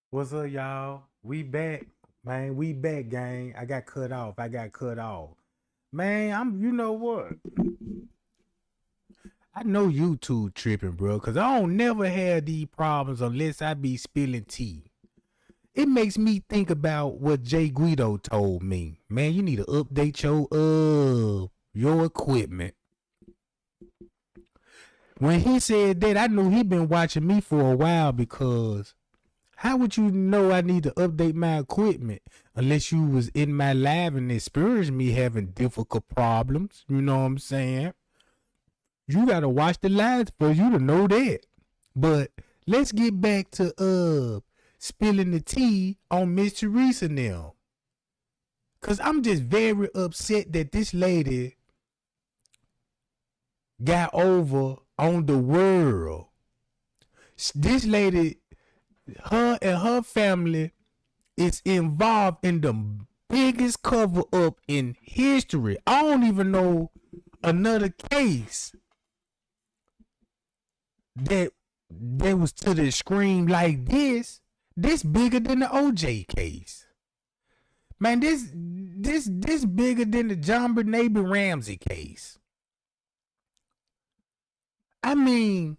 What's up, y'all? We back, man. We back, gang. I got cut off. Man, you know what? I know YouTube tripping, bro, because I don't never have these problems unless I be spilling tea. It makes me think about what Jay Guido told me. Man, you need to update your equipment. When he said that, I knew he been watching me for a while because how would you know I need to update my equipment unless you was in my lab and experienced me having difficult problems? You know what I'm saying? You gotta watch the lives for you to know that. But let's get back to spilling the tea on Miss Teresa now. Cause I'm just very upset that this lady got over on the world. This lady, her and her family is involved in the biggest cover up in history. I don't even know another case that was to the screen like this. This bigger than the OJ case. Man, this bigger than the John Benet Ramsey case. I mean,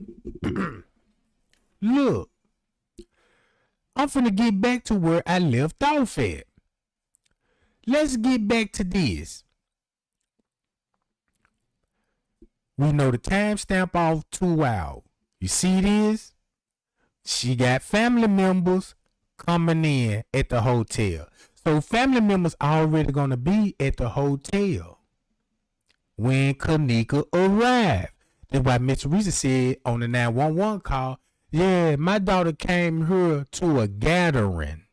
look, I'm finna get back to where I left off at. Let's get back to this. We know the timestamp off 2 hours. You see this? She got family members coming in at the hotel. So family members already gonna be at the hotel when Kenneka arrived. That's why Miss Teresa said on the 911 call, yeah, my daughter came here to a gathering.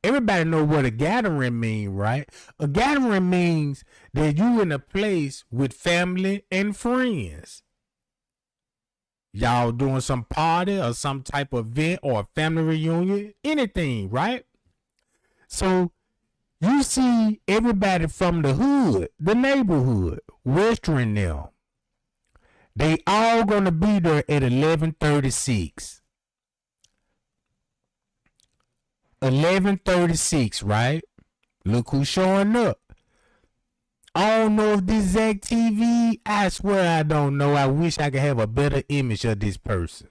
Everybody know what a gathering means, right? A gathering means that you in a place with family and friends. Y'all doing some party or some type of event or a family reunion, anything, right? So you see everybody from the hood, the neighborhood, Western now. They all gonna be there at 11:36. 11:36, right? Look who's showing up. I don't know if this Zach TV. I swear I don't know. I wish I could have a better image of this person.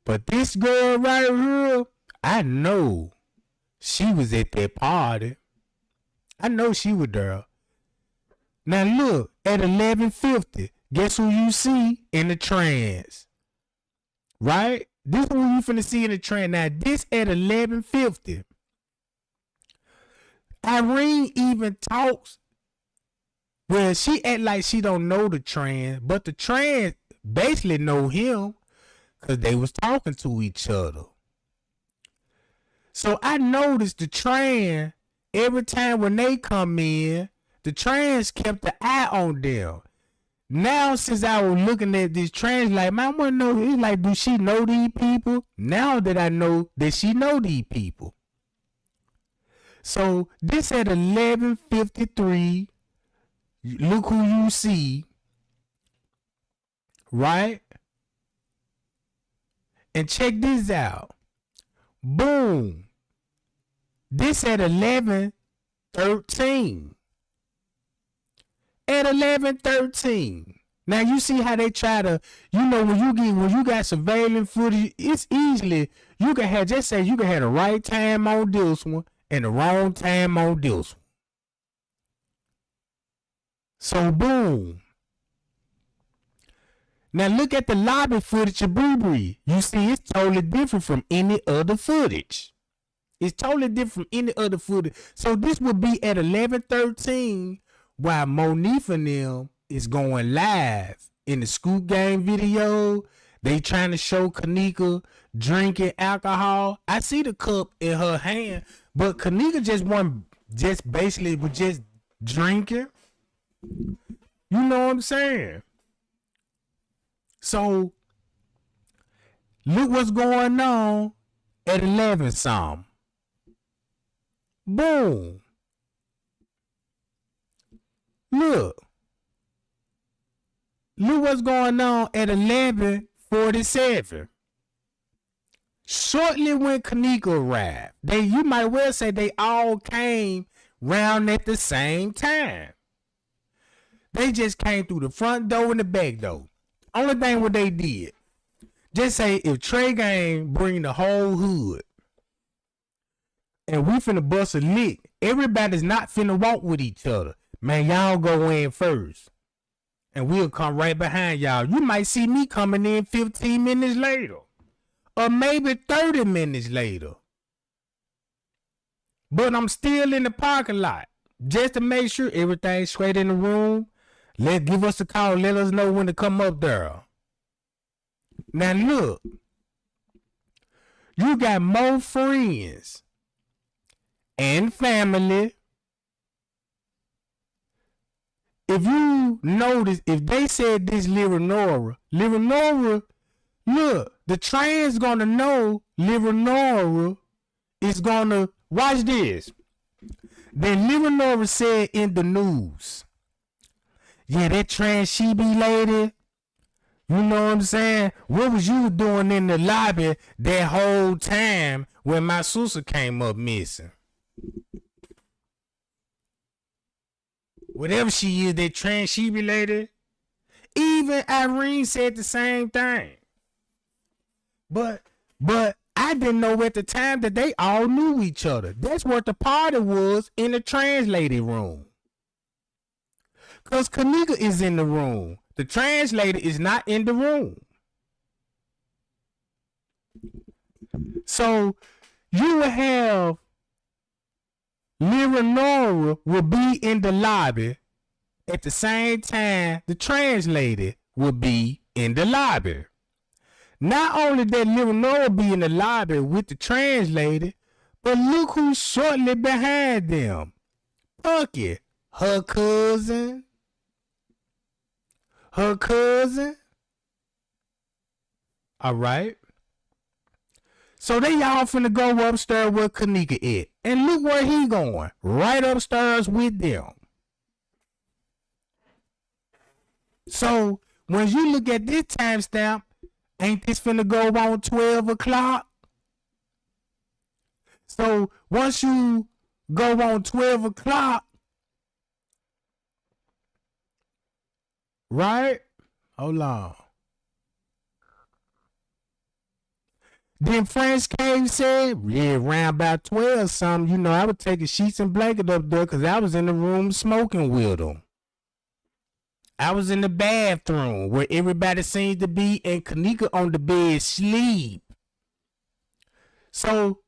But this girl right here, I know she was at that party. I know she was there. Now look, at 11:50, guess who you see in the trans? Right? This is who you finna see in the trans. Now this at 11:50. Irene even talks. Well, she act like she don't know the trans, but the trans basically know him because they was talking to each other. So I noticed the trans every time when they come in, the trans kept the eye on them. Now since I was looking at this trans, like, man, I want to know, it's like, do she know these people? Now that I know that she know these people. So this at 11:53. Look who you see, right? And check this out. Boom. This at 11:13. At 11:13. Now you see how they try to, when you got surveillance footage, it's easily you can have just say you can have the right time on this one and the wrong time on this one. So boom. Now look at the lobby footage of Brie. You see it's totally different from any other footage. It's totally different from any other footage. So this would be at 11:13 while Monifa and them is going live in the Scoop Game video. They trying to show Kenneka drinking alcohol. I see the cup in her hand, but Kenneka just basically was just drinking. You know what I'm saying? So look what's going on at 11 some. Boom. Look what's going on at 11:47. shortly when Kenneka arrived, you might well say they all came round at the same time. They just came through the front door and the back door. Only thing what they did, just say if Trey Gang bring the whole hood and we finna bust a lick, everybody's not finna walk with each other. Man, y'all go in first. And we'll come right behind y'all. You might see me coming in 15 minutes later. Or maybe 30 minutes later. But I'm still in the parking lot. Just to make sure everything's straight in the room. Give us a call. Let us know when to come up there. Now look. You got more friends and family. If you notice, if they said this Liranora, look, the train's gonna know Liranora is gonna watch this. Then Liranora said in the news, yeah, that trans she be lady, you know what I'm saying? What was you doing in the lobby that whole time when my sister came up missing? Whatever she is, that trans she be lady. Even Irene said the same thing. But I didn't know at the time that they all knew each other. That's what the party was in the trans lady room. Because Kenneka is in the room. The trans lady is not in the room. So you will have Liranora will be in the lobby at the same time the trans lady will be in the lobby. Not only that Liranora be in the lobby with the trans lady, but look who's shortly behind them. Punky, her cousin. Her cousin. All right. So they all finna go upstairs where Kenneka at. And look where he going. Right upstairs with them. So when you look at this timestamp, ain't this finna go on 12 o'clock? So once you go on 12 o'clock, right? Hold on. Then French Cave said, yeah, around about 12 something, you know, I was taking sheets and blanket up there because I was in the room smoking with them. I was in the bathroom where everybody seemed to be and Kenneka on the bed sleep. So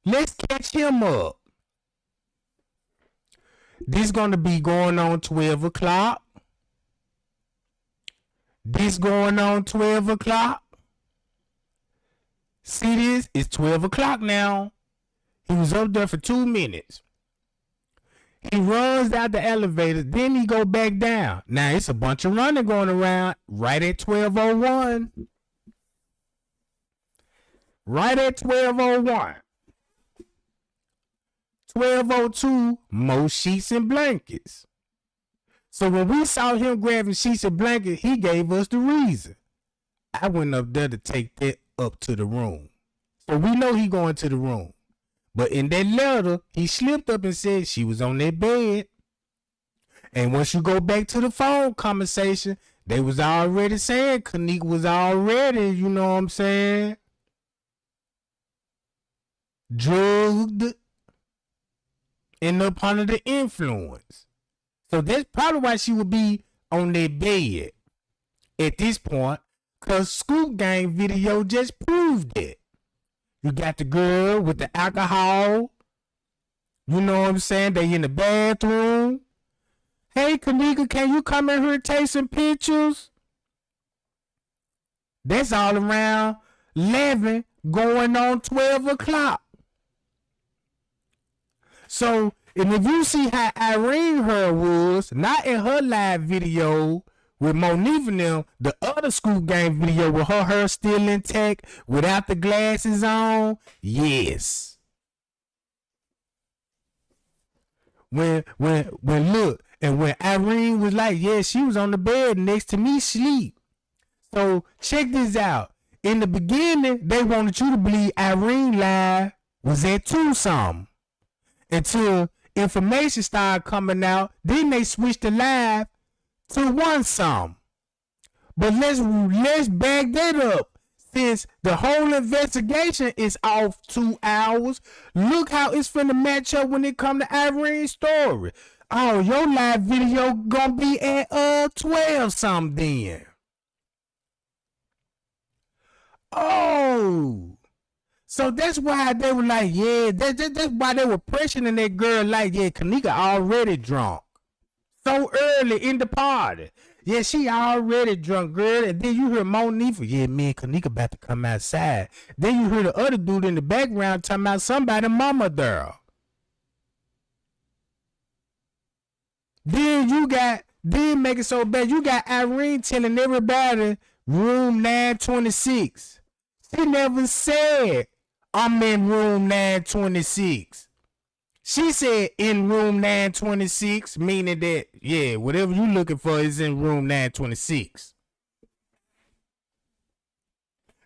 let's catch him up. This gonna be going on 12 o'clock. This going on 12 o'clock. See this? It's 12 o'clock now. He was up there for 2 minutes. He runs out the elevator. Then he go back down. Now it's a bunch of running going around right at 12:01. Right at 12:01. 12:02, more sheets and blankets. So when we saw him grabbing sheets and blankets, he gave us the reason. I went up there to take that up to the room. So we know he going to the room. But in that letter, he slipped up and said she was on that bed. And once you go back to the phone conversation, they was already saying Kenneka was already, you know what I'm saying, drugged and up under the influence. So that's probably why she would be on that bed at this point, because Scoop Gang video just proved it. You got the girl with the alcohol. You know what I'm saying? They in the bathroom. Hey, Kenneka, can you come in here and take some pictures? That's all around 11 going on 12 o'clock. So, and if you see how Irene her was, not in her live video with Monique and them, the other Scoop Gang video with her hair still intact, without the glasses on, yes. When look, and when Irene was like, yeah, she was on the bed next to me sleep. So check this out. In the beginning, they wanted you to believe Irene live was at 2 something until information started coming out. Then they switched the live to 1 something. But let's back that up. Since the whole investigation is off 2 hours, look how it's finna match up when it come to Irene's story. Oh, your live video gonna be at 12 something then. Oh, so that's why they were like, yeah, that's why they were pressuring that girl like, yeah, Kenneka already drunk. So early in the party. Yeah, she already drunk, girl. And then you hear Monifa, yeah, man, Kenneka about to come outside. Then you hear the other dude in the background talking about somebody mama there. Then make it so bad. You got Irene telling everybody room 926. She never said, I'm in room 926. She said in room 926, meaning that, yeah, whatever you looking for is in room 926.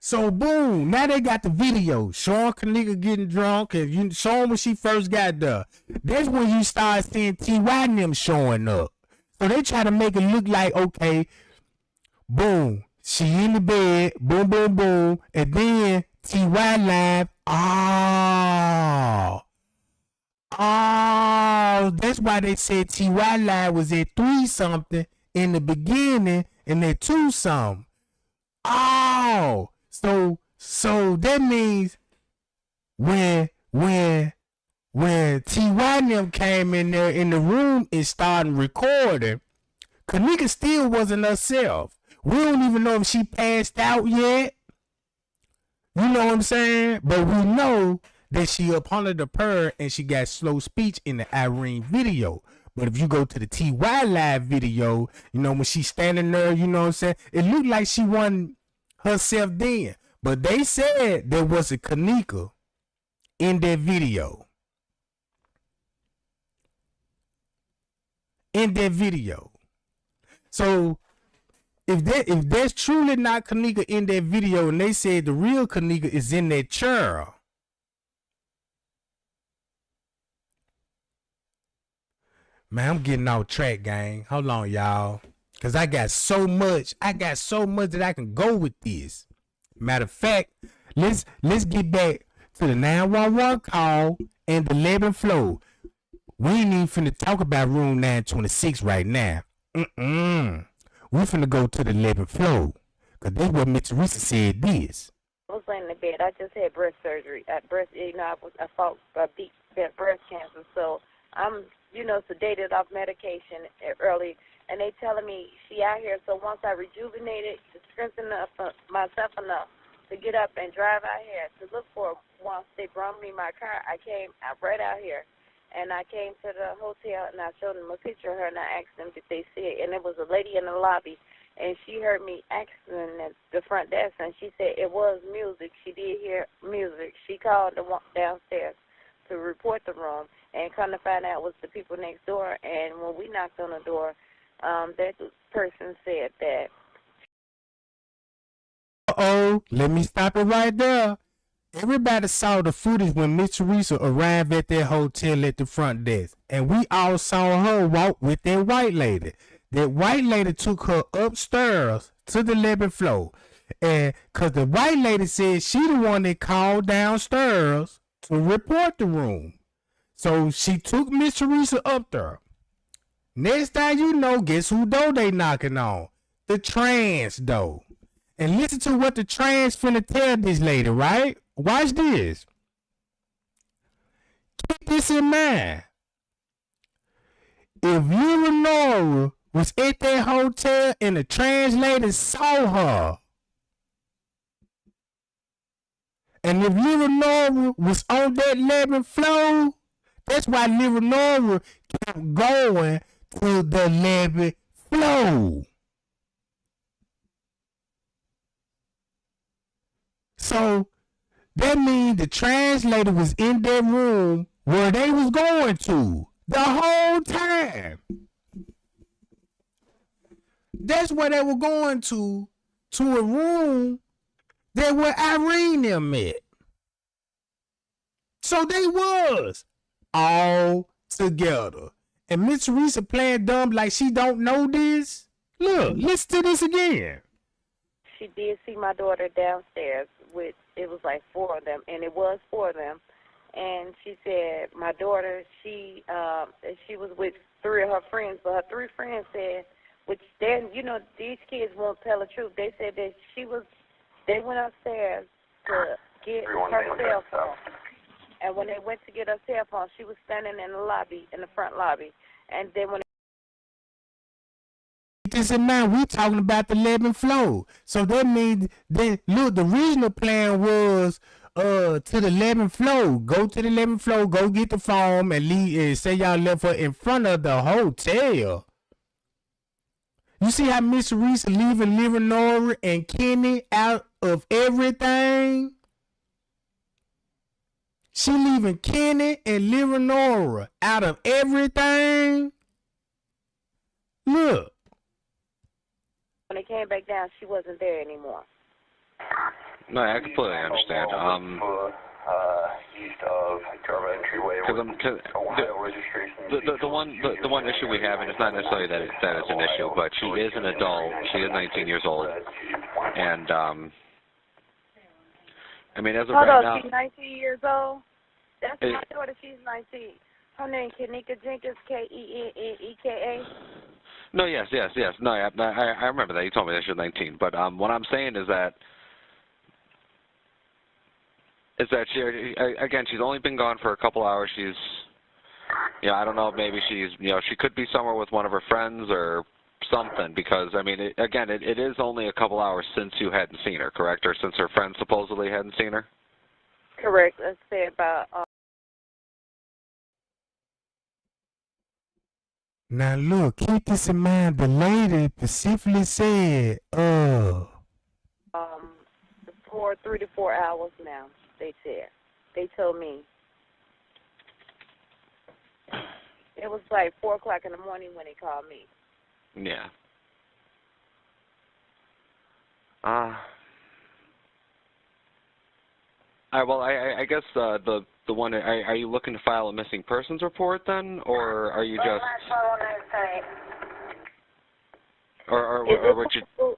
So boom, now they got the video showing Kenneka getting drunk, and you showing when she first got there. That's when you start seeing T.Y. and them showing up. So they try to make it look like, okay, boom, she in the bed, boom, boom, boom, and then T.Y. live. Oh, that's why they said T.Y. live was at 3 something in the beginning and at 2 something. Oh, so that means when T.Y. and them came in there in the room and started recording, Kenneka still wasn't herself. We don't even know if she passed out yet. You know what I'm saying? But we know that she up under the purr and she got slow speech in the Irene video. But if you go to the T.Y. live video, you know, when she's standing there, you know what I'm saying? It looked like she wasn't herself then. But they said there was a Kenneka in that video. So if there's truly not Kenneka in that video, and they said the real Kenneka is in that chair, man, I'm getting off track, gang. Hold on, y'all, cause I got so much that I can go with this. Matter of fact, let's get back to the 911 call and the 11th floor. We ain't even finna talk about room 926 right now. We finna go to the 11th floor, cause that's what Miss Teresa said this. I was laying in bed. I just had breast surgery. I fought deep breast cancer, so I'm, sedated off medication early, and they telling me she out here. So once I rejuvenated, to strengthen up myself enough to get up and drive out here to look for her. Once they brought me my car, I came right out here, and I came to the hotel, and I showed them a picture of her, and I asked them if they see it, and it was a lady in the lobby, and she heard me asking at the front desk, and she said it was music. She did hear music. She called the one downstairs to report the room, and come to find out it was the people next door. And when we knocked on the door, that person said that. Let me stop it right there. Everybody saw the footage when Miss Teresa arrived at that hotel at the front desk, and we all saw her walk with that white lady. That white lady took her upstairs to the 11th floor, and cause the white lady said she the one that called downstairs to report the room. So she took Miss Teresa up there. Next thing you know, guess who door they knocking on? The trans door. And listen to what the trans finna tell this lady, right? Watch this. Keep this in mind. If Leonora was at that hotel and the trans lady saw her, and if Leonora was on that 11th floor, that's why Leonora kept going to the 11th floor. So that means the translator was in that room where they was going to the whole time. That's where they were going to to a room that where Irene them at. So they was all together. And Miss Teresa playing dumb like she don't know this. Look, listen to this again. She did see my daughter downstairs with, it was like 4 of them, and it was 4 of them. And she said my daughter, she was with 3 of her friends, but her 3 friends said, which then, you know, these kids won't tell the truth. They said that they went upstairs to get her cell phone. And when they went to get her cell phone, she was standing in the lobby, in the front lobby. And then when this in mind, we talking about the 11th floor. So that means that, look, the original plan was to the 11th floor. Go to the 11th floor, go get the phone, and leave, and say y'all left her in front of the hotel. You see how Miss Reese leaving Leonora and Kenny out of everything? She leaving Kenny and Leonora out of everything? Look. when they came back down, she wasn't there anymore. No, I completely understand. East of entryway. The one issue we have, and it's not necessarily that it's an issue, but she is an adult. She is 19 years old, and I mean, as of right now, she's 19 years old. That's my daughter. She's 19. Her name Kenneka Jenkins, Kenneka. No, yes. No, I remember that. You told me that she was 19. But what I'm saying is that she, again, she's only been gone for a couple hours. She's, I don't know, maybe she's, she could be somewhere with one of her friends or something, because, I mean, it is only a couple hours since you hadn't seen her, correct? Or since her friends supposedly hadn't seen her? Correct. Let's say about... Now look, keep this in mind. The lady specifically said, 3 to 4 hours now, they said. They told me. It was like 4 o'clock in the morning when they called me. Yeah. Well, I guess the one, are you looking to file a missing persons report then, or are you just, or would you?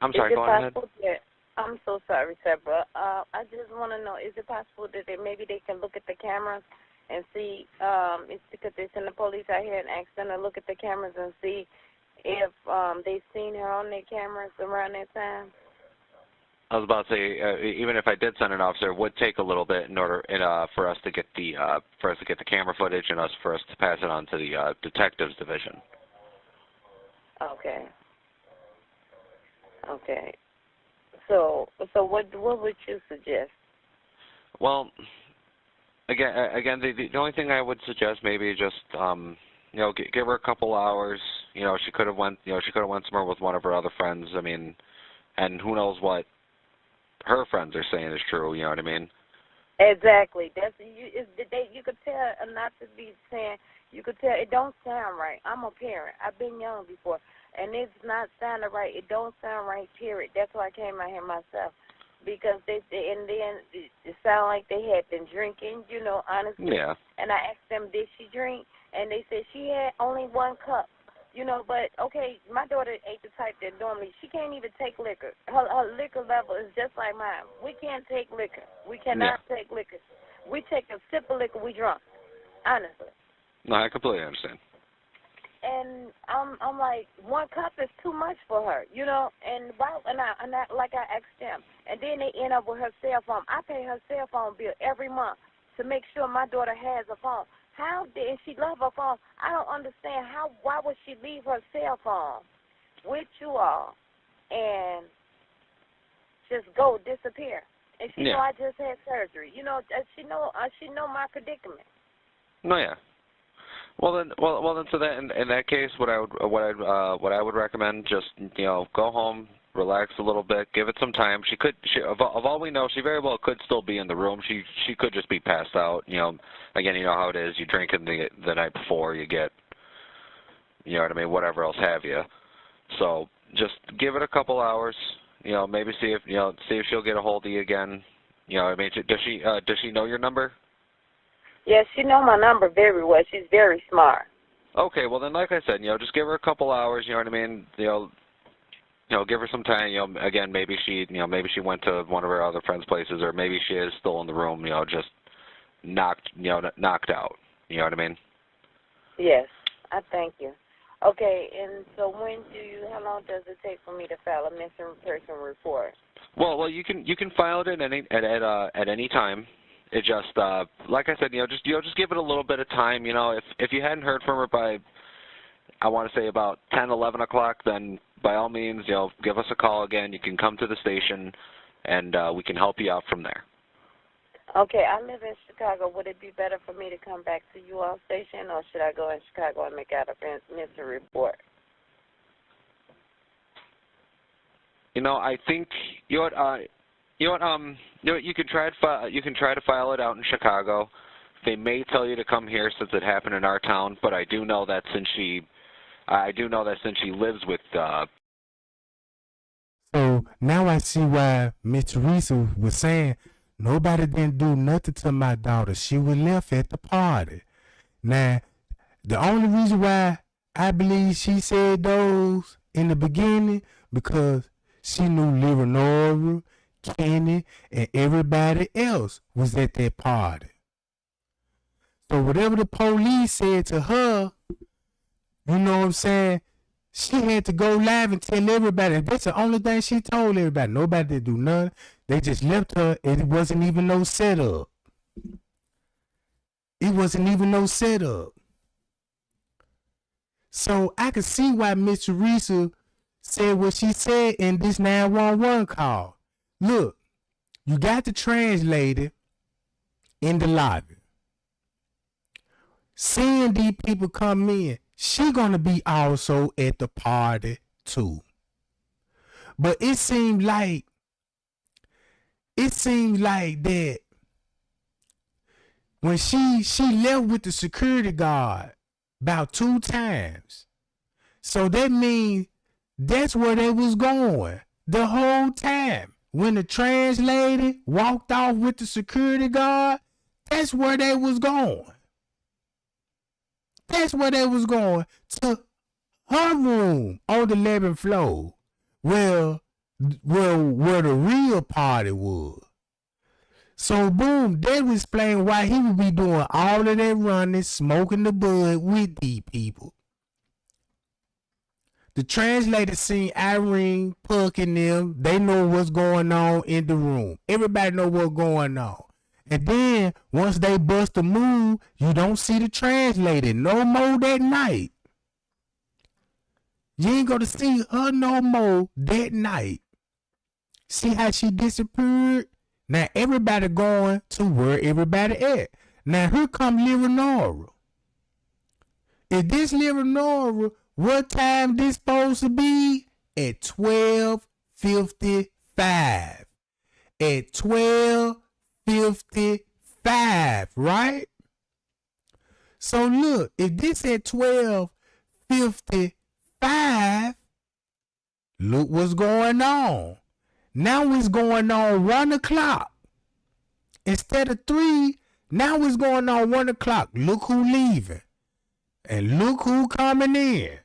I'm sorry, go on ahead. I'm so sorry, sir, but I just want to know, is it possible that maybe they can look at the cameras and see, it's because they send the police out here and ask them to look at the cameras and see if they've seen her on their cameras around that time? I was about to say, even if I did send an officer, it would take a little bit in order for us to get the camera footage and for us to pass it on to the detectives division. Okay. Okay. So what would you suggest? Well, again, the only thing I would suggest maybe just give her a couple hours. She could have went somewhere with one of her other friends. I mean, and who knows what her friends are saying is true, you know what I mean? Exactly. You could tell, not to be saying, you could tell it don't sound right. I'm a parent. I've been young before, and it's not sounding right. It don't sound right, period. That's why I came out here myself, because and then it sounded like they had been drinking, honestly. Yeah. And I asked them, did she drink? And they said she had only 1 cup. But, okay, my daughter ain't the type that normally, she can't even take liquor. Her liquor level is just like mine. We can't take liquor. We cannot take liquor. We take a sip of liquor, we drunk, honestly. No, I completely understand. And I'm like, 1 cup is too much for her, and like I asked them. And then they end up with her cell phone. I pay her cell phone bill every month to make sure my daughter has a phone. How did she love her phone? I don't understand why would she leave her cell phone with you all and just go disappear? And she know I just had surgery. She know my predicament. No, yeah. Well then, so that in that case, what I would recommend, just go home, relax a little bit, give it some time. Of all we know, she very well could still be in the room. She could just be passed out. Again, you know how it is. You drink in the night before, you get, you know what I mean, whatever else have you. So just give it a couple hours. maybe see if she'll get a hold of you again. I mean, does she know your number? Yes, she know my number very well. She's very smart. Okay, well then, like I said, just give her a couple hours. You know what I mean? Give her some time. Again, maybe she went to one of her other friends' places, or maybe she is still in the room. Just knocked out. You know what I mean? Yes, I thank you. Okay, and so how long does it take for me to file a missing person report? Well, you can file it at any time. It just like I said, just give it a little bit of time. If you hadn't heard from her by, I want to say about 10, 11 o'clock, then by all means, give us a call again. You can come to the station, and we can help you out from there. Okay, I live in Chicago. Would it be better for me to come back to you all station, or should I go in Chicago and make out a missing report? I think you can try to file it out in Chicago. They may tell you to come here since it happened in our town, but I do know that since she lives with. So now I see why Miss Teresa was saying nobody didn't do nothing to my daughter. She was left at the party. Now, the only reason why I believe she said those in the beginning, because she knew Leonora, Kenny, and everybody else was at that party. So whatever the police said to her, you know what I'm saying, she had to go live and tell everybody. And that's the only thing she told everybody. Nobody did do nothing. They just left her, and it wasn't even no setup. It wasn't even no setup. So I could see why Miss Teresa said what she said in this 911 call. Look, you got the translator in the lobby. Seeing these people come in, she gonna be also at the party too. But it seemed like that when she left with the security guard about 2 times. So that means that's where they was going the whole time. When the translator walked off with the security guard, that's where they was going. That's where they was going, to her room on the 11th floor, where the real party was. So boom, that would explain why he would be doing all of that running, smoking the bud with these people. The translator seen Irene, Puck, and them. They know what's going on in the room. Everybody know what's going on. And then, once they bust a move, you don't see the translator no more that night. You ain't gonna see her no more that night. See how she disappeared? Now everybody going to where everybody at. Now here come Leonora. Is this Leonora, what time this supposed to be? At 12:55. At 12:55, right? So look, if this at 12:55, look what's going on. Now it's going on 1 o'clock. Instead of 3, now it's going on 1 o'clock. Look who leaving. And look who coming in.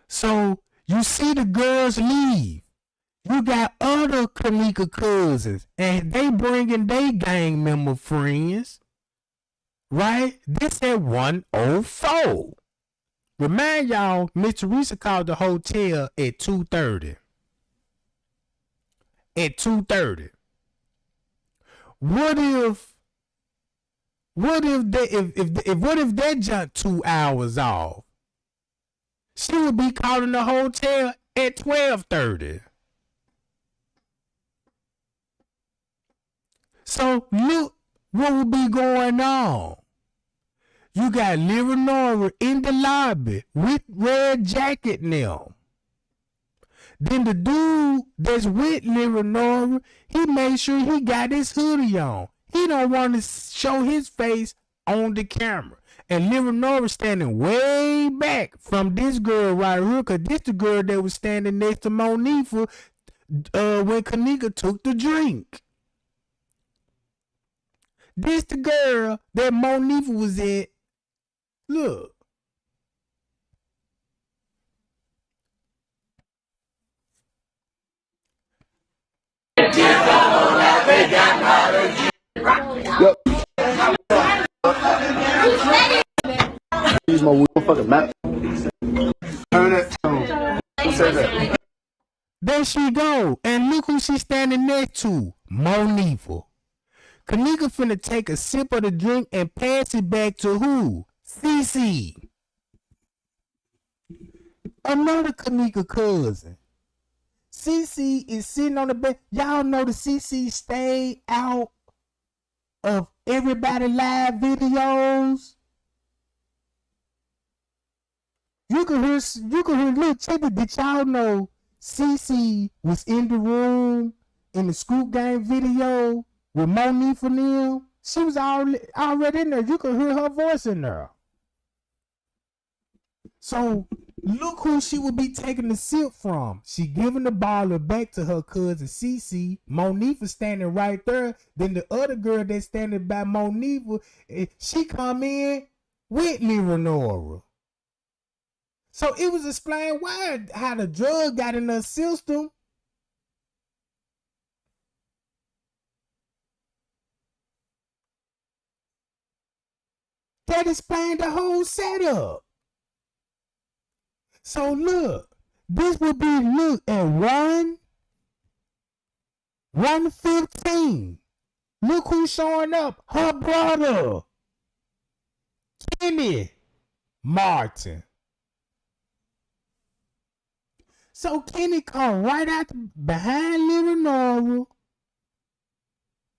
So you see the girls leave. You got other Kenneka cousins, and they bringing their gang member friends, right? This at 1:04. Remind y'all, Miss Teresa called the hotel at 2:30. At 2:30. What if they jumped 2 hours off? She would be calling the hotel at 12:30. So look what would be going on. You got Leonora in the lobby with Red Jacket now. Then the dude that's with Leonora, he made sure he got his hoodie on. He don't want to show his face on the camera. And Leonora standing way back from this girl right here, cause this the girl that was standing next to Monifa when Kenneka took the drink. This the girl that Monifa was at. Look. Use my fucking map. Turn it. Who said that? There she go. And look who she's standing next to. Monifa. Kenneka finna take a sip of the drink and pass it back to who? Cece. Another Kenneka cousin. Cece is sitting on the bed. Y'all know the Cece stayed out of everybody live videos. You can hear little tidbit. Did y'all know Cece was in the room in the Scoop Game video with Monifa and them? She was already in there. You could hear her voice in there. So look who she would be taking the sip from. She giving the baller back to her cousin Cece. Monifa standing right there. Then the other girl that's standing by Monifa, she come in with Leonora. So it was explained how the drug got in her system. That explained the whole setup. So look, this would be look at 1:15. Look who's showing up. Her brother, Kenny Martin. So Kenny come right out behind Leonora.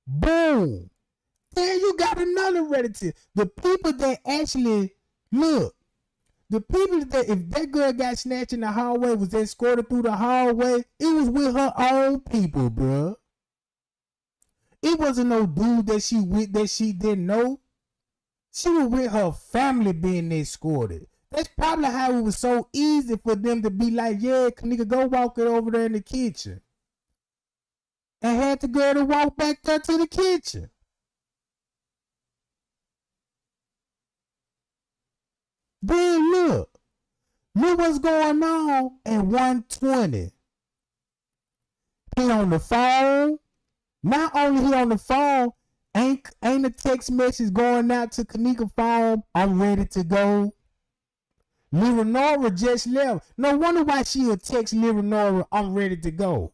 Boom. Then you got another relative. The people that actually look. The people that if that girl got snatched in the hallway, was escorted through the hallway, it was with her own people, bruh. It wasn't no dude that she with that she didn't know. She was with her family being escorted. That's probably how it was so easy for them to be like, yeah, Kenneka, go walk it over there in the kitchen. And had the girl to walk back there to the kitchen. Then look what's going on at 1:20. He on the phone. Not only he on the phone, ain't a text message going out to Kenneka phone, I'm ready to go. Leonora just left. No wonder why she would text Leonora, I'm ready to go.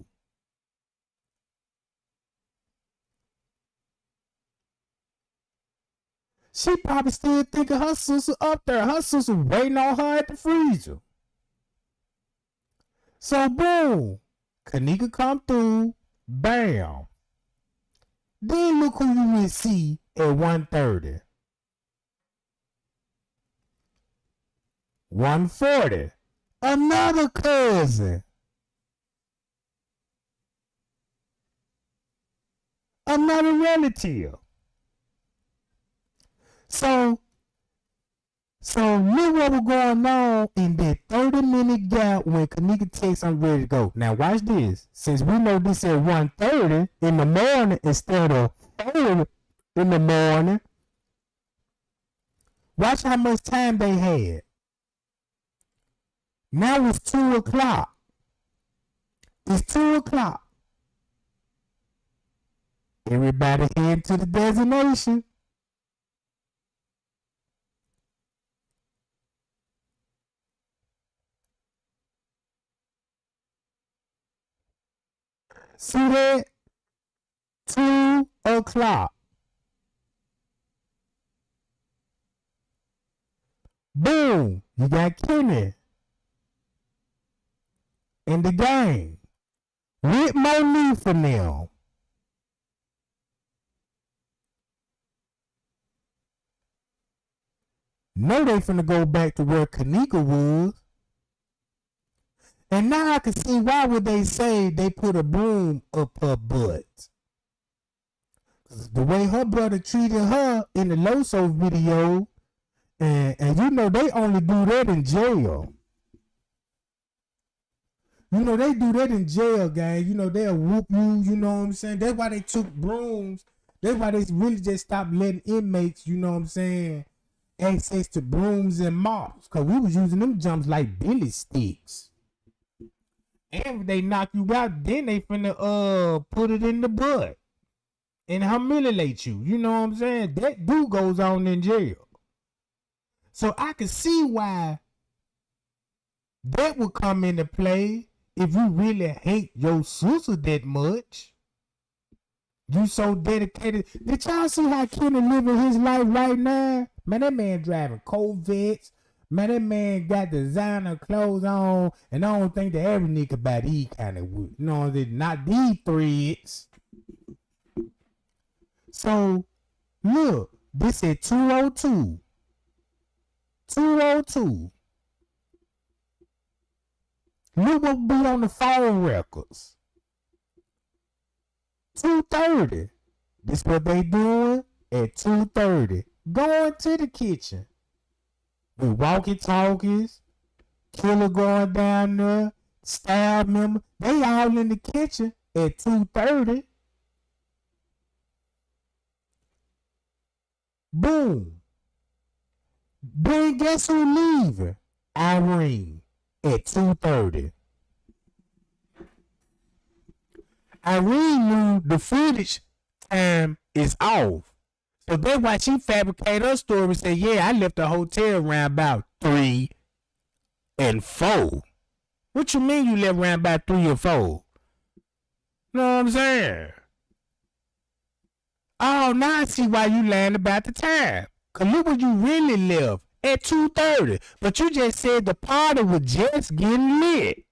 She probably still thinking her sister up there. Her sister waiting on her at the freezer. So boom, Kenneka come through, bam. Then look who you will see at 1:30. 1:40. Another cousin. Another relative. So look what was going on in that 30-minute gap when Kenneka texts I'm ready to go. Now watch this. Since we know this at 1:30 in the morning instead of 4 in the morning, watch how much time they had. Now it's 2 o'clock. It's 2 o'clock. Everybody head to the destination. See that? 2 o'clock. Boom. You got Kenny in the game with Monifa now. Know they finna go back to where Kenneka was. And now I can see why would they say they put a broom up her butt. The way her brother treated her in the Loso video, And you know they only do that in jail. You know they do that in jail, gang. You know they'll whoop you. You know what I'm saying? That's why they took brooms. That's why they really just stopped letting inmates. You know what I'm saying? Access to brooms and mops, cause we was using them jumps like billy sticks. And if they knock you out, then they finna put it in the butt and humiliate you. You know what I'm saying? That do goes on in jail. So I can see why that would come into play if you really hate your sister that much. You so dedicated. Did y'all see how Kenny living his life right now? Man, that man driving Corvettes. Man, that man got designer clothes on. And I don't think that every nigga buy these kind of, you know, not these threads. So, look, this is 202. 202. Look what be on the phone records. 2:30. This what they doing at 2:30. Going to the kitchen. With walkie-talkies. Killer going down there. Staff member. They all in the kitchen at 2:30. Boom. Then guess who leaving? Irene at 2:30. Irene knew the footage time is off. So that's why she fabricated her story and said, yeah, I left the hotel around about 3 and 4. What you mean you left around about 3 or 4? Know what I'm saying? Oh, now I see why you lying about the time. Cause look what you really left at 2:30. But you just said the party was just getting lit.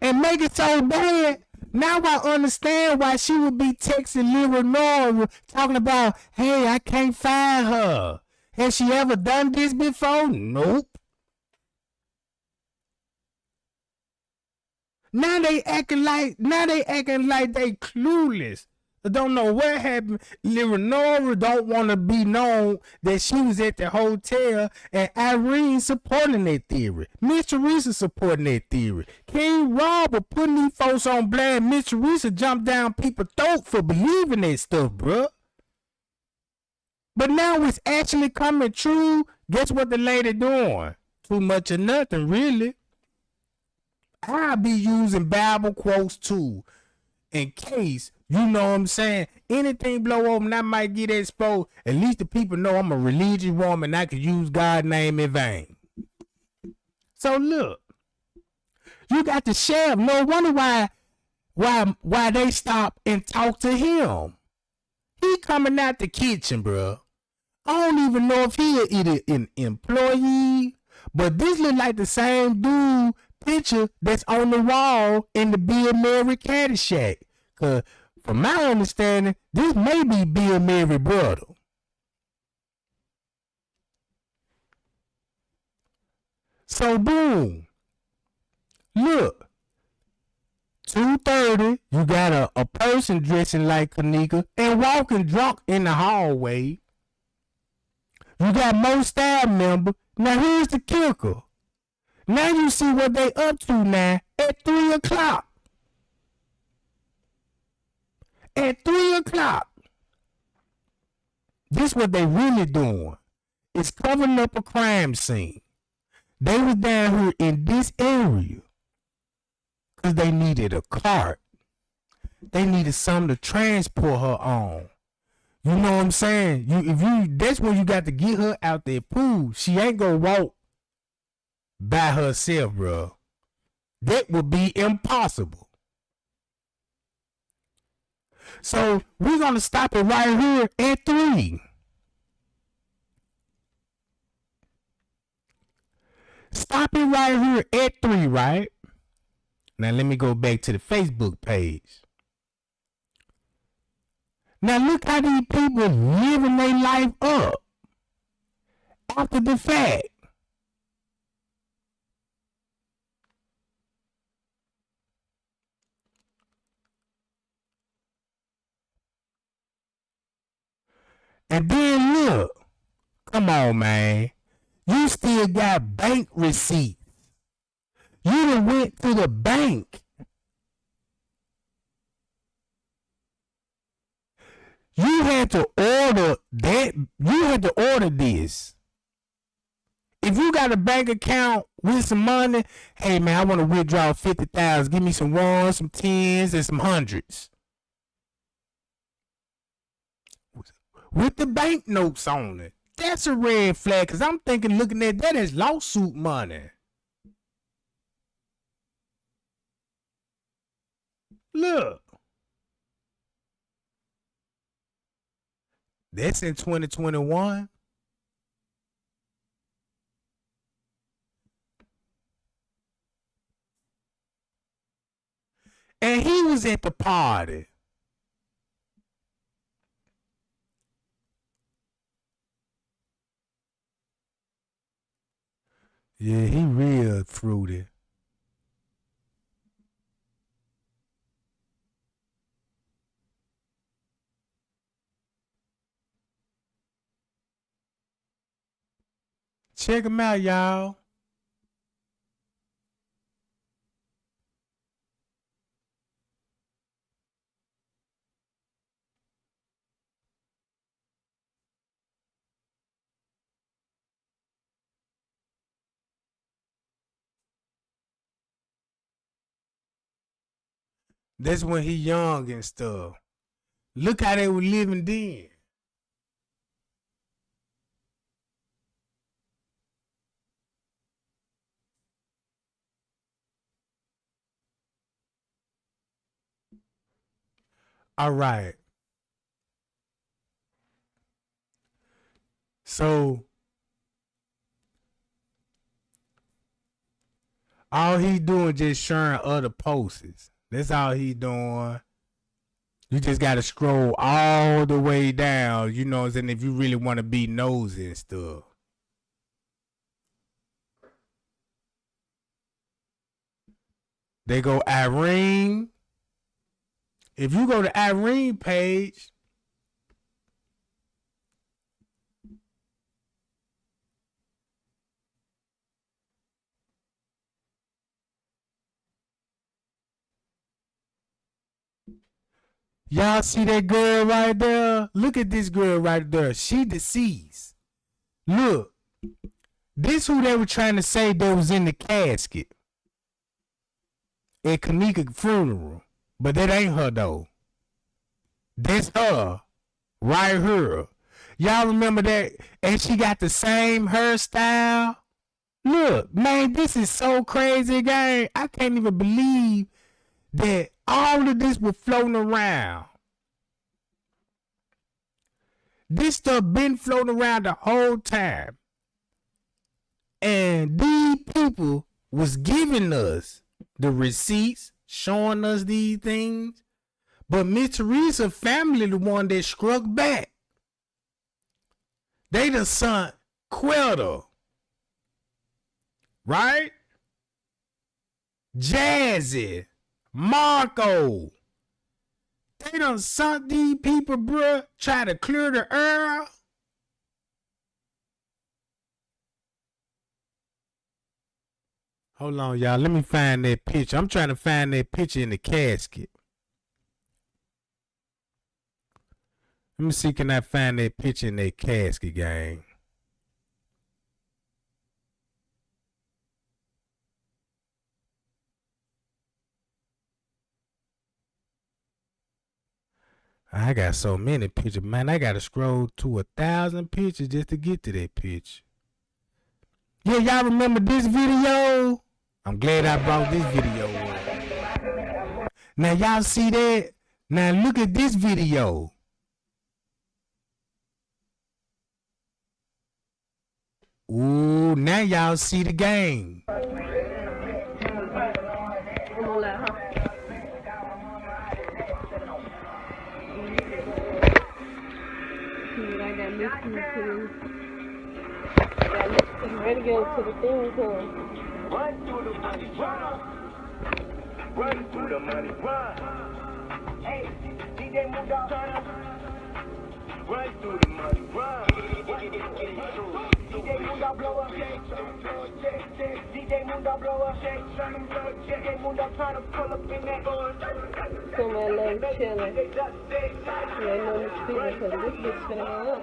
And make it so bad. Now I understand why she would be texting Lyra Nora talking about, hey, I can't find her. Has she ever done this before? Nope. Now they acting like they clueless. Don't know what happened. Lyra Nora don't want to be known that she was at the hotel, and Irene supporting that theory. Miss Teresa supporting that theory. King Robert putting these folks on blast. Miss Teresa jumped down people's throat for believing that stuff, bruh. But now it's actually coming true. Guess what the lady doing? Too much of nothing, really. I'll be using Bible quotes too, in case, you know what I'm saying, anything blow up and I might get exposed. At least the people know I'm a religious woman and I can use God's name in vain. So look, you got the sheriff. No wonder why they stop and talk to him. He coming out the kitchen, bro. I don't even know if he either an employee, but this look like the same dude picture that's on the wall in the Bill Murray Caddyshack. Cause from my understanding, this may be Bill Murray's brother. So boom. Look. 2:30, you got a person dressing like Kenneka and walking drunk in the hallway. You got more staff member. Now here's the kicker. Now you see what they up to now at 3 o'clock. At 3 o'clock. This what they really doing. It's covering up a crime scene. They was down here in this area because they needed a cart. They needed something to transport her on. You know what I'm saying? That's when you got to get her out there pool. She ain't gonna walk by herself, bro. That would be impossible. So we're gonna stop it right here at 3. Stop it right here at 3, right? Now let me go back to the Facebook page. Now look how these people living their life up after the fact. And then look, Come on, man. You still got bank receipts. You done went to the bank. You had to order that. You had to order this. If you got a bank account with some money, hey man, I want to withdraw 50,000. Give me some ones, some tens, and some hundreds. With the bank notes on it. That's a red flag, because I'm thinking looking at that as lawsuit money. Look. That's in 2021. And he was at the party. Yeah, he real fruity. Check him out, y'all. That's when he young and stuff. Look how they were living then. All right. So all he doing just sharing other posts. That's all he doing. You just gotta scroll all the way down, you know what I'm saying, if you really want to be nosy and stuff. They go Irene. If you go to Irene page, y'all see that girl right there? Look at this girl right there. She deceased. Look. This who they were trying to say that was in the casket at Kenneka funeral. But that ain't her though. That's her. Right here. Y'all remember that? And she got the same hairstyle. Look, man, this is so crazy, gang. I can't even believe that all of this was floating around. This stuff been floating around the whole time. And these people was giving us the receipts, showing us these things. But Miss Teresa family the one that struck back. They the son Quetta. Right? Jazzy. Marco. They done sunk these people, bruh. Try to clear the air. Hold on, y'all. Let me find that picture. I'm trying to find that picture in the casket. Let me see, can I find that picture in that casket, gang? I got so many pictures, man. I gotta scroll to 1,000 pictures just to get to that picture. Yeah, y'all remember this video? I'm glad I brought this video up. Now y'all see that? Now look at this video. Ooh, now y'all see the game. Ready to go to the thing too. Run through the money, run. Run through the money, run. Hey, DJ moved out. Run through the money, run. DJ Mundo blow up, DJ Mundo blow up, DJ Mundo trying to pull up in that So my love chilling. You ain't no speaking because this bitch finna go up.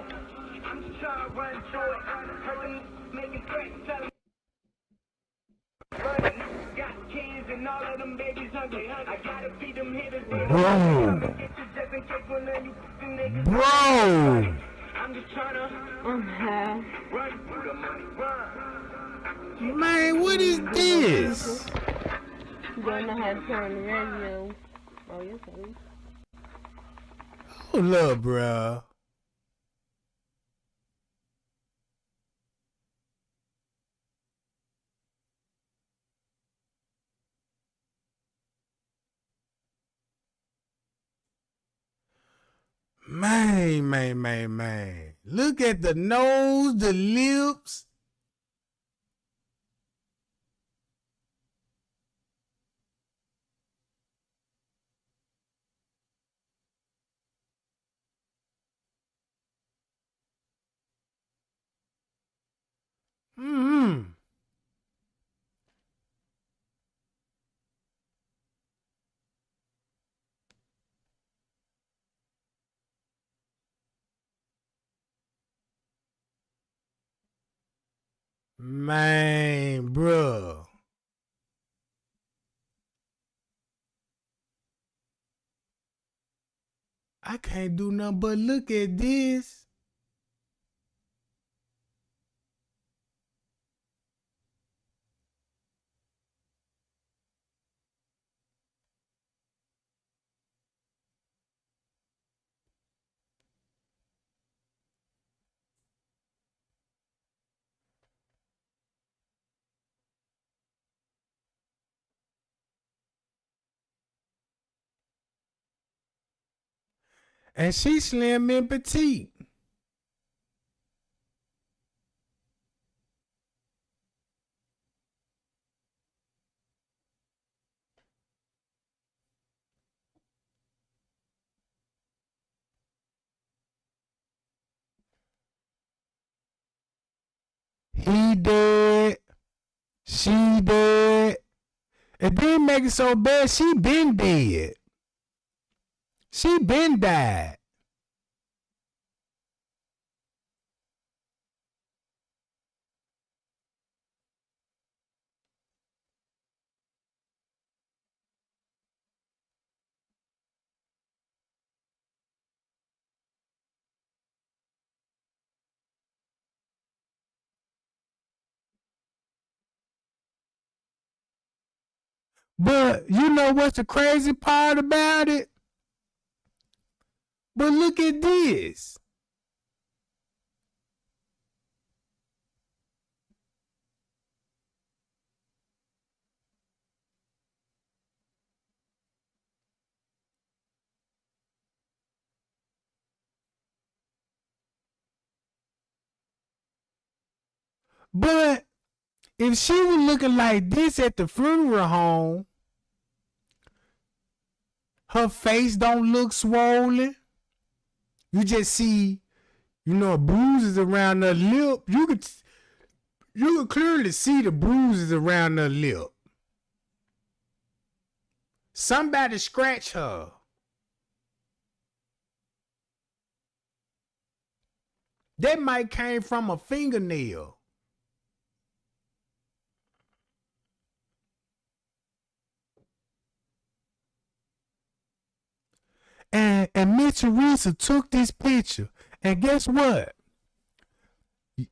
I'm just trying to run through it. Heard them making threats, telling got kids and all of them babies hungry. I gotta feed them hitters. Bro. I'm just trying to run through the money, run. Man, what is this? You don't know how to turn the radio. Oh, yes, I do. Hold up, bruh. Man. Look at the nose, the lips. Man, bruh. I can't do nothing but look at this. And she slim and petite. He dead. She dead. It didn't make it so bad. She been dead. She been died. But you know what's the crazy part about it? But look at this. But if she was looking like this at the funeral home, her face don't look swollen. You just see, bruises around her lip. You could clearly see the bruises around her lip. Somebody scratched her. That might came from a fingernail. And Miss Teresa took this picture. And guess what?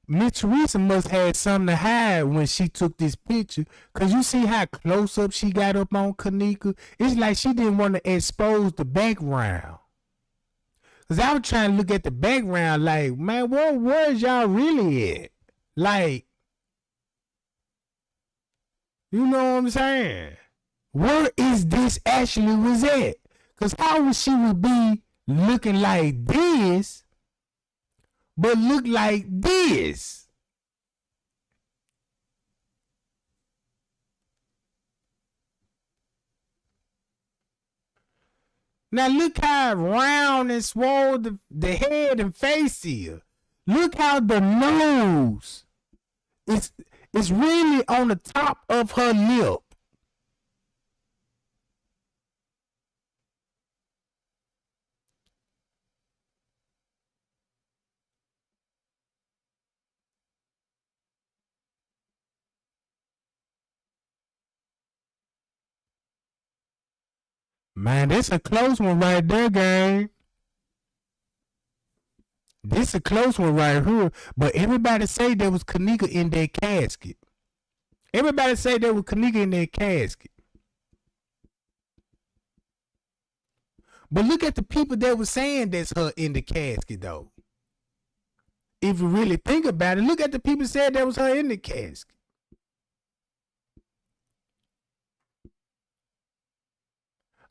Miss Teresa must have had something to hide when she took this picture. Because you see how close up she got up on Kenneka? It's like she didn't want to expose the background. Because I was trying to look at the background like, man, where's y'all really at? Like, you know what I'm saying? Where is this actually was at? Because how would she would be looking like this, but look like this? Now look how round and swole the head and face is. Look how the nose it's really on the top of her lip. Man, this a close one right there, gang. This a close one right here. But everybody say there was Kenneka in their casket. Everybody say there was Kenneka in their casket. But look at the people that was saying that's her in the casket, though. If you really think about it, look at the people said that was her in the casket.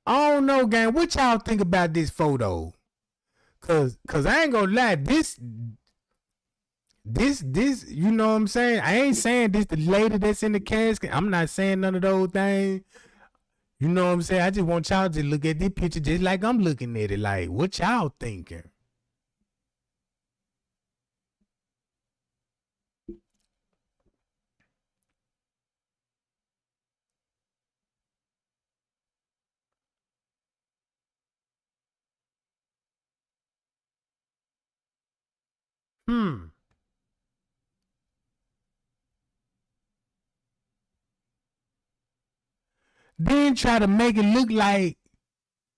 I don't know, gang. What y'all think about this photo? Cause I ain't gonna lie, this, you know what I'm saying? I ain't saying this the lady that's in the casket. I'm not saying none of those things. You know what I'm saying? I just want y'all to look at this picture just like I'm looking at it. Like, what y'all thinking? Then try to make it look like,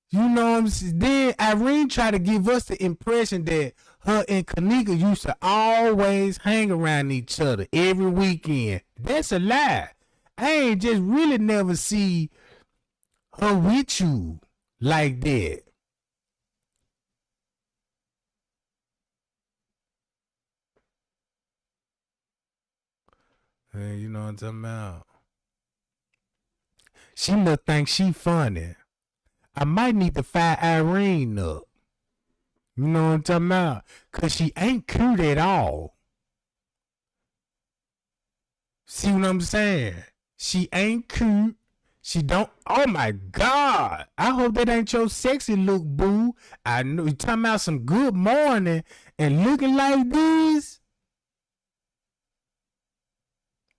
you know what I'm saying? Then Irene tried to give us the impression that her and Kenneka used to always hang around each other every weekend. That's a lie. I ain't just really never see her with you like that. Hey, you know what I'm talking about? She must think she funny. I might need to fire Irene up. You know what I'm talking about? Cause she ain't cute at all. See what I'm saying? She ain't cute. She don't. Oh my God! I hope that ain't your sexy look, boo. I know you talking about some good morning and looking like this.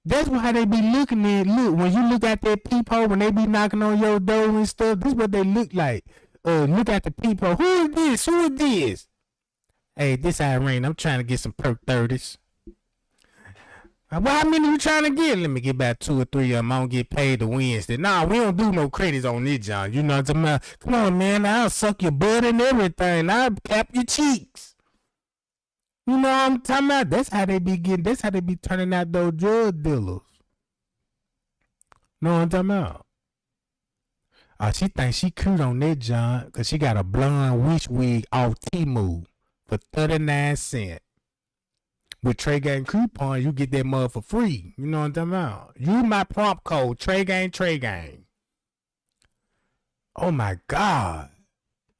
That's how they be looking at. Look, when you look at that peephole, when they be knocking on your door and stuff, this is what they look like. Look at the peephole. Who is this? Who is this? Hey, this Irene. I'm trying to get some perk 30s. Well, how many you trying to get? Let me get about 2 or 3 of them. I don't get paid the Wednesday. Nah, we don't do no credits on this, John. You know what I'm talking about? Come on, man. I'll suck your butt and everything. I'll cap your cheeks. You know what I'm talking about? That's how they be getting. That's how they be turning out those drug dealers. Know what I'm talking about? She thinks she cute on that, John, because she got a blonde wish wig off Temu for 39 cents. With Trey Gang coupon, you get that mug for free. You know what I'm talking about? Use my prompt code, Trey Gang. Oh my God.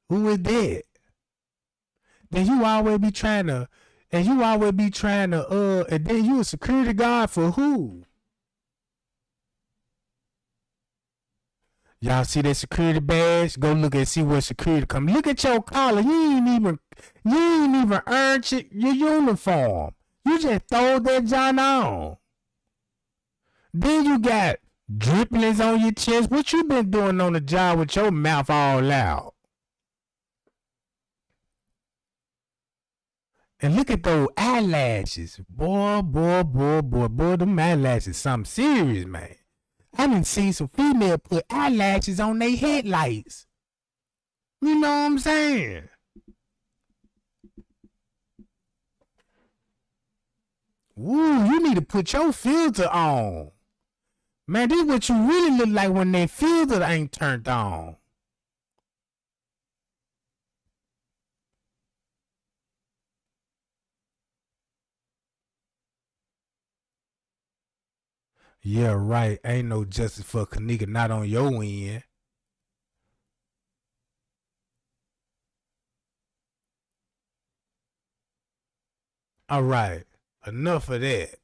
Who is that? Then you always be trying to, and then you a security guard for who? Y'all see that security badge? Go look and see where security come. Look at your collar. You ain't even earned your uniform. You just throw that John on. Then you got dribblings on your chest. What you been doing on the job with your mouth all out? And look at those eyelashes. Boy, them eyelashes something serious, man. I done seen some female put eyelashes on their headlights. You know what I'm saying? Woo, you need to put your filter on. Man, this is what you really look like when that filter ain't turned on. Yeah, right. Ain't no justice for Kenneka not on your end. All right. Enough of that.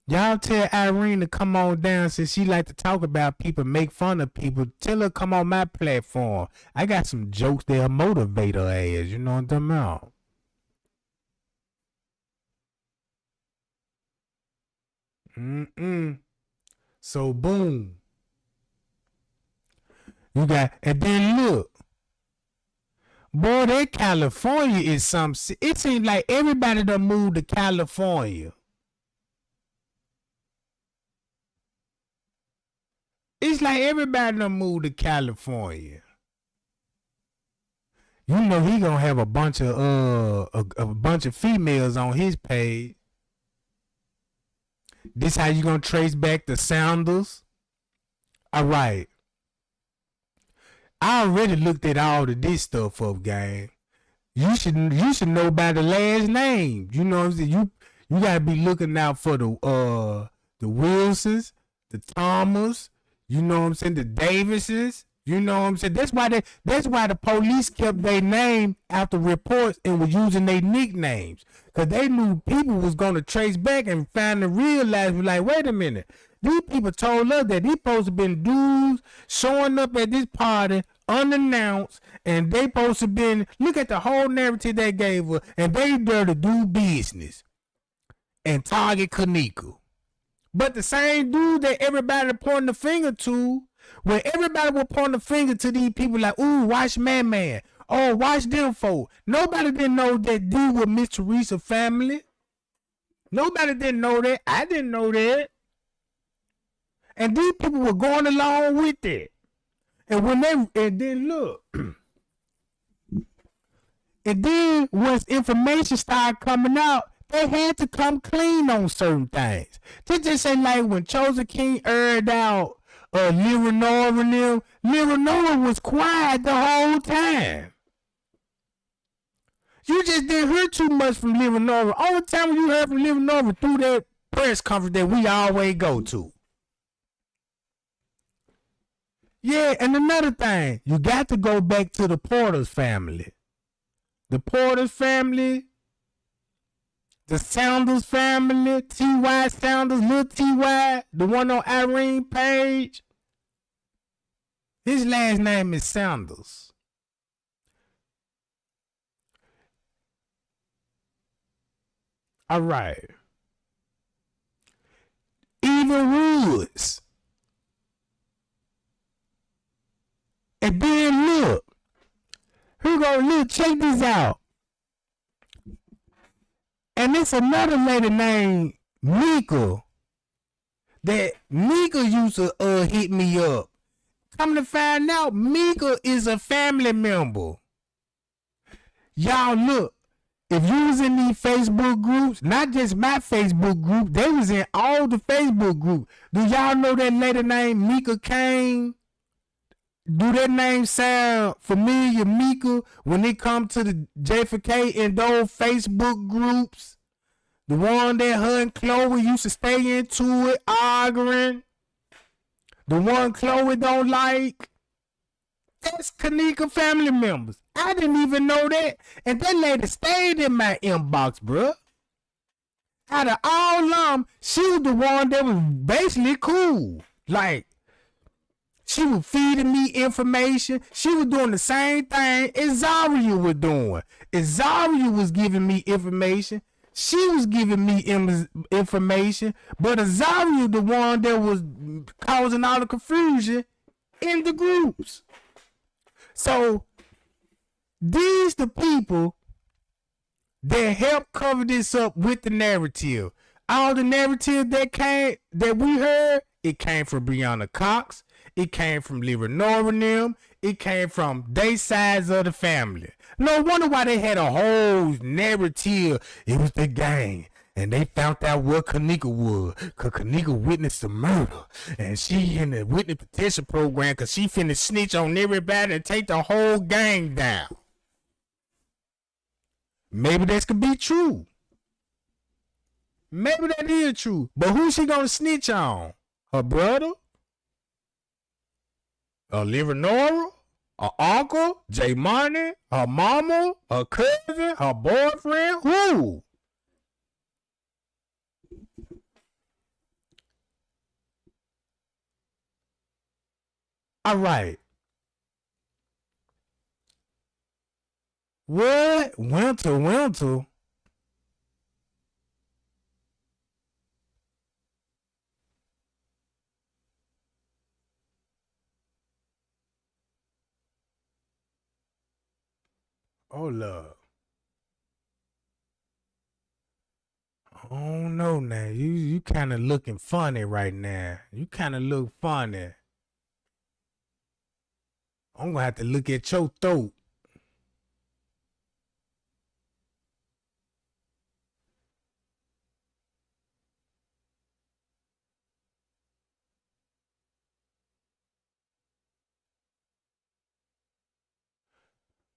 Y'all tell Irene to come on down since she like to talk about people, make fun of people. Tell her come on my platform. I got some jokes that'll motivate her ass. You know what I'm talking about? So boom. You got, and then look. Boy, that California is something. It seems like everybody done moved to California. It's like everybody done moved to California. You know he gonna have a bunch of females on his page. This how you gonna trace back the Sounders? All right. I already looked at all of this stuff up, gang. You should know by the last name. You know what I'm saying? You gotta be looking out for the Wilsons, the Thomas, you know what I'm saying, the Davises. You know what I'm saying? That's why the police kept their name out the reports and was using their nicknames. Cause they knew people was gonna trace back and find and realize, like, wait a minute. These people told us that these supposed to been dudes showing up at this party unannounced, and they supposed to been, look at the whole narrative they gave us, and they there to do business and target Kenneka. But the same dude that everybody pointing the finger to, when everybody will point the finger to these people like, ooh, watch Man. Oh, watch them folk. Nobody didn't know that dude was Miss Teresa family. Nobody didn't know that. I didn't know that. And these people were going along with it. And then look. And then once information started coming out, they had to come clean on certain things. This just ain't like when Chosen King aired out Lil Nora and them. Lil Nora was quiet the whole time. You just didn't hear too much from Lil Nora. All the time you heard from Lil Nora through that press conference that we always go to. Yeah, and another thing, you got to go back to the Porter's family. The Porter's family, the Sounders family, T.Y. Sounders, Lil T.Y., the one on Irene page. His last name is Sounders. All right. Even Woods. And then look. Who gonna look? Check this out. And it's another lady named Mika. That Mika used to hit me up. Come to find out, Mika is a family member. Y'all look. If you was in these Facebook groups, not just my Facebook group, they was in all the Facebook groups. Do y'all know that lady named Mika Kane? Do that name sound familiar, Mika, when it come to the JFK and those Facebook groups? The one that her and Chloe used to stay into it, arguing. The one Chloe don't like. That's Kenneka family members. I didn't even know that. And that lady stayed in my inbox, bruh. Out of all of them, she was the one that was basically cool. Like, she was feeding me information. She was doing the same thing Azaria was doing. Azaria was giving me information. She was giving me information. But Azaria the one that was causing all the confusion in the groups. So, these the people that helped cover this up with the narrative. All the narrative that we heard, it came from Brianna Cox. It came from Lil Nora and them. It came from they sides of the family. No wonder why they had a whole narrative. It was the gang. And they found out what Kenneka was. Because Kenneka witnessed the murder. And she in the witness protection program because she finna snitch on everybody and take the whole gang down. Maybe that could be true. Maybe that is true. But who she gonna snitch on? Her brother? Lil Nora? Her uncle? J Money? Her mama? Her cousin? Her boyfriend? Who? All right. What? Winter. Hold up. I don't know now. You kind of looking funny right now. You kind of look funny. I'm gonna have to look at your throat.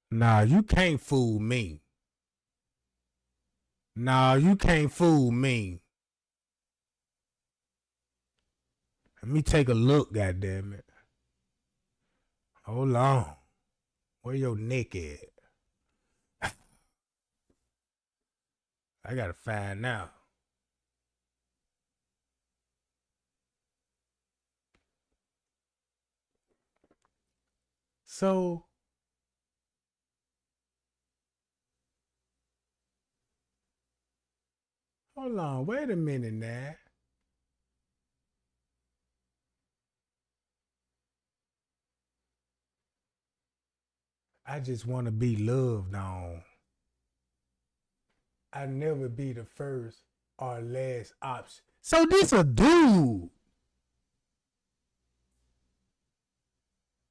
Nah, you can't fool me. Nah, you can't fool me. Let me take a look, goddammit. Hold on. Where your neck at? I gotta find out. So, hold on. Wait a minute now. I just want to be loved on. I never be the first or last option. So this a dude.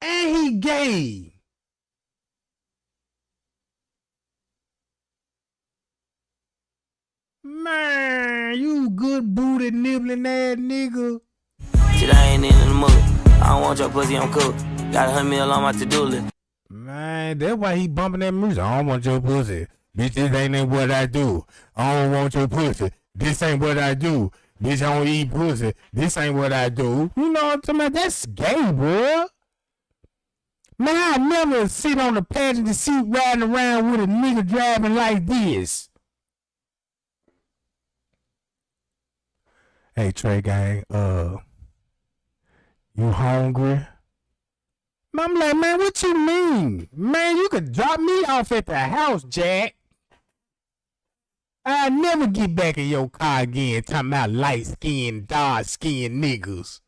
And he gay. Man, you good booty nibbling ass nigga. Shit, I ain't in the mood. I don't want your pussy on cook. Got 100 mil on my to-do list. Man, that's why he bumping that music. I don't want your pussy. Bitch, this ain't what I do. I don't want your pussy. This ain't what I do. Bitch, I don't eat pussy. This ain't what I do. You know what I'm talking about? That's gay, bro. Man, I never sit on the passenger seat riding around with a nigga driving like this. Hey, Trey gang, you hungry? I'm like, man, what you mean? Man, you could drop me off at the house, Jack. I'll never get back in your car again talking about light-skinned, dark-skinned niggas.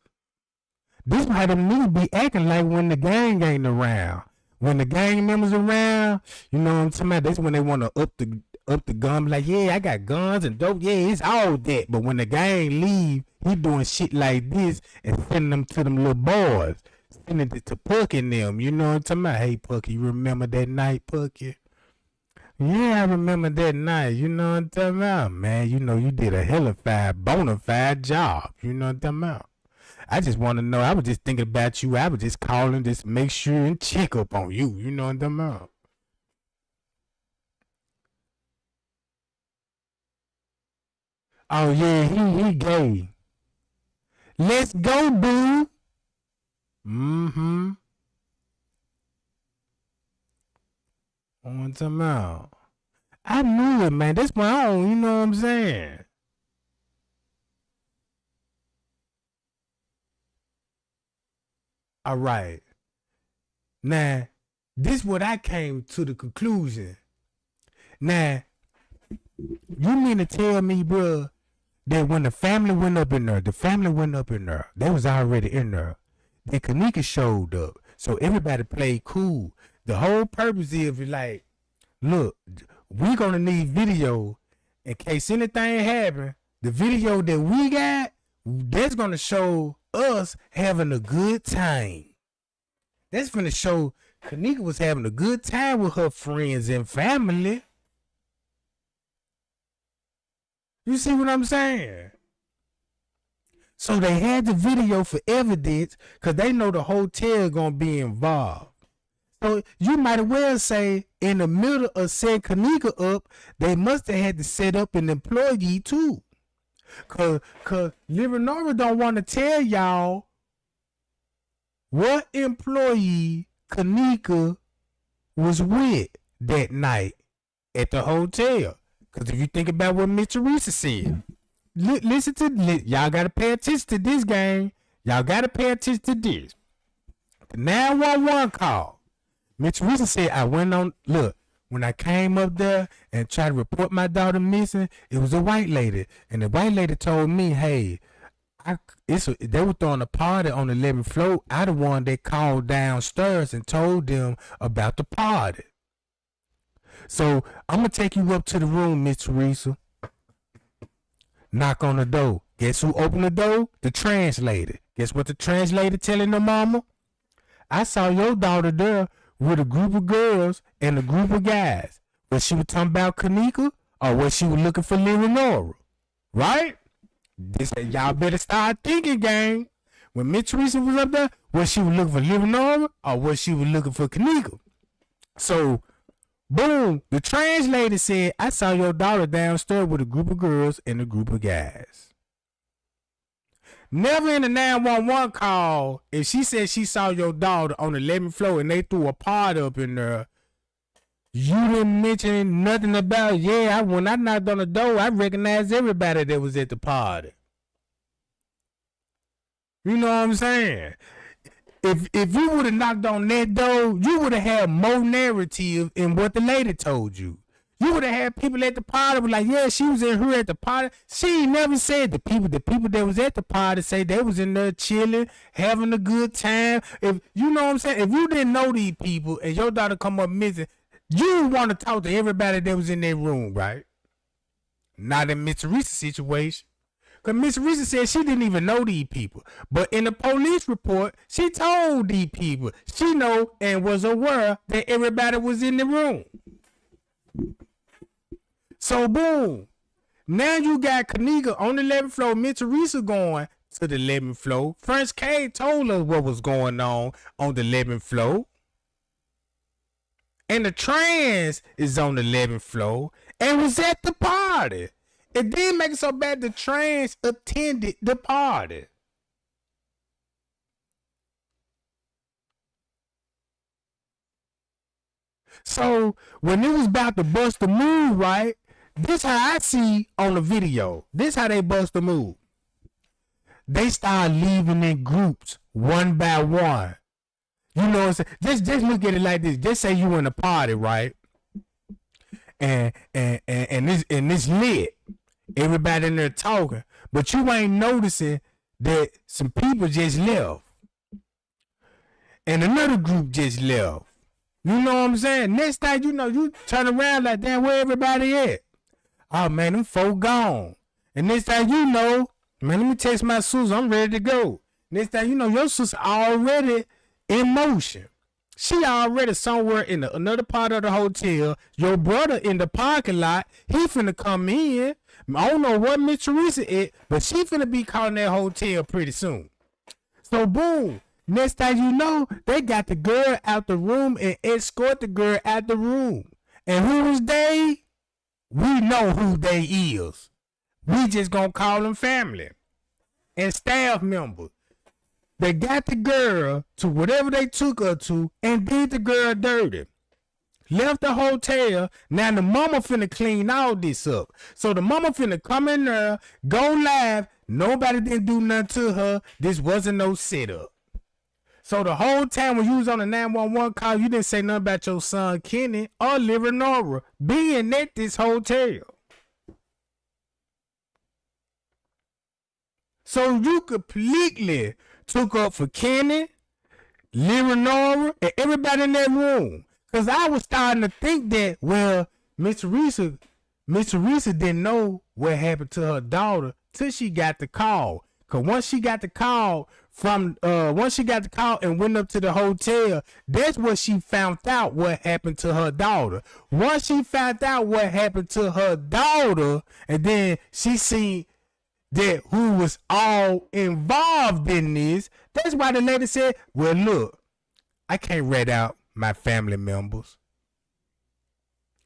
This why them niggas be acting like when the gang ain't around. When the gang members around, you know what I'm talking about? That's when they want to up the gun. Like, yeah, I got guns and dope. Yeah, it's all that. But when the gang leave, he doing shit like this and sending them to them little boys. Sending it to Pucky and them. You know what I'm talking about? Hey, Pucky, you remember that night, Pucky? Yeah, I remember that night. You know what I'm talking about? Man, you know you did a hellified, bona fide job. You know what I'm talking about? I just want to know. I was just thinking about you. I was just calling, just make sure and check up on you. You know what I'm talking about? Oh, yeah, he gay. Let's go, boo. Mm-hmm. What I'm talking about? I knew it, man. That's my own. You know what I'm saying? All right. Now, this what I came to the conclusion. Now, you mean to tell me, bro, that when the family went up in there, they was already in there. Then Kenneka showed up. So everybody played cool. The whole purpose is like, look, we gonna need video in case anything happen. The video that we got, that's gonna show us having a good time. That's gonna show Kenneka was having a good time with her friends and family. You see what I'm saying? So they had the video for evidence because they know the hotel gonna be involved. So you might as well say in the middle of setting Kenneka up, they must have had to set up an employee too. Cause Livernola don't want to tell y'all what employee Kenneka was with that night at the hotel. Because if you think about what Miss Teresa said, listen to y'all got to pay attention to this game. Y'all got to pay attention to this. The 911 call. Miss Teresa said, I went on, look, when I came up there and tried to report my daughter missing, it was a white lady. And the white lady told me, hey, they were throwing a party on the 11th floor. I the one that called downstairs and told them about the party. So I'm gonna take you up to the room, Miss Teresa. Knock on the door. Guess who opened the door? The translator. Guess what the translator telling the mama? I saw your daughter there with a group of girls and a group of guys. Was she was talking about Kenneka or was she was looking for Leonora? Right? This y'all better start thinking, gang. When Miss Teresa was up there, was she was looking for Leonora or was she was looking for Kenneka? So, boom, the translator said, I saw your daughter downstairs with a group of girls and a group of guys. Never in the 911 call, if she said she saw your daughter on the 11th floor and they threw a party up in there, you didn't mention nothing about, when I knocked on the door, I recognized everybody that was at the party. You know what I'm saying? If you would have knocked on that door, you would have had more narrative in what the lady told you. You would have had people at the party like, yeah, she was in here at the party. She never said the people that was at the party say they was in there chilling, having a good time. If you know what I'm saying, if you didn't know these people and your daughter come up missing, you want to talk to everybody that was in that room, right? Not in Miss Teresa's situation. Because Miss Teresa said she didn't even know these people. But in the police report, she told these people she know and was aware that everybody was in the room. So boom, now you got Kenneka on the 11th floor, Miss Teresa going to the 11th floor. French K told us what was going on the 11th floor. And the trans is on the 11th floor and was at the party. It didn't make it so bad the trans attended the party. So when it was about to bust the move, right? This how I see on the video. This how they bust the move. They start leaving in groups one by one. You know what I'm saying? Just look at it like this. Just say you in a party, right? And this lit. Everybody in there talking. But you ain't noticing that some people just left. And another group just left. You know what I'm saying? Next thing you know, you turn around like, damn, where everybody at? Oh, man, them folk gone. And next thing you know, man, let me text my sister. I'm ready to go. Next thing you know, your sister already in motion. She already somewhere in another part of the hotel. Your brother in the parking lot. He finna come in. I don't know what Miss Teresa is, but she finna be calling that hotel pretty soon. So, boom. Next thing you know, they got the girl out the room and escort the girl out the room. And who was they? We know who they is. We just gonna call them family and staff members. They got the girl to whatever they took her to and did the girl dirty. Left the hotel. Now the mama finna clean all this up. So the mama finna come in there, go live. Nobody didn't do nothing to her. This wasn't no setup. So the whole time when you was on the 911 call, you didn't say nothing about your son Kenny or Leonora being at this hotel. So you completely took up for Kenny, Leonora, and everybody in that room. Because I was starting to think that, well, Miss Teresa didn't know what happened to her daughter till she got the call. Because once she got the call and went up to the hotel, that's what she found out what happened to her daughter. Once she found out what happened to her daughter, and then she seen that who was all involved in this, that's why the lady said, well, look, I can't rat out my family members.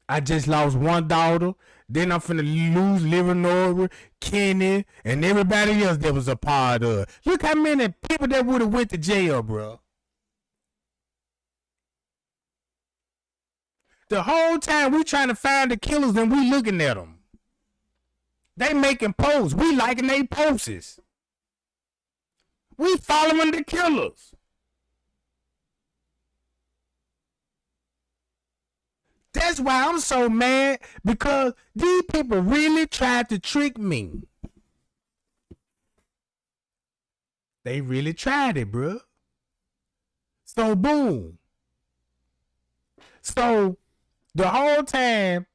I just lost one daughter. Then I'm finna lose Leonora, Kenny, and everybody else that was a part of it. Look how many people that would have went to jail, bro. The whole time we trying to find the killers and we looking at them. They making posts. We liking they posts. We following the killers. That's why I'm so mad, because these people really tried to trick me. They really tried it, bro. So boom. So The whole time,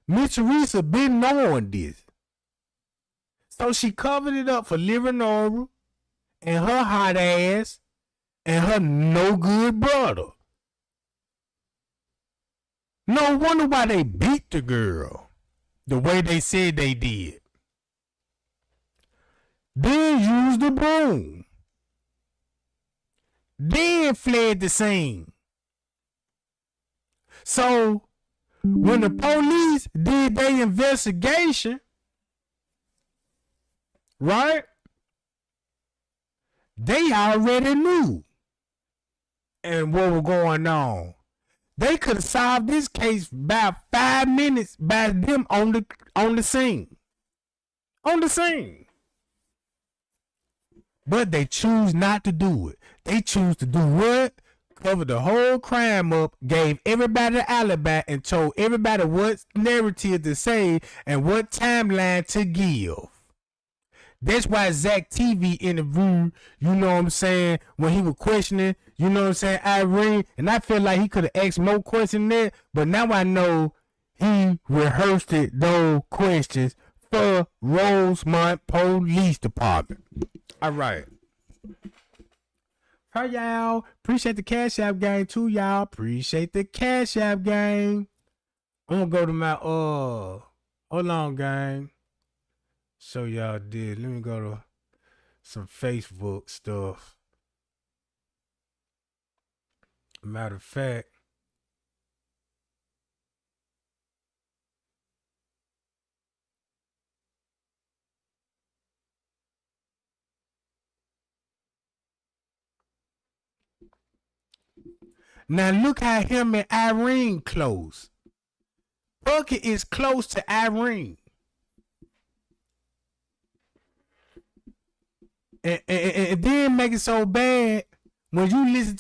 Miss Teresa been knowing this. So she covered it up for Leonora and her hot ass and her no good brother. No wonder why they beat the girl the way they said they did. Then used the broom. Then fled the scene. So when the police did their investigation, right? They already knew and what was going on. They could have solved this case by 5 minutes by them on the scene. On the scene. But they choose not to do it. They choose to do what? Cover the whole crime up, gave everybody an alibi, and told everybody what narrative to say and what timeline to give. That's why Zach TV interviewed, you know what I'm saying, when he was questioning, you know what I'm saying, Irene, and I feel like he could have asked more questions there, but now I know he rehearsed those questions for Rosemont Police Department. All right. Hi, y'all. Appreciate the Cash App gang too, y'all. Appreciate the Cash App gang. I'm gonna go to my hold on, gang. So y'all did. Let me go to some Facebook stuff. Matter of fact, now look how him and Irene close. Bucket is close to Irene. And then make it so bad when you listen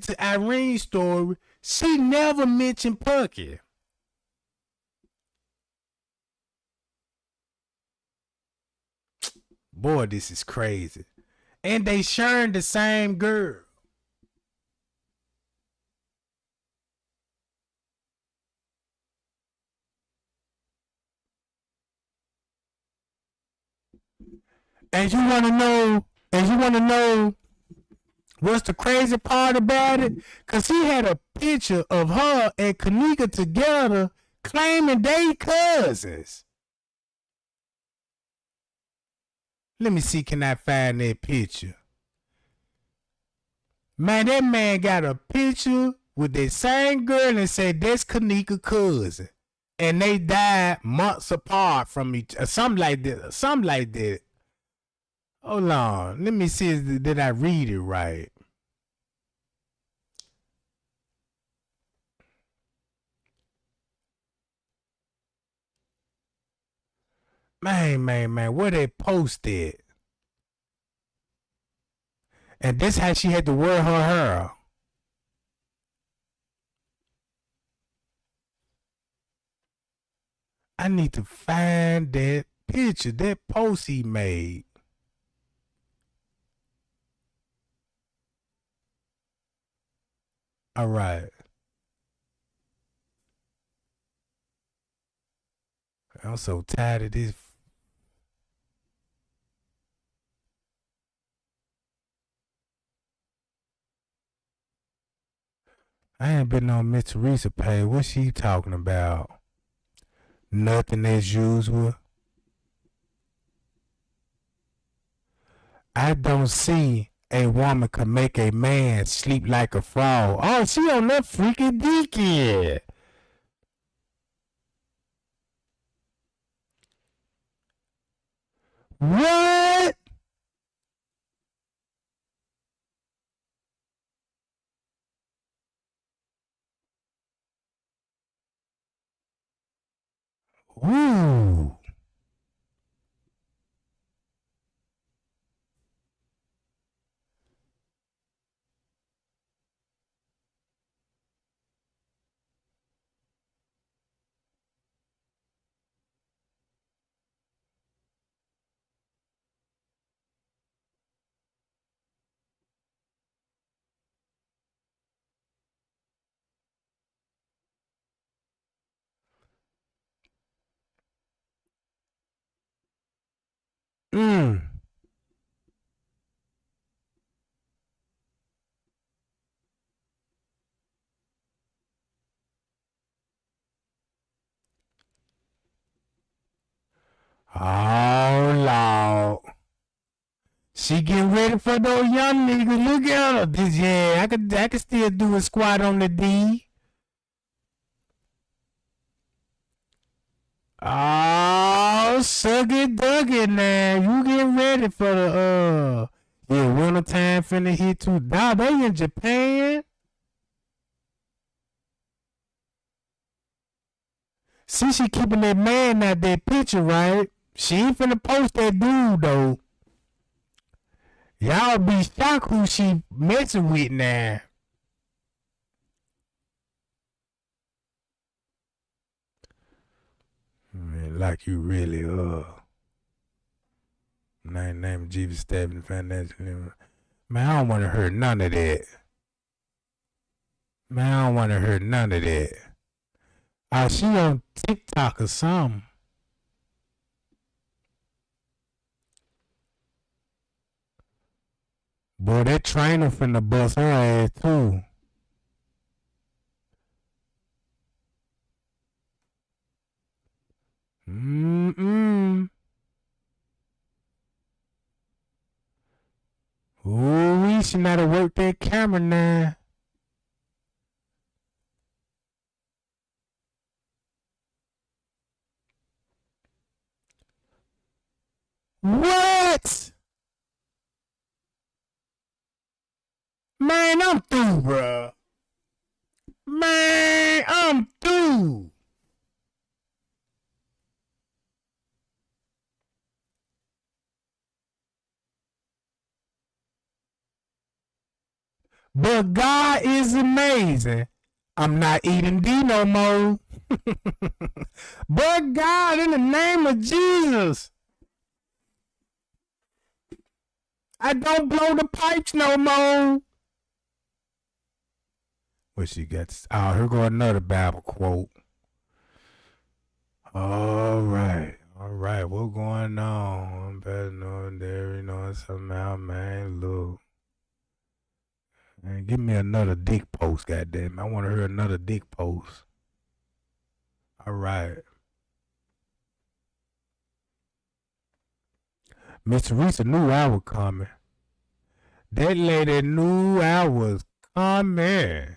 to Irene's story, she never mentioned Pucky. Boy, this is crazy. And they sharing the same girl. And you want to know what's the crazy part about it? Because he had a picture of her and Kenneka together claiming they cousins. Let me see, can I find that picture? Man, that man got a picture with that same girl and said that's Kenneka's cousin. And they died months apart from each other. Something like that. Hold on. Let me see, did I read it right? Man, where they posted? And that's how she had to wear her hair. I need to find that picture, that post he made. All right. I'm so tired of this. I ain't been on Miss Teresa page. What's she talking about? Nothing as usual. I don't see a woman could make a man sleep like a frog. Oh, she on that freaking dickhead. What? Ooh. Mm. Oh, Lord. She getting ready for those young niggas. Look at her. Yeah, I could still do a squat on the D. Oh, suck it, duck it now. You getting ready for the yeah, winter time finna hit too. Nah, they in Japan. See, she keeping that man out that picture, right? She ain't finna post that dude though. Y'all be shocked who she messing with now. Man, like you really name Jesus stabbing financial. Man, I don't wanna hear none of that. Man, I don't wanna hear none of that. She on TikTok or something. Boy, that trainer finna bust her ass too. Ooh, she not to work that camera now. What? Man, I'm through, bruh. Man, I'm through. But God is amazing. I'm not eating D no more. But God, in the name of Jesus, I don't blow the pipes no more. What she got? Oh, here go another Bible quote. All right. What going on? I'm better knowing there, somehow, man. Look. Man, give me another dick post, goddamn. I want to hear another dick post. All right. Miss Teresa knew I was coming. That lady knew I was coming.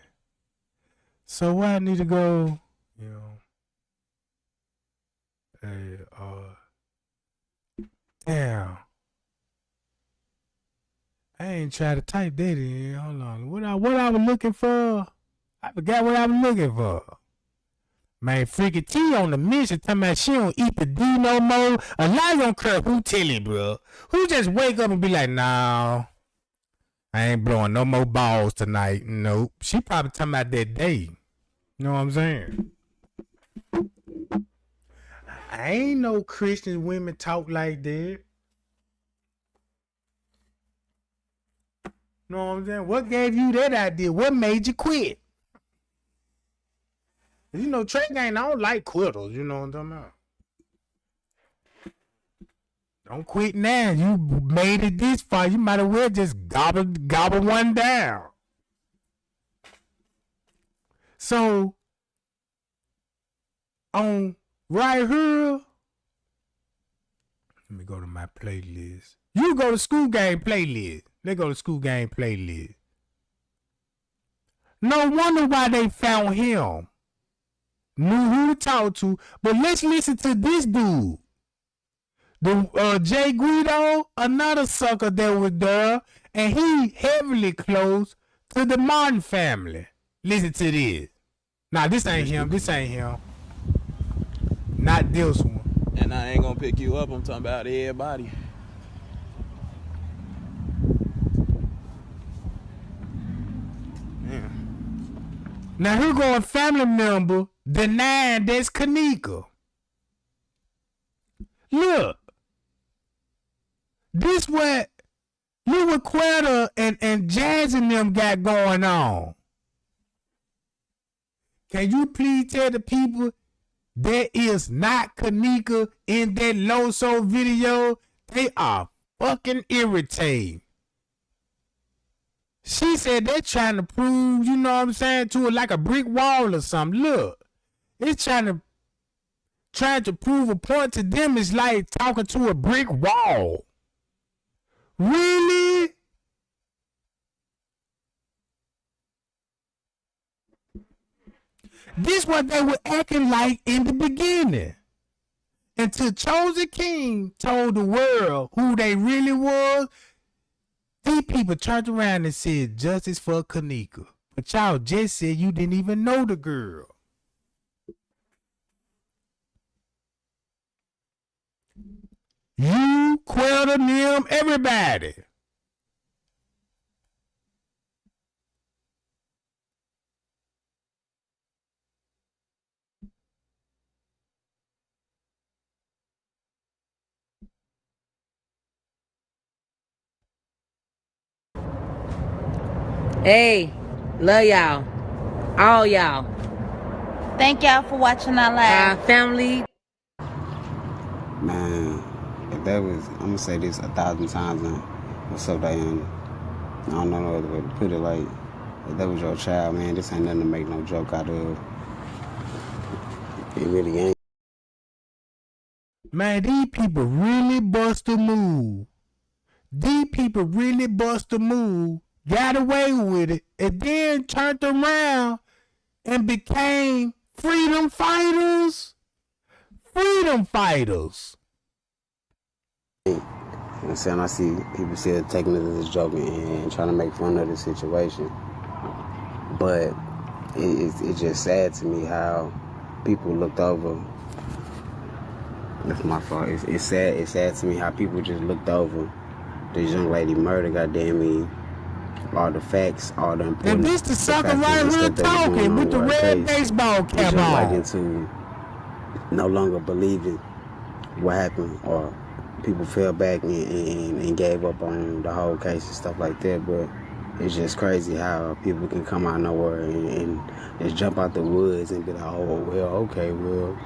So where I need to go, hey, damn. I ain't try to type that in. Hold on. What I was looking for? I forgot what I was looking for. Man, freaky T on the mission talking about she don't eat the D no more. A lot don't care who tell it, bro. Who just wake up and be like, nah, I ain't blowing no more balls tonight. Nope. She probably talking about that day. You know what I'm saying? I ain't no Christian women talk like that. You know what I'm saying? What gave you that idea? What made you quit? Trey Gang, I don't like quitters. You know what I'm talking about? Don't quit now. You made it this far. You might as well just gobble one down. So, on right here, let me go to my playlist. You go to School Game playlist. They go to School Game playlist. No wonder why they found him. Knew who to talk to. But let's listen to this dude. The Jay Guido, another sucker that was there, and he heavily close to the Martin family. Listen to this. Nah, this ain't him. Not this one. And I ain't gonna pick you up. I'm talking about everybody. Yeah. Now here go a family member denying that's Kenneka. Look. Look what Quetta and Jazz and them got going on. Can you please tell the people that is not Kenneka in that Loso video? They are fucking irritating. She said they're trying to prove, you know what I'm saying, to it like a brick wall or something. Look, it's trying to prove a point to them is like talking to a brick wall. Really? This what they were acting like in the beginning. Until Chosen King told the world who they really was, these people turned around and said justice for Kenneka. But y'all just said you didn't even know the girl. You, Queller, them, everybody. Hey, love y'all. All y'all. Thank y'all for watching our live. Family. Man, if that was, I'm gonna say this 1,000 times now. What's up, Diana? I don't know no other way to put it. Like, if that was your child, man, this ain't nothing to make no joke out of. It really ain't. Man, these people really bust a move. These people really bust a move, got away with it, and then turned around and became freedom fighters. Freedom fighters. You know what I'm saying? I see people still taking it as a joke and trying to make fun of the situation. But it's just sad to me how people looked over. That's my fault. It's sad to me how people just looked over this young lady murder, goddamn me. All the facts, all the important. And this the sucker right here talking with the red baseball cap on. Like into no longer believing what happened, or people fell back and gave up on the whole case and stuff like that. But it's just crazy how people can come out of nowhere and just jump out the woods and be like, oh, well, okay, well,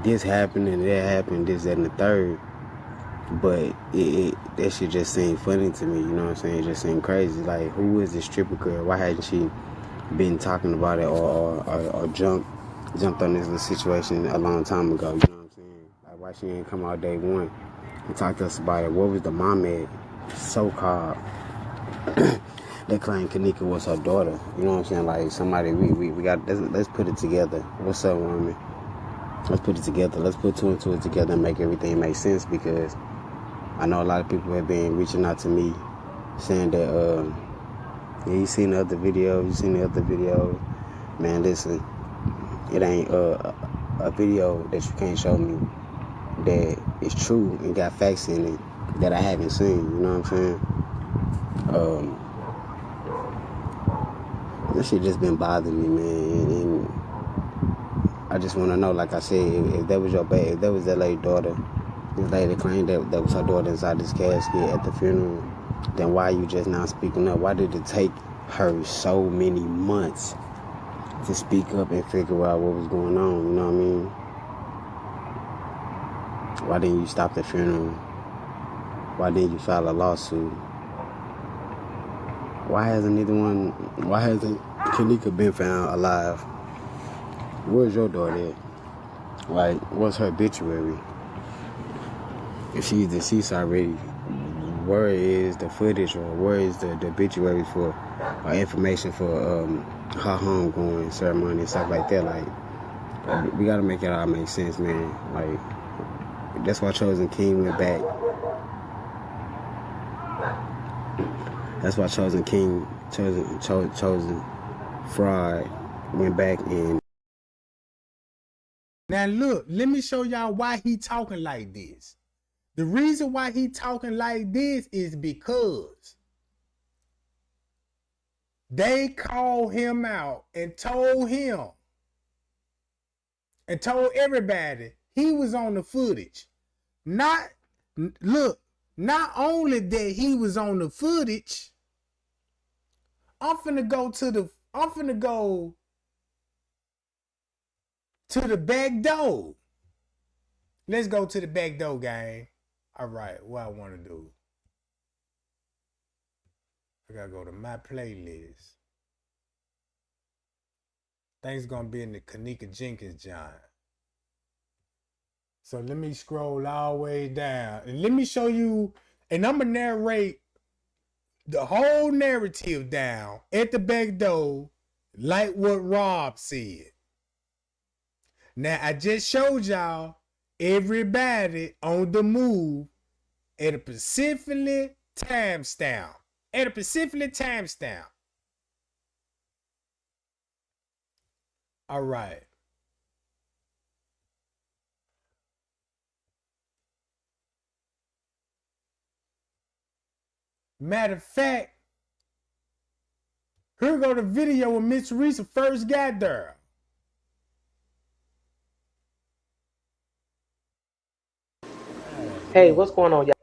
this happened and that happened, this, that, and the third. But that shit just seemed funny to me, you know what I'm saying? It just seemed crazy. Like, who is this stripper girl? Why hadn't she been talking about it or jumped on this little situation a long time ago, you know what I'm saying? Like, why she ain't come out day one and talk to us about it? What was the mom at, so-called, that claimed Kenneka was her daughter? You know what I'm saying? Like, somebody, we got, let's put it together. What's up, woman? Let's put it together. Let's put two and two together and make everything make sense, because I know a lot of people have been reaching out to me saying that, yeah, you seen the other videos, Man, listen, it ain't a video that you can't show me that is true and got facts in it that I haven't seen, you know what I'm saying? This shit just been bothering me, man, and I just want to know, like I said, if that was your baby, if that was that lady's daughter, this lady claimed that was her daughter inside this casket at the funeral, then why are you just now speaking up? Why did it take her so many months to speak up and figure out what was going on, you know what I mean? Why didn't you stop the funeral? Why didn't you file a lawsuit? Why hasn't Kenneka been found alive? Where's your daughter at? Like, what's her obituary? If she's deceased already, where is the footage, or where is the obituary for information for her homegoing ceremony and stuff like that? Like, we gotta make it all make sense, man. Like, that's why Chosen King went back. That's why Chosen Fraud went back and. Now look, let me show y'all why he talking like this. The reason why he talking like this is because they called him out and told him and told everybody he was on the footage. Not only that he was on the footage, I'm finna go to the back door. Let's go to the back door, gang. All right, what I want to do. I gotta go to my playlist. Things gonna be in the Kenneka Jenkins John. So let me scroll all the way down and let me show you, and I'm gonna narrate the whole narrative down at the back door, like what Rob said. Now I just showed y'all everybody on the move at a specific timestamp. At a specific timestamp. All right. Matter of fact, here go the video when Miss Teresa first got there. Hey, what's going on, y'all?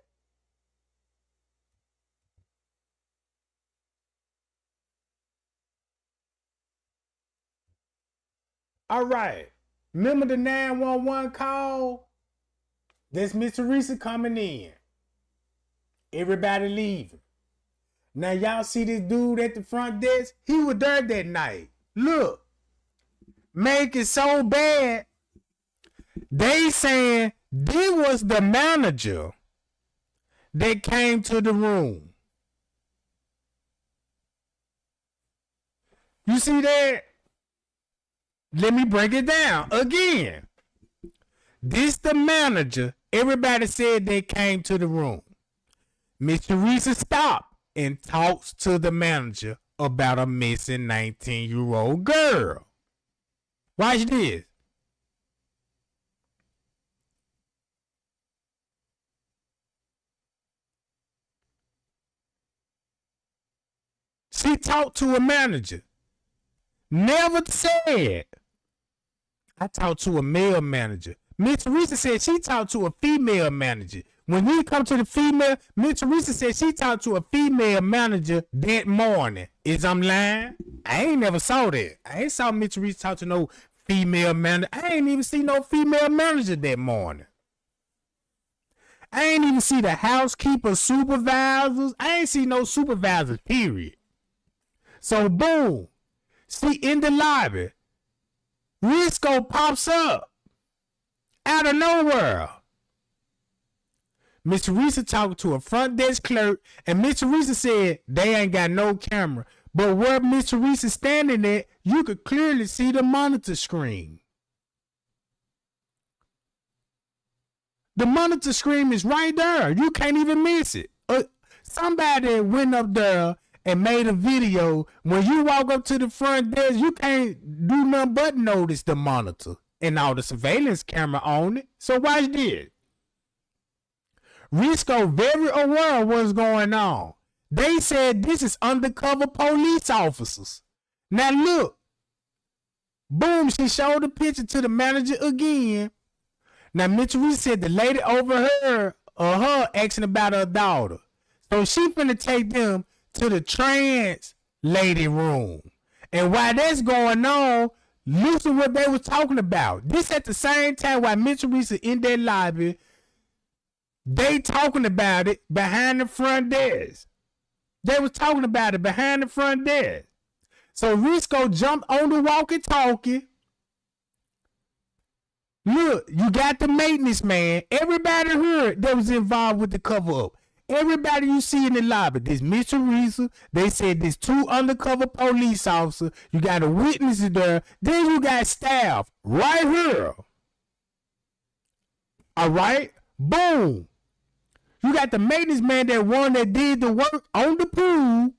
All right. Remember the 911 call? That's Miss Teresa coming in. Everybody leaving. Now y'all see this dude at the front desk? He was there that night. Look. Make it so bad. They saying this was the manager that came to the room. You see that? Let me break it down again. This the manager. Everybody said they came to the room. Miss Teresa stopped and talks to the manager about a missing 19-year-old girl. Watch this. She talked to a manager. Never said, I talked to a male manager. Miss Teresa said she talked to a female manager. When we come to the female, Miss Teresa said she talked to a female manager that morning. Is I'm lying? I ain't never saw that. I ain't saw Miss Teresa talk to no female manager. I ain't even see no female manager that morning. I ain't even see the housekeeper supervisors. I ain't see no supervisors, period. So boom, see in the lobby, Risco pops up out of nowhere. Miss Teresa talking to a front desk clerk, and Miss Teresa said they ain't got no camera. But where Miss Teresa standing at, you could clearly see the monitor screen. The monitor screen is right there. You can't even miss it. Somebody went up there and made a video. When you walk up to the front desk, you can't do nothing but notice the monitor and all the surveillance camera on it. So watch this. Risco very aware of what's going on. They said this is undercover police officers. Now look. Boom, she showed the picture to the manager again. Now Miss Teresa said the lady overheard her asking about her daughter. So she finna take them to the trans lady room. And while that's going on, listen what they was talking about. This at the same time while Miss Teresa in that lobby, they talking about it behind the front desk. They was talking about it behind the front desk. So Risco jumped on the walkie-talkie. Look, you got the maintenance man. Everybody heard that was involved with the cover-up. Everybody you see in the lobby, this Miss Teresa, they said there's 2 undercover police officers. You got a witness there. Then you got staff right here. All right? Boom. You got the maintenance man, that one that did the work on the pool.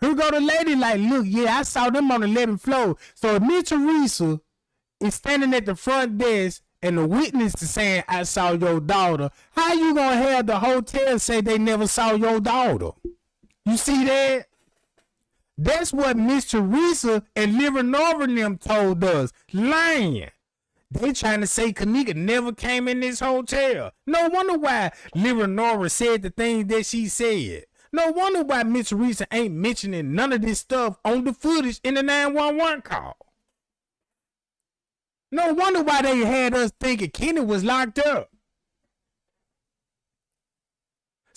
Here go the lady like, look, yeah, I saw them on the 11th floor. So if Miss Teresa is standing at the front desk and the witness is saying, I saw your daughter, how you gonna have the hotel say they never saw your daughter? You see that? That's what Miss Teresa and Liver Northern them told us. Lying. They trying to say Kenneka never came in this hotel. No wonder why Liver Northern said the things that she said. No wonder why Miss Teresa ain't mentioning none of this stuff on the footage in the 911 call. No wonder why they had us thinking Kenny was locked up.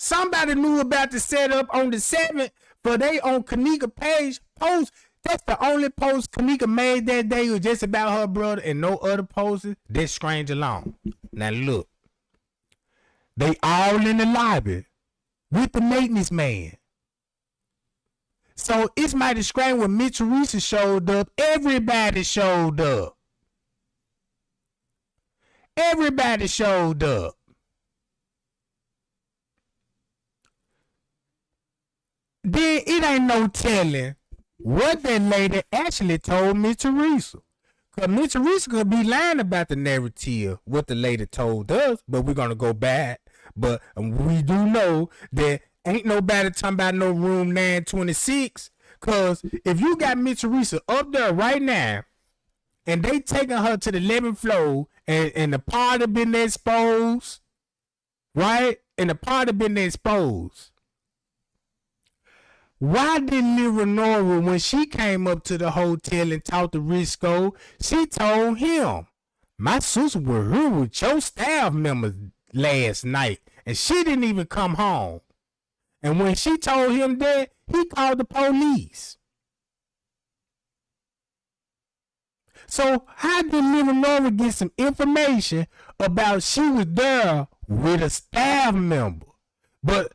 Somebody knew about the setup on the 7th, but they on Kenneka page post. That's the only post Kenneka made that day was just about her brother and no other posts. That's strange alone. Now look, they all in the lobby with the maintenance man. So it's mighty strange when Mitch Teresa showed up. Everybody showed up. Everybody showed up. Then it ain't no telling what that lady actually told Miss Teresa. Because Miss Teresa could be lying about the narrative, what the lady told us, but we're going to go back. But we do know that ain't nobody talking about no room 926. Because if you got Miss Teresa up there right now, and they taking her to the 11th floor, and the party been exposed, right? And the party been exposed. Why didn't Leonora, when she came up to the hotel and talked to Risco, she told him, my sister was here with your staff members last night, and she didn't even come home. And when she told him that, he called the police. So how did Leonora get some information about she was there with a staff member? But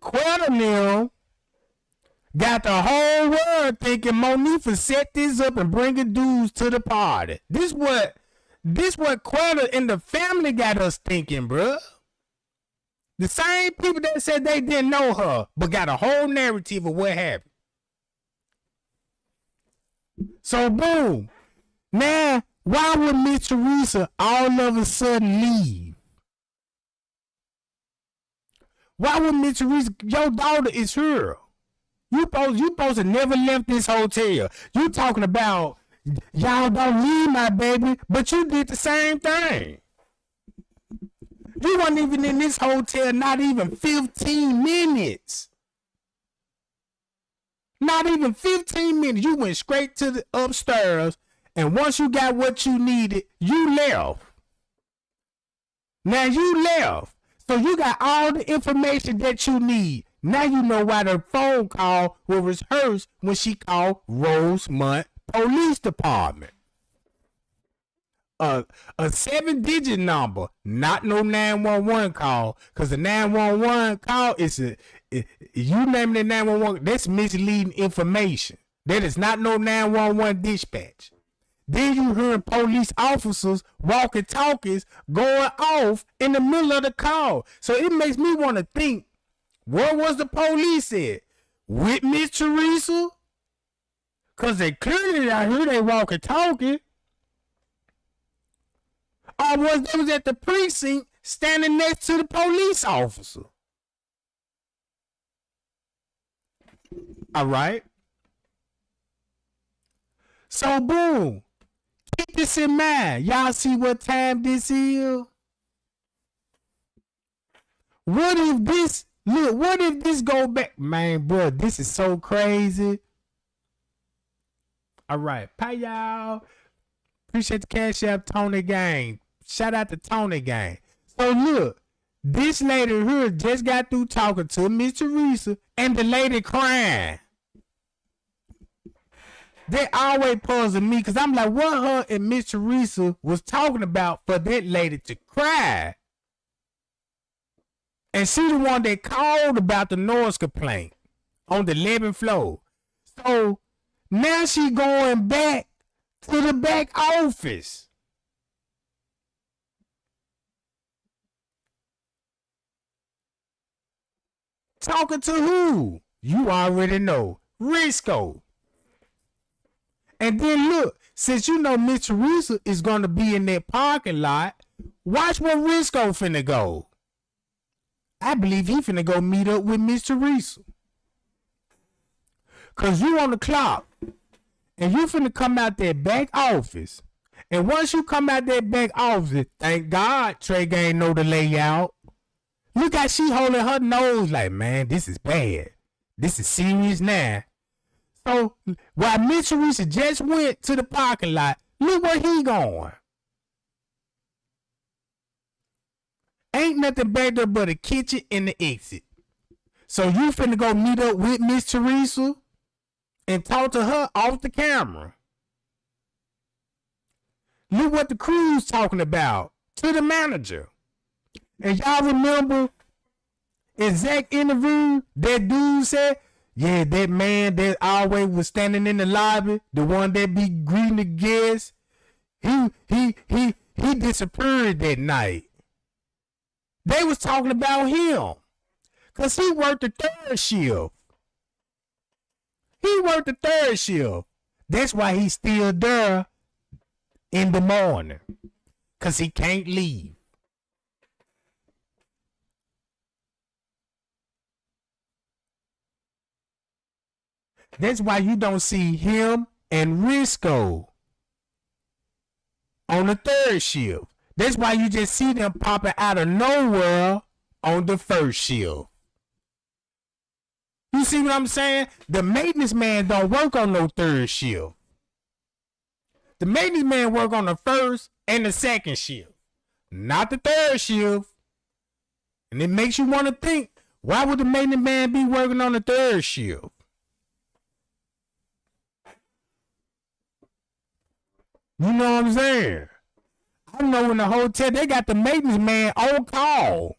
Quentin got the whole world thinking Monifa set this up and bringing dudes to the party. This what Quentin and the family got us thinking, bruh. The same people that said they didn't know her, but got a whole narrative of what happened. So boom. Now, why would Miss Teresa all of a sudden leave? Why would Miss Teresa? Your daughter is here. You supposed to never left this hotel. You talking about y'all don't leave my baby, but you did the same thing. You weren't even in this hotel not even 15 minutes. Not even 15 minutes. You went straight to the upstairs, and once you got what you needed, you left. Now you left. So you got all the information that you need. Now you know why the phone call was rehearsed when she called Rosemont Police Department. A 7-digit number, not no 911 call, because the 911 call is you name the 911, that's misleading information. That is not no 911 dispatch. Then you hearing police officers walkie-talkies going off in the middle of the call. So it makes me want to think, where was the police at? With Miss Teresa? Because they clearly, I hear they walkie-talkie. Or was at the precinct standing next to the police officer? All right. So boom. Keep this in mind. Y'all see what time this is? What if this go back? Man, bro, this is so crazy. All right. Bye, y'all. Appreciate the Cash App, Tony Gang. Shout out to Tony Gang. So look, this lady here just got through talking to Miss Teresa, and the lady crying. They always puzzle me, because I'm like, what her and Miss Teresa was talking about for that lady to cry? And she the one that called about the noise complaint on the 11th floor. So now she going back to the back office. Talking to who? You already know. Risco. And then look, since you know Miss Teresa is going to be in that parking lot, watch where Risco finna go. I believe he finna go meet up with Miss Teresa. Because you on the clock. And you finna come out that back office. And once you come out that back office, thank God Trey Gang know the layout. Look how she holding her nose like, man, this is bad. This is serious now. So while Miss Teresa just went to the parking lot, look where he going. Ain't nothing back there but a kitchen and the exit. So you finna go meet up with Miss Teresa and talk to her off the camera. Look what the crew's talking about to the manager. And y'all remember in Zach's interview, that dude said, yeah, that man that always was standing in the lobby, the one that be greeting the guests, he disappeared that night. They was talking about him. Cause he worked the third shift. He worked the third shift. That's why he's still there in the morning. Cause he can't leave. That's why you don't see him and Risco on the third shift. That's why you just see them popping out of nowhere on the first shift. You see what I'm saying? The maintenance man don't work on no third shift. The maintenance man work on the first and the second shift, not the third shift. And it makes you want to think, why would the maintenance man be working on the third shift? You know what I'm saying? I know in the hotel, they got the maintenance man on call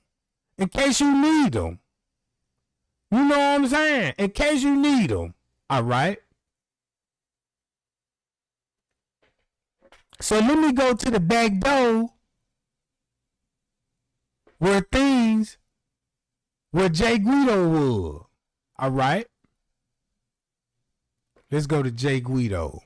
in case you need them. You know what I'm saying? In case you need them. All right. So let me go to the back door where Jay Guido was. All right. Let's go to Jay Guido.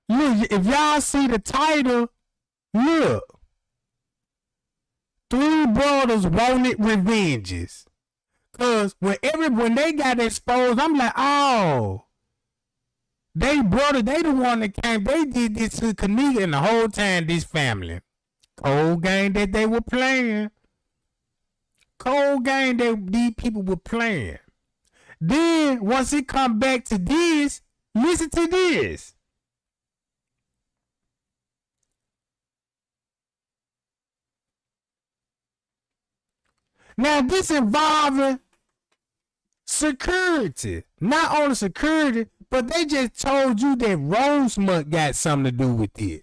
Look, if y'all see the title, look. 3 brothers wanted revenges. Cause when they got exposed, I'm like, oh, they the one that came, they did this to Kenneka, and the whole time this family. Cold game that they were playing. Cold game that these people were playing. Then once it come back to this, listen to this. Now this involving security. Not only security, but they just told you that Rosemont got something to do with this.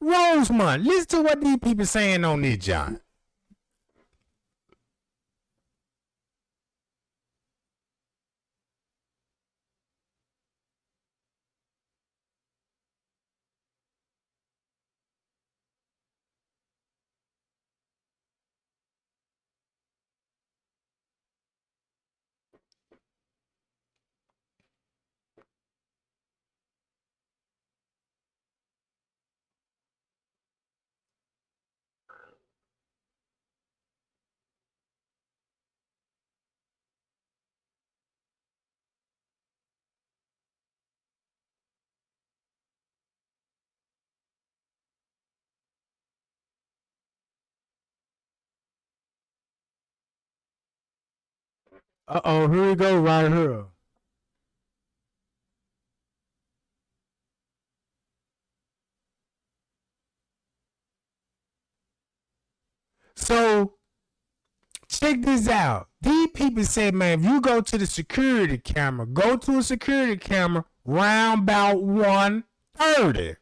Rosemont, listen to what these people saying on this, John. Uh-oh, here we go right here. So, check this out. These people said, man, if you go to the security camera, go to a security camera round about 1:30.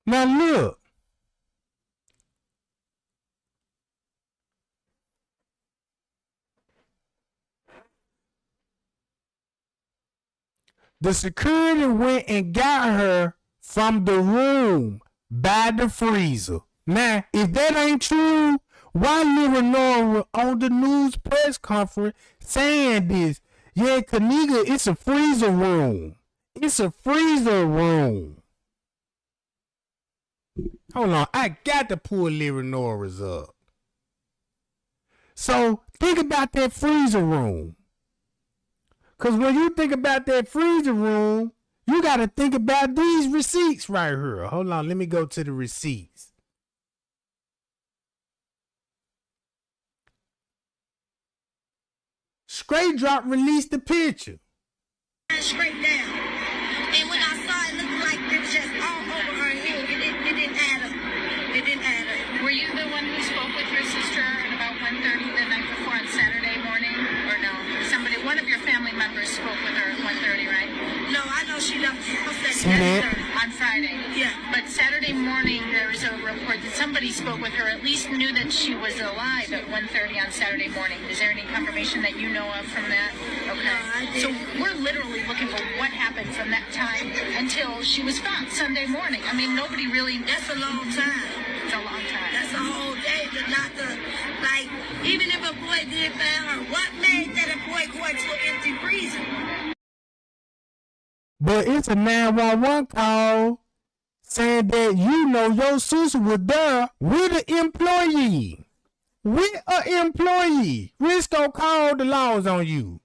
Now look. The security went and got her from the room by the freezer. Now, if that ain't true, why Little Nora on the news press conference saying this? Yeah, Kenneka, it's a freezer room. It's a freezer room. Hold on, I got to pull Leonora's up. So think about that freezer room. Cause when you think about that freezer room, you gotta think about these receipts right here. Hold on, let me go to the receipts. Straight Drop released the picture. Straight down. And when I saw it, looked like it was just all over her head. It didn't add up. It didn't add up. Were you the one who spoke with your sister at about 1:30 the night before on Saturday morning? Or no? One of your family members spoke with her at 1:30, right? No, I know she left on Friday. Yeah. But Saturday morning, there was a report that somebody spoke with her, at least knew that she was alive at 1:30 on Saturday morning. Is there any confirmation that you know of from that? Okay. So we're literally looking for what happened from that time until she was found Sunday morning. I mean, nobody really... That's a long time. It's a long time. That's a whole day to not to, like, even if a boy did find her, what made that a boy go into an empty freezer? But it's a 911 call saying that you know your sister was there with an employee. With an employee. Risco called the laws on you.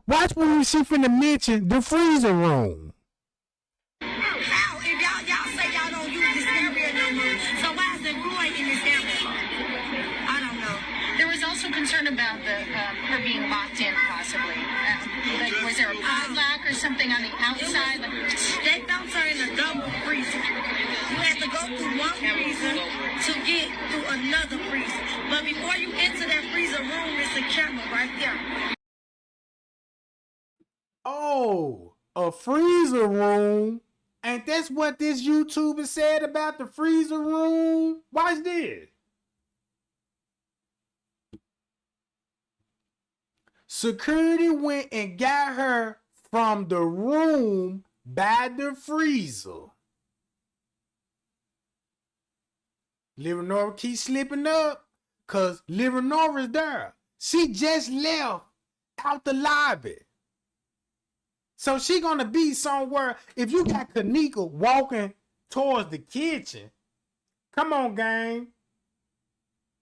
Watch when she finna mention the freezer room. How? If y'all say y'all don't use this area no more, so why is it Roy in this area? I don't know. There was also concern about her being locked in, possibly. Was there a padlock or something on the outside? They found her in a double freezer. You had to go through one freezer to get through another freezer. But before you enter that freezer room, it's a camera right there. Oh, a freezer room? And that's what this YouTuber said about the freezer room? Watch this. Security went and got her from the room by the freezer. Leonora keeps slipping up because Leonora's there. She just left out the lobby. So she gonna be somewhere. If you got Kenneka walking towards the kitchen, come on, gang.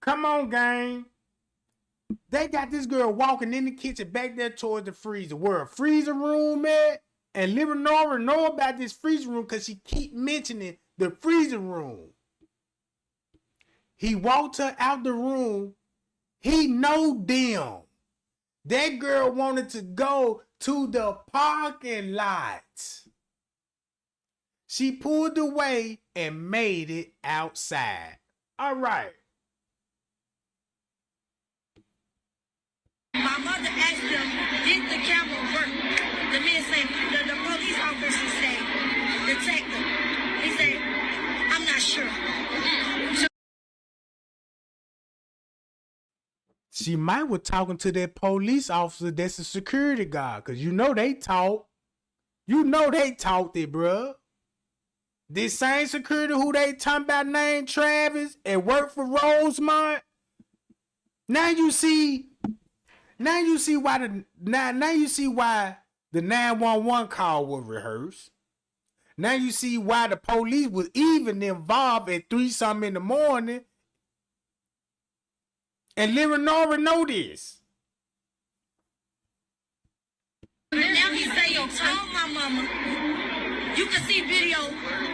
Come on, gang. They got this girl walking in the kitchen back there towards the freezer. Where a freezer room at? And Leonora know about this freezer room because she keep mentioning the freezer room. He walked her out the room. He know them. That girl wanted to go to the parking lot. She pulled away and made it outside. All right. My mother asked them, did the camera work? The man said, the police officer said, detective. He said, I'm not sure. She might was talking to that police officer that's a security guard. Because you know they talk. You know they talked it, bruh. This same security who they talking about named Travis and worked for Rosemont. Now you see why the 911 call was rehearsed. Now you see why the police was even involved at 3-something in the morning. And Leonora know this. And now he say, yo, told my mama, you can see video,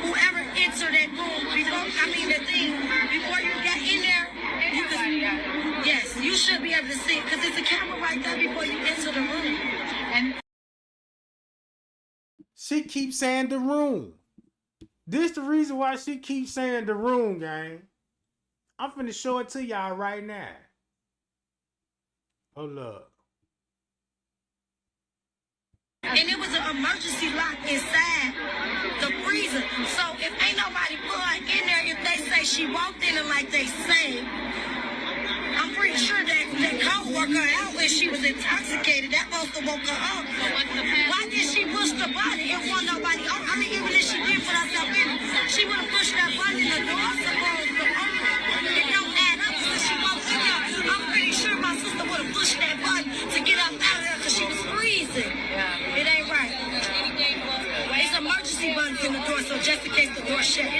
whoever entered that room, before you got in there, you can, yes, you should be able to see it, because there's a camera right there before you enter the room. And she keeps saying the room. This the reason why she keeps saying the room, gang. I'm finna show it to y'all right now. Hold up. And it was an emergency lock inside the freezer. So if ain't nobody put her in there, if they say she walked in and like they say, I'm pretty sure that code worked her out when she was intoxicated. That must have woke her up. Why did she push the button? It wasn't nobody on. I mean, even if she did put herself in, she would have pushed that button and the door supposed to open. It don't add up because she walked in there. I'm pretty sure my sister would have pushed that button to get up out of there because she was freezing. Yeah. It ain't right. It's emergency buttons in the door, so just in case the door shut.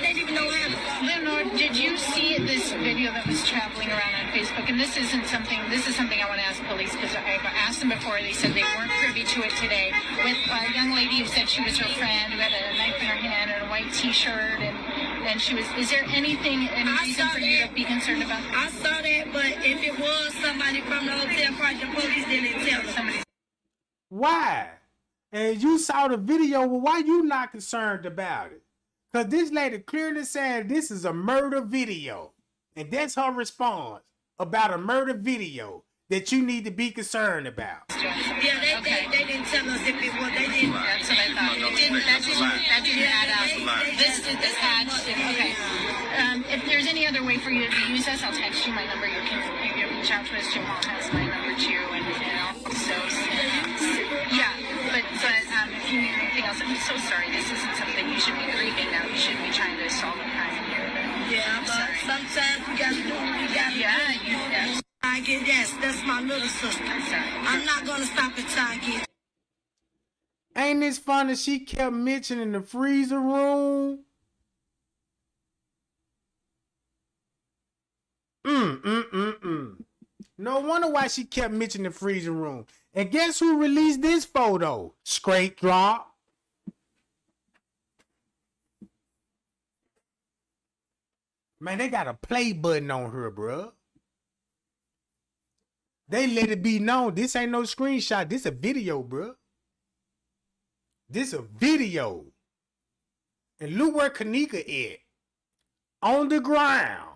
see this video that was traveling around on Facebook? And this is something I want to ask police, because I've asked them before. They said they weren't privy to it today. With a young lady who said she was her friend, who had a knife in her hand and a white T-shirt, and she was. Is there any reason for you to be concerned about? I saw that, but if it was somebody from the hotel park, the police didn't tell us. Why? And you saw the video, well, why you not concerned about it? Because this lady clearly said this is a murder video. And that's her response about a murder video that you need to be concerned about. Yeah, they didn't tell us if it was. They didn't. That's what I thought. That didn't add up. This hatched. Okay. If there's any other way for you to use us, I'll text you my number. You can reach out to us. Jim Hall has my number too, and also, yeah. But if you need anything else, I'm so sorry. This isn't something you should be grieving now. You shouldn't be trying to solve a crime in here. Yeah, but sometimes we gotta do what we gotta do. Yeah. I get that's my little sister. I'm not gonna stop until I get. Ain't this funny? She kept mentioning the freezer room. No wonder why she kept mentioning the freezer room. And guess who released this photo? Straight drop. Man, they got a play button on her, bruh. They let it be known. This ain't no screenshot. This a video, bruh. This a video. And look where Kenneka is. On the ground.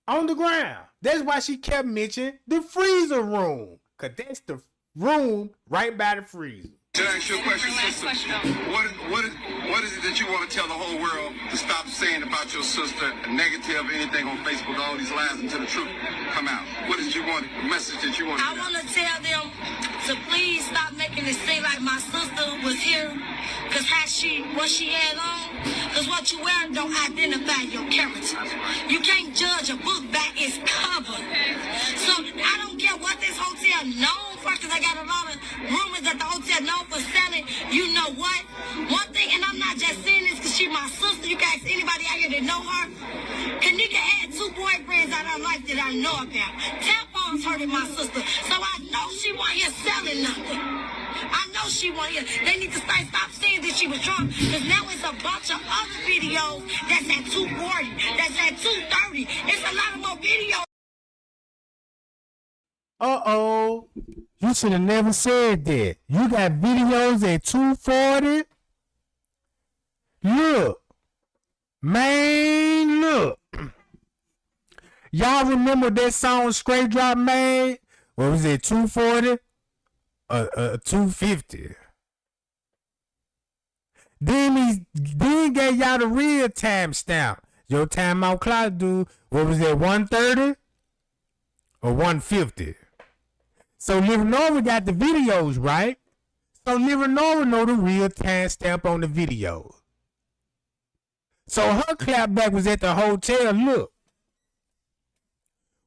On the ground. That's why she kept mentioning the freezer room. Because that's the room right by the freezer. Can I ask you a question, sister? What is it that you want to tell the whole world to stop saying about your sister, negative, anything on Facebook, all these lies until the truth come out? What is you want, the message that you want to I want to tell them to please stop making it seem like my sister was here, because what she had on, because what you wear don't identify your character. You can't judge a book by its cover. So I don't care what this hotel known for, because I got a lot of rumors that the hotel known for selling. You know what? One thing, and I'm not just saying this because she's my sister. You guys, anybody out here that know her? Kenneka had 2 boyfriends out of her life that I know about. Tampons hurting my sister, so I know she wasn't here selling nothing. I know she wasn't here. They need to stop saying that she was drunk, because now it's a bunch of other videos that's at 240, that's at 230. It's a lot of more videos. Uh-oh. You should have never said that. You got videos at 240. Look. Man, look. Y'all remember that song Straight Drop made? What was it, 240? 250. Then gave y'all the real timestamp. Your timeout clock, dude. What was it, 130? Or 150? So Livinora got the videos, right? So Livinora know the real timestamp on the video. So her clapback was at the hotel. Look.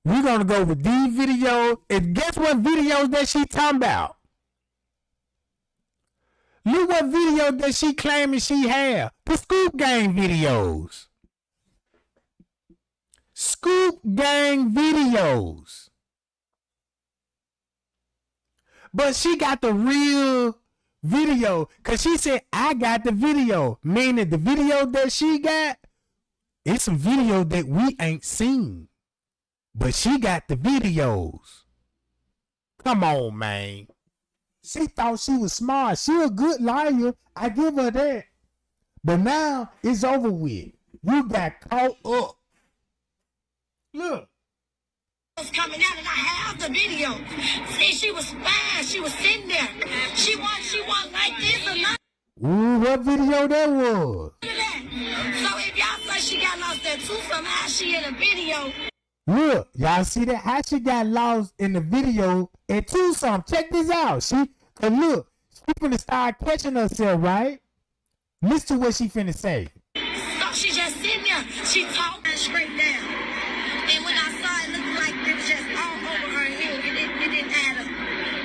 We're going to go with these videos. And guess what videos that she talking about? Look what video that she claiming she have. The Scoop Gang videos. Scoop Gang videos. But she got the real video. Because she said, I got the video. Meaning the video that she got, it's some video that we ain't seen. But she got the videos. Come on, man. She thought she was smart. She a good liar. I give her that. But now it's over with. You got caught up. Look. Was coming out and I have the video. See, she was fine. She was sitting there. She wasn't like this or not. Ooh, what video that was? Look at that. So if y'all say she got lost there too, somehow she in a video. Look, y'all see that? How she got lost in the video at Tucson. Check this out. Look, she finna start catching herself, right? Listen to what she finna say. So she just sitting there. She talking straight down. And when I saw it, looked like it was just all over her head. It didn't add up.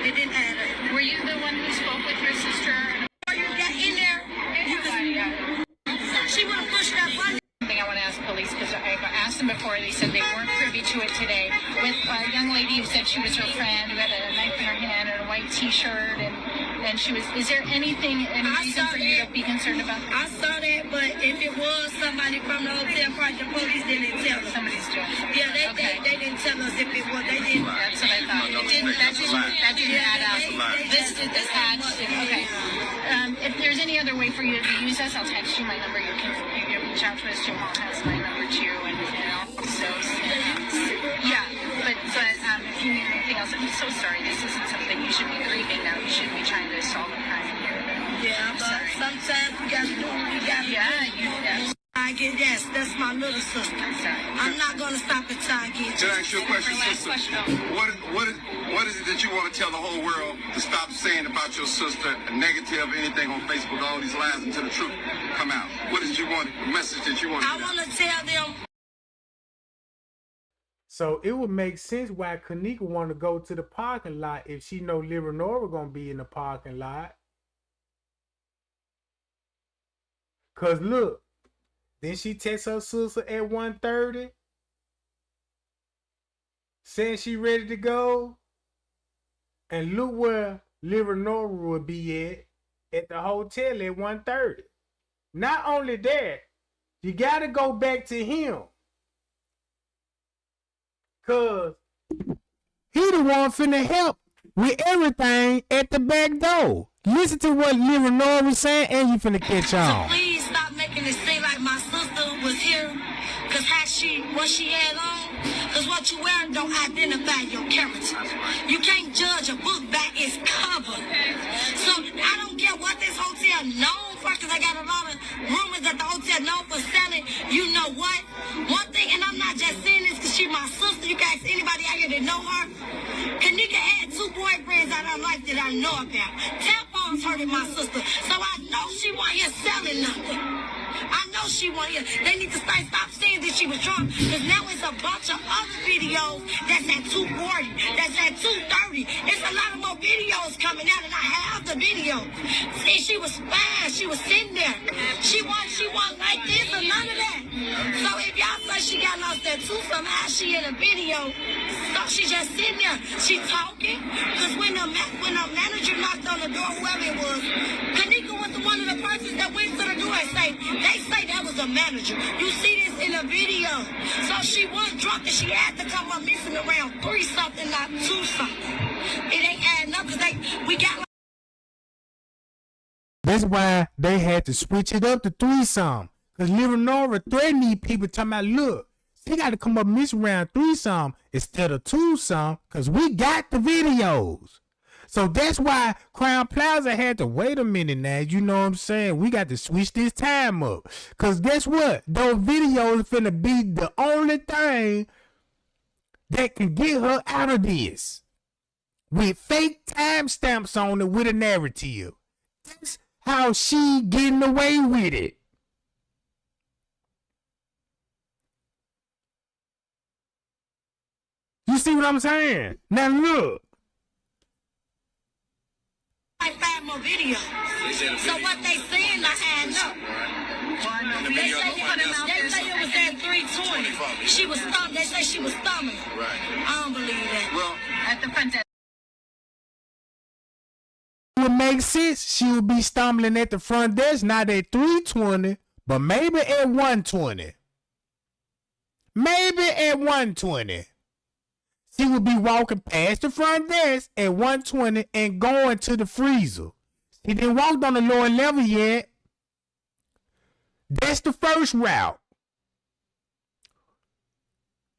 It didn't add up. Were you the one who spoke with your sister? Or you got in there, you could she was her friend who had a knife in her hand and a white T-shirt, and she was. Is there anything, any reason for you to be concerned about? I saw that, but if it was somebody from the hotel park, the police didn't tell us. Somebody's doing it. Yeah, they didn't tell us if it was. They didn't. That's what I thought. That didn't add up. This attached. Okay. If there's any other way for you to use us, I'll text you my number. You can reach out to us. Jamal has my number too, and also, yeah. But if you need anything else, I'm so sorry. This isn't something you should be grieving now. You should be trying to solve a crime here. Yeah, but sometimes we gotta do what we gotta do. Yeah. I get that's my little sister. I'm not gonna stop until I get. Can I ask you a question, sister? What is it that you want to tell the whole world to stop saying about your sister, negative, anything on Facebook, all these lies until the truth come out? What is you want? The message that you want? I want to tell them. So it would make sense why Kenneka want to go to the parking lot if she know Leonora gonna be in the parking lot. Cause look, then she texts her sister at 1:30, saying she ready to go. And look where Leonora would be at the hotel at 1:30. Not only that, you gotta go back to him. Cause he the one finna help with everything at the back door. Listen to what Leonora was saying and you finna catch on. So please stop making it seem like my sister was here. Cause what she had on, cause what you wearing don't identify your character. You can't judge a book by its cover. So I don't care what this hotel known for, cause I got a lot of rumors that the hotel known for selling. You know what? One thing, and I'm not just saying this cause she my sister. You guys, anybody out here that know her? Kenneka had 2 boyfriends out of her life that I know about. Tampons hurted my sister. So I know she wasn't here selling nothing. I know she wasn't here. They need to stop saying that she was drunk. Because now it's a bunch of other videos that's at 2:40, that's at 2:30. It's a lot of more videos coming out, and I have the video. See, she was fine. She was sitting there. She wasn't like this or none of that. So if y'all say she got lost at 2, somehow she in a video. So she just sitting there. She talking. Because when the manager knocked on the door, whoever it was, Kenneka was one of the persons that went to the door and they say that was a manager. You see this in a video. So she was drunk and she had to come up missing around 3 something, not 2 something. It ain't adding up because we got. That's why they had to switch it up to 3 something. Because Leonora threatened these people talking about, look, they got to come up missing around 3 something instead of 2 something because we got the videos. So that's why Crown Plaza had to wait a minute now. You know what I'm saying? We got to switch this time up. Because guess what? Those videos finna be the only thing that can get her out of this. With fake timestamps on it with a narrative. That's how she getting away with it. You see what I'm saying? Now look. 5 more videos. So what they saying not adding up. They say it was at 3:20. She was stumbling. They say she was stumbling. Right. I don't believe that. Well, At the front desk. It would make sense. She would be stumbling at the front desk, not at 3:20, but maybe at 1:20. Maybe at 1:20. She would be walking past the front desk at 1:20 and going to the freezer. She didn't walk on the lower level yet. That's the first route.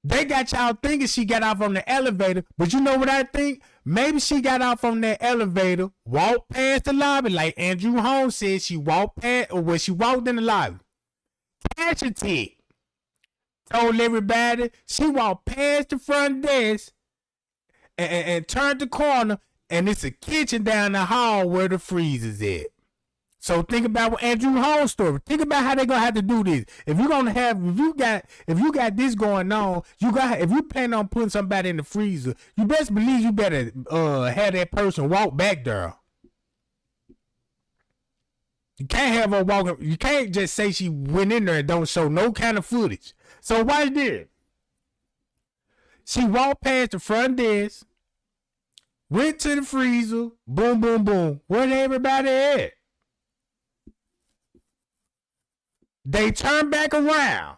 They got y'all thinking she got off on the elevator, but you know what I think? Maybe she got off on that elevator, walked past the lobby, like Andrew Holmes said she walked past, or when she walked in the lobby. Cash a tick. Told everybody she walked past the front desk and turned the corner, and it's a kitchen down the hall where the freezer's at. So think about what Andrew Holmes' story. Think about how they gonna have to do this. If you got this going on, if you plan on putting somebody in the freezer, you best believe you better have that person walk back there. You can't have her walking. You can't just say she went in there and don't show no kind of footage. So watch this. She walked past the front desk, went to the freezer, boom, boom, boom. Where everybody at? They turned back around.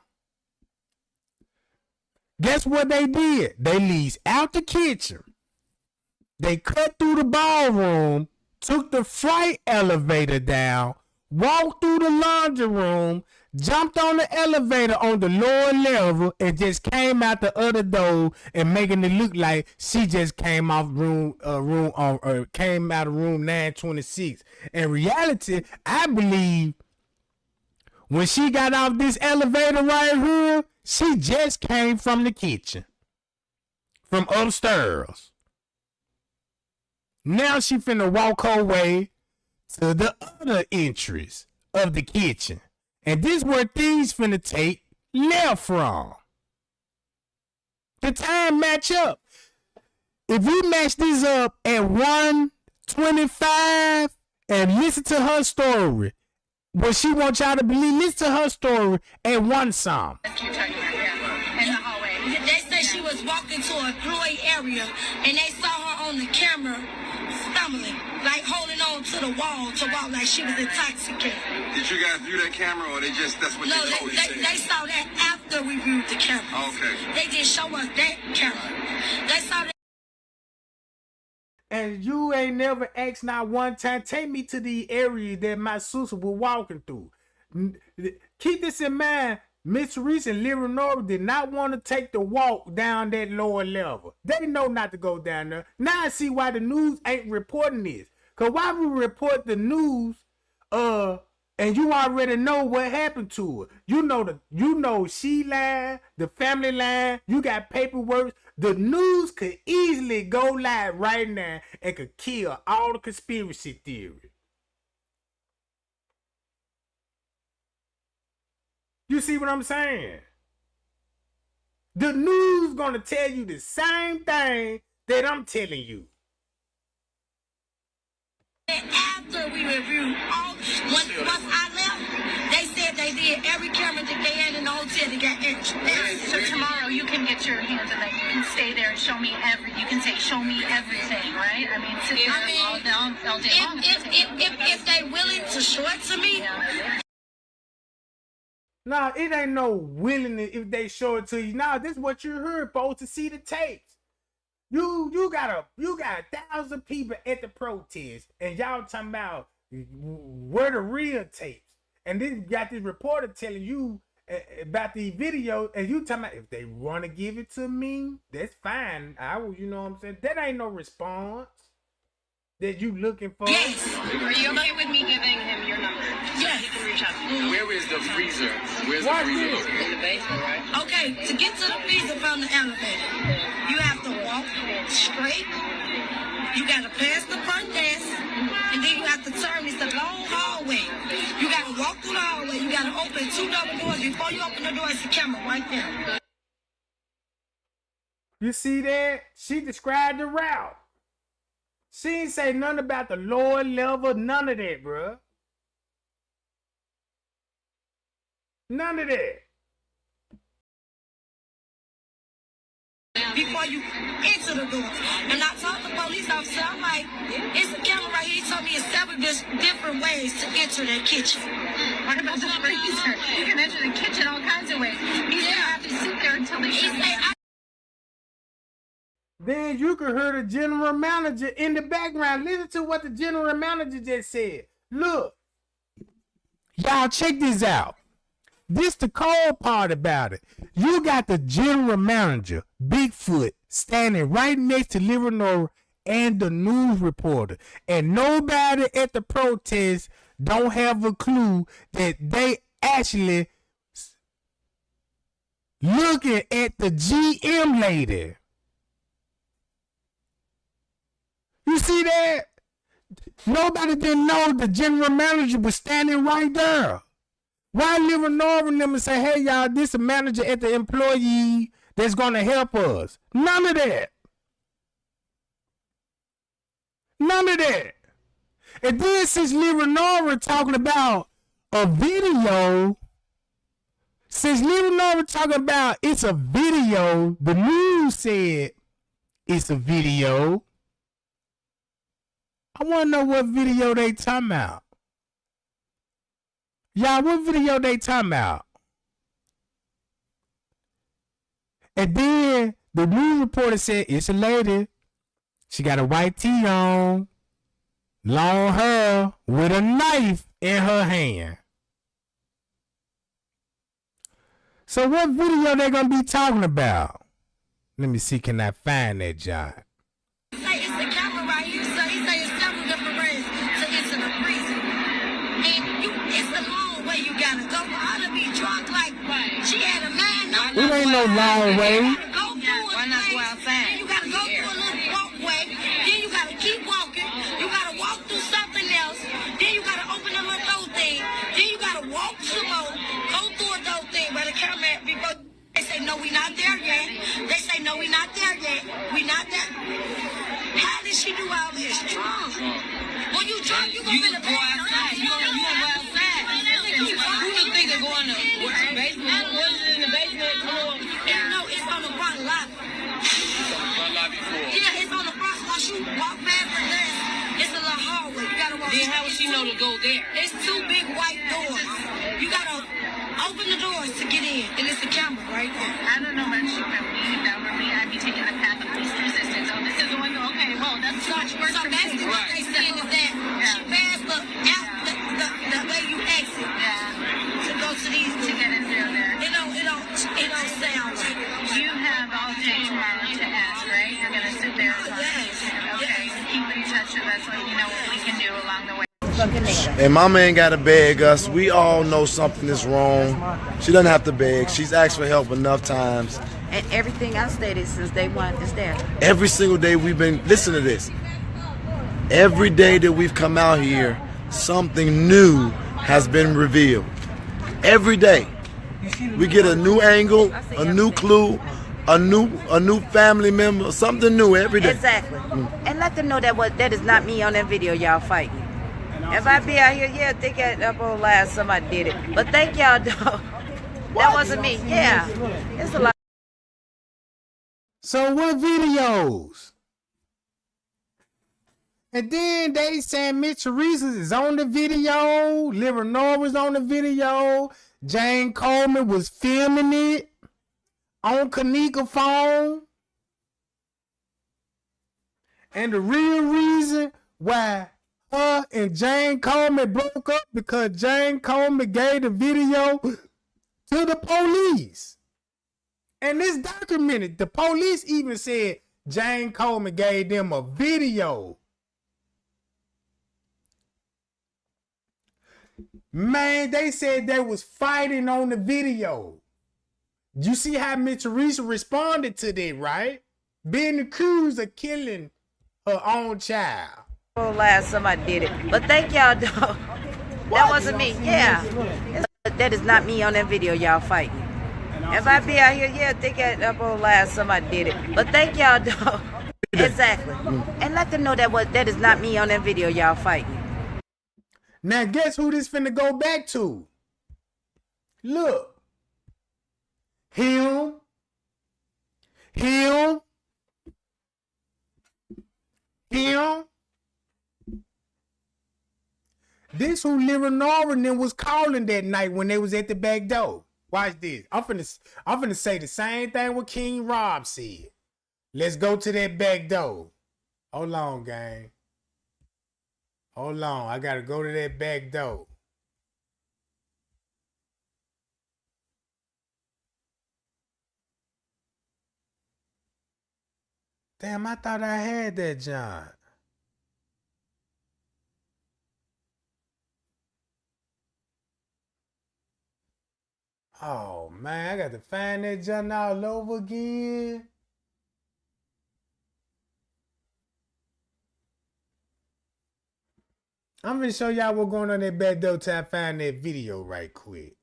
Guess what they did? They leased out the kitchen. They cut through the ballroom, took the freight elevator down, walked through the laundry room, jumped on the elevator on the lower level, and just came out the other door and making it look like she just came off came out of room 926. In reality, I believe when she got off this elevator right here, she just came from the kitchen, from upstairs. Now she finna walk her way to the other entrance of the kitchen. And this where things finna take left from. The time match up. If you match this up at 1:25 and listen to her story, what she wants y'all to believe, listen to her story at one song. In the hallway. They said she was walking to an employee area and they saw her on the camera stumbling, like holding on to the wall to walk like she was intoxicated. Did you guys view that camera or that's what No, they told you? they saw that after we viewed the camera. Okay. They didn't show us that camera. They saw that. And you ain't never asked not one time, take me to the area that my sister was walking through. Keep this in mind, Miss Reese and Leonora did not want to take the walk down that lower level. They know not to go down there. Now I see why the news ain't reporting this. Because why we report the news, and you already know what happened to her. You know she lied, the family lied, you got paperwork. The news could easily go live right now and could kill all the conspiracy theory. You see what I'm saying? The news gonna tell you the same thing that I'm telling you. After we reviewed once I left, they said they did every camera that they had in the hotel to get extra. So tomorrow you can get your hands on that. You can stay there and show me you can say, show me everything, right? I mean, sit there all day long. If they willing to show it to me. Nah, it ain't no willingness if they show it to you. Nah, this is what you heard, folks, to see the tapes. You got 1,000 people at the protest, and y'all talking about where the real tapes. And then you got this reporter telling you about the video, and you talking about if they want to give it to me, that's fine. You know what I'm saying? That ain't no response that you looking for. Yes. Are you okay with me giving him your number? Yes. So he can reach out to you. Where is the freezer? Where's the freezer located? In the basement, right? Okay, to get to the freezer from the elevator, you have to walk straight. You gotta pass the front desk, and then you have to turn. It's a long hallway. You gotta walk through the hallway. You gotta open 2 double doors. Before you open the door, it's a camera right there. You see that? She described the route. She ain't say nothing about the lower level, none of that, bruh. None of that. Before you enter the door. And I told the police officer, I'm like, it's a camera right here. He told me it's 7 different ways to enter that kitchen. What about the freezer? You can enter the kitchen all kinds of ways. He's gonna have to sit there until they show you. Then you could hear the general manager in the background. Listen to what the general manager just said. Look, y'all check this out. This the cold part about it. You got the general manager, Bigfoot, standing right next to Leonora and the news reporter. And nobody at the protest don't have a clue that they actually looking at the GM lady. You see that? Nobody didn't know the general manager was standing right there. Why Leonora and them and say, hey, y'all, this is a manager at the employee that's going to help us? None of that. None of that. And then since Leonora talking about a video, since Leonora talking about it's a video, the news said it's a video. I want to know what video they talking about. Y'all, what video they talking about? And then the news reporter said it's a lady. She got a white tee on, long hair, with a knife in her hand. So what video they gonna be talking about? Let me see, can I find that, John? Say it's the camera right here, so he say it's several different ways to enter the prison. And it's the long way you gotta go. For her to be drunk like she had a man. It ain't no long way. Why not go outside? Then you gotta go through a little walkway. Then you gotta keep walking. You gotta walk through something else. Then you gotta open the little door thing. Then you gotta walk some more. Go through a door thing where the camera before they say no, we not there yet. They say no, we not there yet. We not there. How did she do all this? Drunk. When you drunk, you go in the outside. You gonna go outside. Who you think are going to basement? What is it in the basement? No, it's on the front lobby. Yeah, it's on the front. Once you walk past the desk, it's a little hallway. You gotta walk. Then how would she know to go there? It's two big white doors. You gotta open the doors to get in, and it's a camera right there. I don't know much about me. That would be, I'd be taking the path of least resistance. Oh, this is the one. Okay, well, that's too much work So for me. basically what they saying is that she passed the way you exit to go to these to get in through there. It don't sound right. You have all day tomorrow to ask, right? You're gonna sit there as long as you can. Okay, keep in touch with us, let you know what we can do along the way. And mama ain't gotta beg us. We all know something is wrong. She doesn't have to beg. She's asked for help enough times. And everything I stated since day one is there. Every single day we've been, listen to this. Every day that we've come out here, something new has been revealed. Every day. We get a new angle, a new clue, a new family member, something new every day. Exactly. And let them know that is not me on that video y'all fighting. If I be out here, yeah, think up on last somebody did it. But thank y'all, though. That wasn't me. Yeah. It's a lot. So what videos? And then they saying Mitch Teresa is on the video. Leonora was on the video. Jane Coleman was filming it on Kenneka phone. And the real reason why her and Jane Coleman broke up because Jane Coleman gave the video to the police. And this documented. The police even said Jane Coleman gave them a video. Man, they said they was fighting on the video. You see how Miss Teresa responded to that, right? Being accused of killing her own child. Last somebody did it. But thank y'all, though. That wasn't me. Yeah. That is not me on that video y'all fighting. If I be out here, yeah, think up on last somebody did it. But thank y'all, though. Exactly. And let them know that is not me on that video y'all fighting. Now guess who this finna go back to? Look. Him. This who Leonora and them was calling that night when they was at the back door. Watch this. I'm finna say the same thing what King Rob said. Let's go to that back door. Hold on, gang. Hold on. I gotta go to that back door. Damn, I thought I had that, John. Oh, man, I got to find that John all over again. I'm going to show y'all what's going on that back door till I find that video right quick.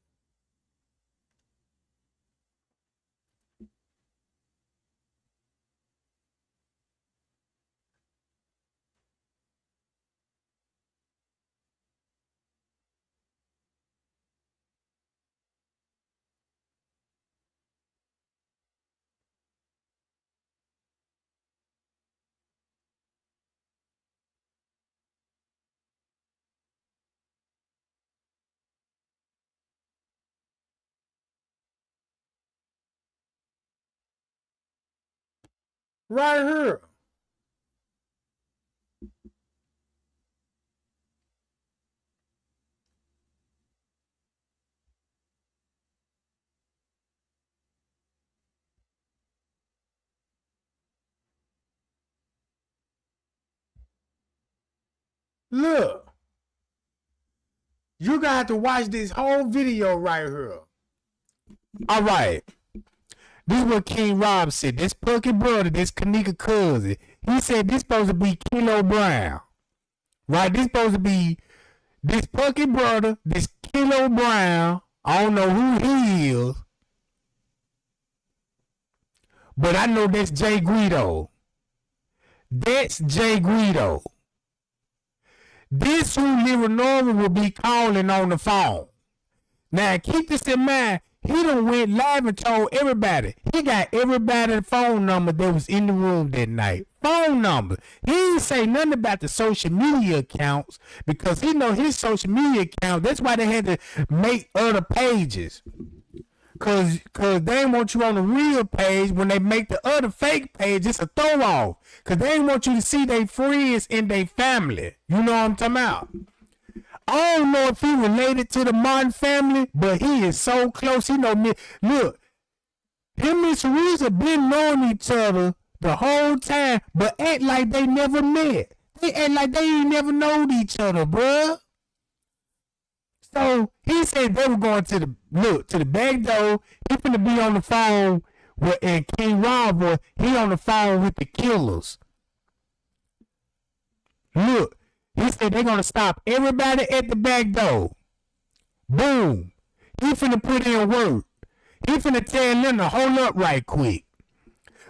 Right here. Look. You got to watch this whole video right here. All right. This is what King Rob said. This Pucky brother, this Kenneka cousin. He said this supposed to be Kilo Brown. Right? This supposed to be this Pucky brother, this Kilo Brown. I don't know who he is. But I know that's Jay Guido. That's Jay Guido. This who Lyra Norman will be calling on the phone. Now keep this in mind. He done went live and told everybody. He got everybody's phone number that was in the room that night. Phone number. He didn't say nothing about the social media accounts because he know his social media account. That's why they had to make other pages. Cause they didn't want you on the real page. When they make the other fake page, it's a throw off. Cause they didn't want you to see their friends and their family. You know what I'm talking about? I don't know if he related to the Martin family, but he is so close. He know me. Look, him and Teresa been knowing each other the whole time, but act like they never met. They act like they ain't never known each other, bruh. So he said they were going to the back door. He finna be on the phone with, and King Rob, he on the phone with the killers. Look. He said they're going to stop everybody at the back door. Boom. He finna put in work. He finna tell them to hold up right quick.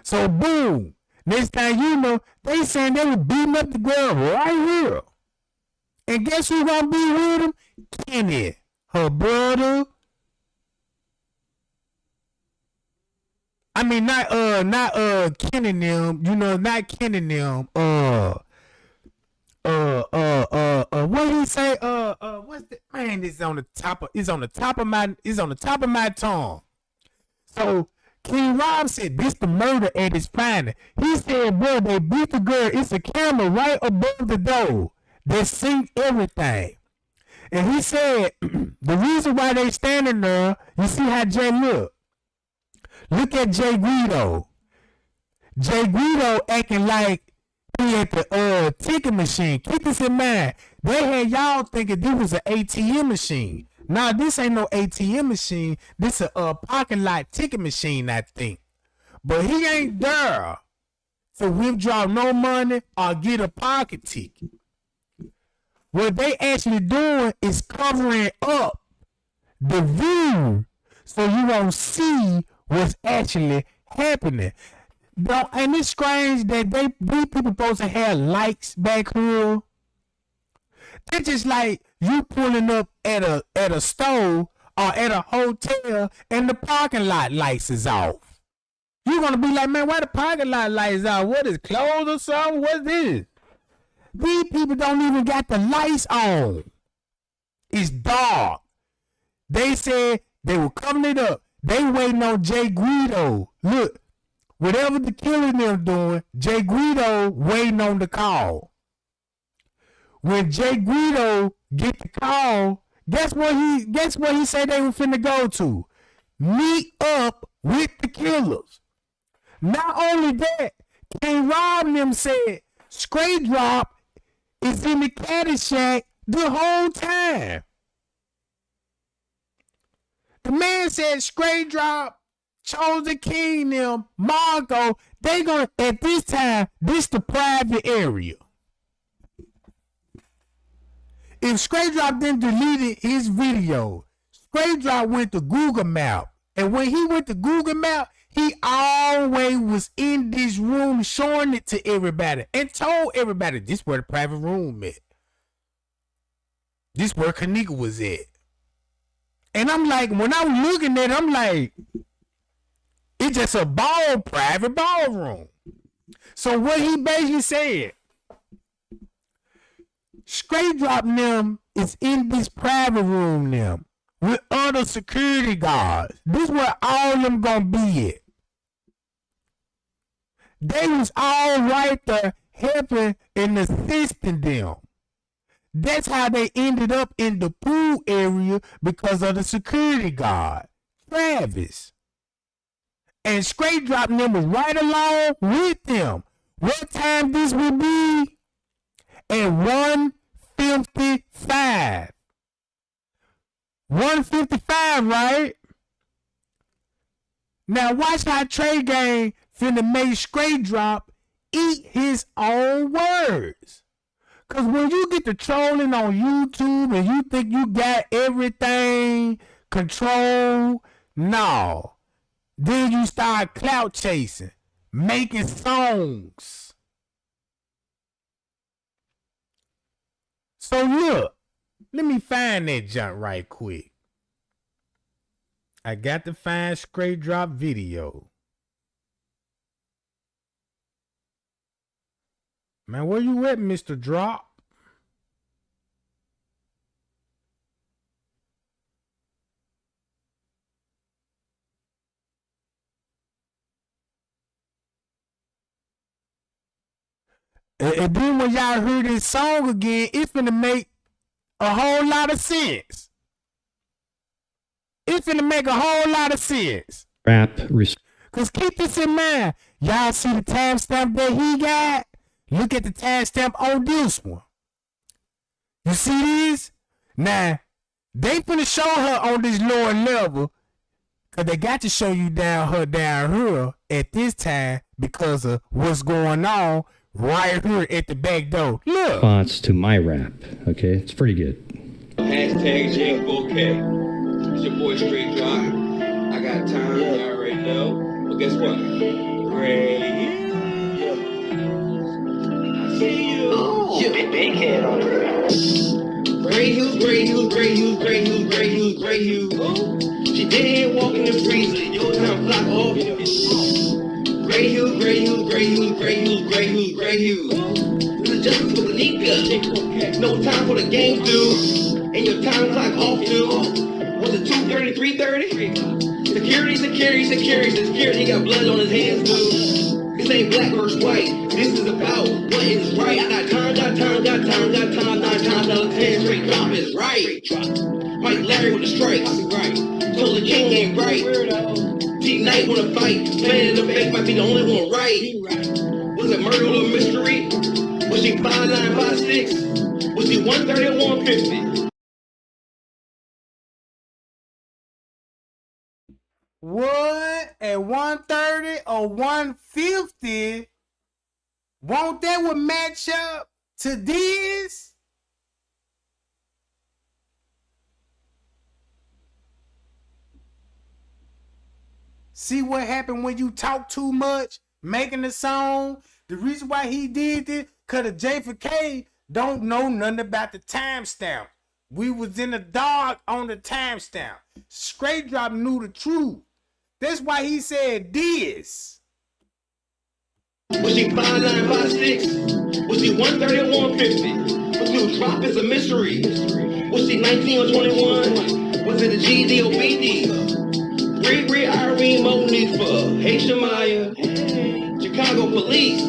So boom. Next thing you know, they saying they were beating up the girl right here. And guess who gonna be with him? Kenny. Her brother. I mean, not Kenny them. You know, not Kenny them. What he say? What's the man? It's on the top of my tongue. So King Rob said this the murder at its finest. He said, bro, they beat the girl. It's a camera right above the door that synced everything. And he said the reason why they standing there, you see how Jay look. Look at Jay Guido. Jay Guido acting like he at the ticket machine. Keep this in mind. They had y'all thinking this was an ATM machine. Nah, this ain't no ATM machine. This a parking lot ticket machine, I think. But he ain't there to withdraw no money or get a pocket ticket. What they actually doing is covering up the view so you won't see what's actually happening. Bro, and it's strange that these people supposed to have lights back here. They're just like you pulling up at a store or at a hotel and the parking lot lights is off. You're gonna be like, man, why the parking lot lights off? What is closed or something? What's this? These people don't even got the lights on. It's dark. They said they were covering it up. They waiting on Jay Guido. Look. Whatever the killing them doing, Jay Guido waiting on the call. When Jay Guido get the call, guess what he said they were finna go to? Meet up with the killers. Not only that, King Rob them said Straight Drop is in the Caddyshack the whole time. The man said Straight Drop, Chosen King, them, Marco, they gonna, at this time, this the private area. If Straight Drop then deleted his video, Straight Drop went to Google Map. And when he went to Google Map, he always was in this room showing it to everybody and told everybody this where the private room at. This where Kenneka was at. And I'm like, when I'm looking at it, I'm like, it's just a private ballroom. So what he basically said, Straight Drop them is in this private room them with other security guards. This is where all them gonna be at. They was all right there helping and assisting them. That's how they ended up in the pool area because of the security guard, Travis. And Straight Drop them was right along with them. What time this would be? At 1:55. 1:55, right? Now watch how Trey Gang finna make Straight Drop eat his own words. Cause when you get to trolling on YouTube and you think you got everything controlled, no. Then you start clout chasing, making songs. So look, let me find that junk right quick. I got to find Straight Drop video. Man, where you at, Mr. Drop? And then when y'all hear this song again, it's finna make a whole lot of sense. It's finna make a whole lot of sense. Cause keep this in mind. Y'all see the timestamp that he got? Look at the timestamp on this one. You see this? Now, they finna show her on this lower level. Cause they got to show you down here at this time because of what's going on right here at the back door. Look. Response to my rap. Okay, it's pretty good. Hashtag J4K. It's your boy Straight Drop. I got time, you already know. But guess what? Great. I see you. Oh, big head on it. Gray Hughes. She did walk in the freezer. Your time block off. Gray Hughes. This is justice for Kenneka. No time for the game, dude. And your time clock off, dude. Was it 2:30, 3:30? Security got blood on his hands, dude. This ain't black versus white. This is about what is right. I got time. 9 times out of 10. Straight Drop is right. Mike Larry with the strikes. Told the king ain't right. T-Night wanna fight. Man in the face might be the only one right. Was it murder or mystery? Was she 5'9", 5'6"? Was she 130 or 150? What? At 130 or 150? Won't that would match up to this? See what happened when you talk too much, making the song? The reason why he did this, cause the J4K don't know nothing about the timestamp. We was in the dark on the timestamp. Straight Drop knew the truth. That's why he said this. Was she 5'9", 5'6"? Was she 130 or 150? Was she Drop is a mystery? Was she 19 or 21? Was it a GD or BD? Riri, Irene, Monifa, hey Shamaya, Chicago Police,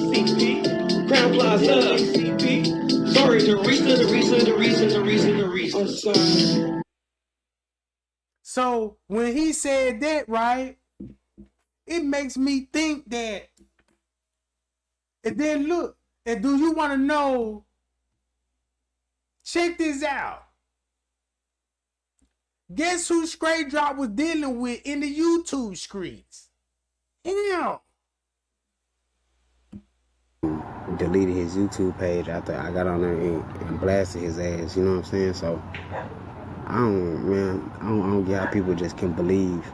Crown Plaza, sorry, Teresa. I'm sorry. So when he said that, right, it makes me think that. And then look, and do you want to know? Check this out. Guess who Straight Drop was dealing with in the YouTube streets? Him. Deleted his YouTube page after I got on there and blasted his ass, you know what I'm saying? So I don't get how people just can believe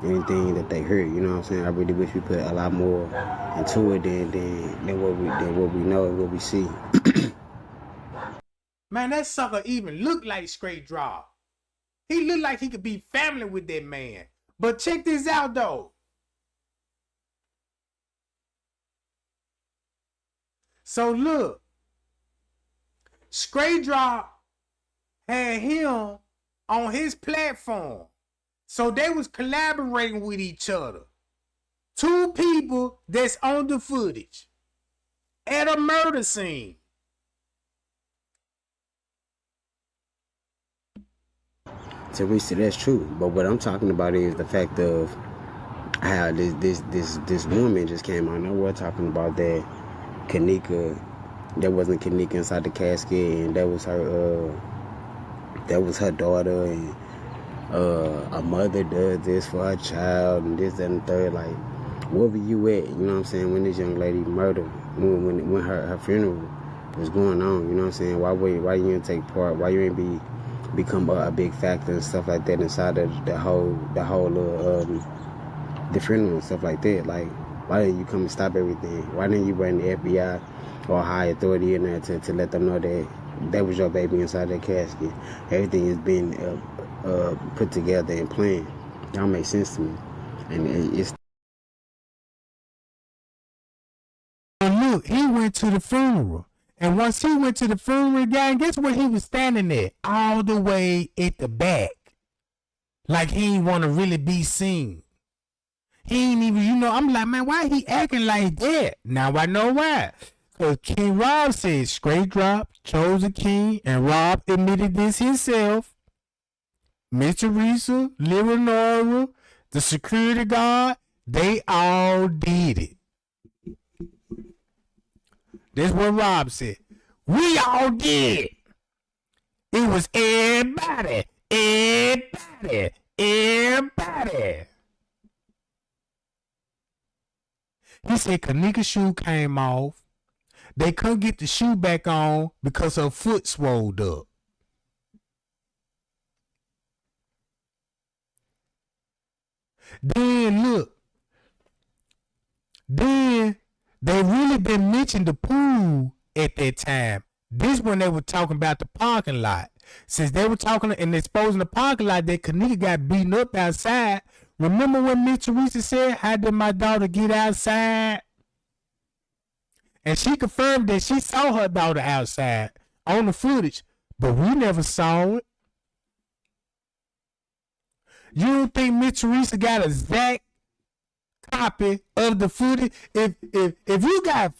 anything that they heard, you know what I'm saying? I really wish we put a lot more into it than what we know and what we see. Man, that sucker even look like Straight Drop. He looked like he could be family with that man. But check this out, though. So look. Straight Drop had him on his platform. So they was collaborating with each other two people that's on the footage at a murder scene. Teresa, that's true. But what I'm talking about is the fact of how this woman just came out of nowhere talking about that Kenneka, that wasn't Kenneka inside the casket, and that was her daughter, and a mother does this for her child, and this, that, and the third. Like, where were you at? You know what I'm saying? When this young lady murdered, when her funeral was going on, you know what I'm saying? Why you didn't take part? Why you didn't become a big factor and stuff like that inside of the whole the funeral and stuff like that? Like, why didn't you come and stop everything? Why didn't you bring the FBI or high authority in there to let them know that was your baby inside that casket? Everything has been put together and planned. That don't make sense to me. And it's... Look, he went to the funeral. And once he went to the funeral, guy, guess where he was standing at? All the way at the back. Like he didn't want to really be seen. He ain't even, I'm like, man, why he acting like that? Now I know why. Because King Rob said straight drop, chose a king, and Rob admitted this himself. Miss Teresa, Leonora, the security guard, they all did it. That's what Rob said. We all did. It was everybody. He said Kenneka's shoe came off. They couldn't get the shoe back on because her foot swelled up. Then look. Then they really didn't mention the pool at that time. This when they were talking about the parking lot. Since they were talking and exposing the parking lot, that Kenneka got beaten up outside. Remember when Miss Teresa said, how did my daughter get outside? And she confirmed that she saw her daughter outside on the footage, but we never saw it. You don't think Miss Teresa got a exact copy of the footage? If you got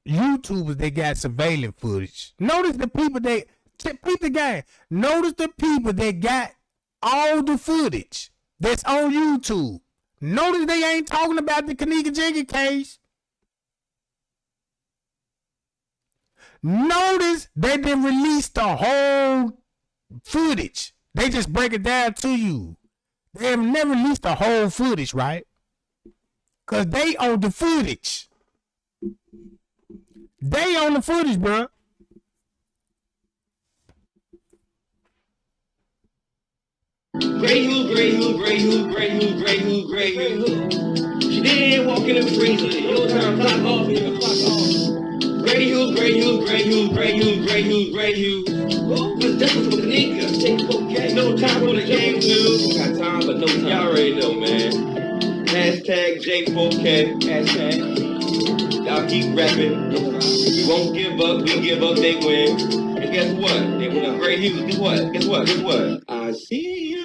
YouTubers that got surveillance footage, notice the people that peep the game. Notice the people that got all the footage that's on YouTube. Notice they ain't talking about the Kenneka Jenkins case. Notice they didn't release the whole footage. They just break it down to you. They have never released the whole footage, right? Because they own the footage. They own the footage, bro. Gray who. She did walk in the freezer. No time, clock off, nigga, clock off. Gray who. What's different from nigga? Okay. No time for the game, dude. Got time, but no time. Y'all already know, man. Hashtag J4K. Hashtag. Y'all keep rapping. We won't give up. We give up, they win. And guess what? They win. Gray Hughes. Guess what? I see you.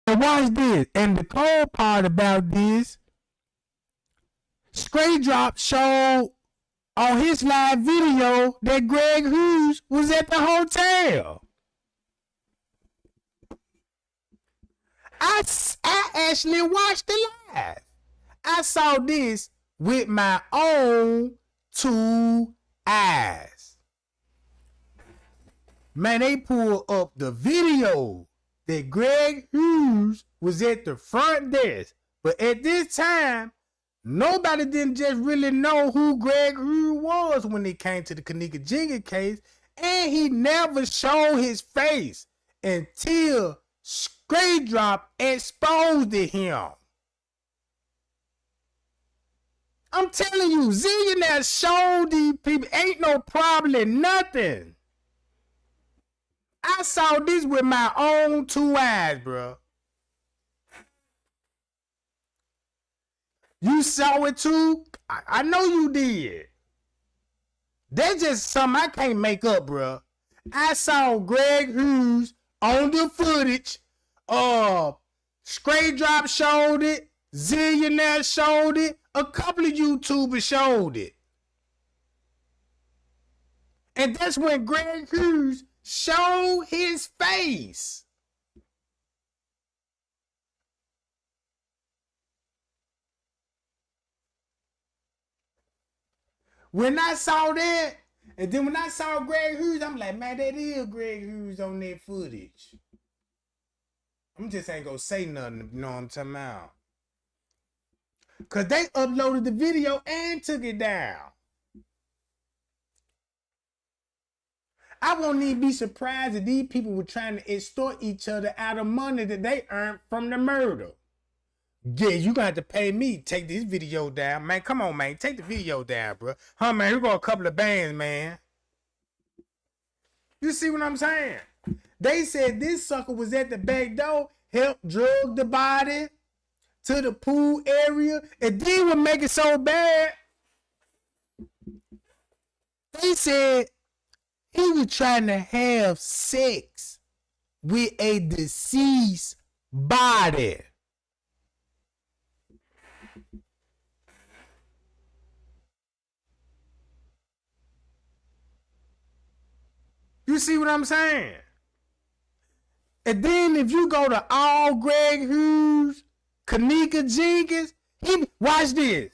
Watch this. And the cold part about this, Straight Drop showed on his live video that Greg Hughes was at the hotel. I actually watched the live. I saw this with my own two eyes. Man, they pulled up the video that Greg Hughes was at the front desk. But at this time, nobody didn't just really know who Greg Hughes was when it came to the Kenneka Jenkins case. And he never showed his face until Straight Drop exposed him. I'm telling you, Zillionaire showed these people ain't no problem, nothing. I saw this with my own two eyes, bro. You saw it too? I know you did. That's just something I can't make up, bro. I saw Greg Hughes on the footage Straight Drop showed it. Zillionaire showed it. A couple of YouTubers showed it. And that's when Greg Hughes showed his face. When I saw that, and then when I saw Greg Hughes, I'm like, man, that is Greg Hughes on that footage. I'm just ain't gonna say nothing, you know what I'm talking about? Because they uploaded the video and took it down. I won't even be surprised if these people were trying to extort each other out of money that they earned from the murder. Yeah, you gonna have to pay me. Take this video down. Man, come on, man. Take the video down, bro. Huh, man, here go a couple of bands, man. You see what I'm saying? They said this sucker was at the back door, helped drug the body to the pool area, and then would make it so bad. They said he was trying to have sex with a deceased body. You see what I'm saying? And then if you go to all Greg Hughes, Kenneka Jenkins, watch this.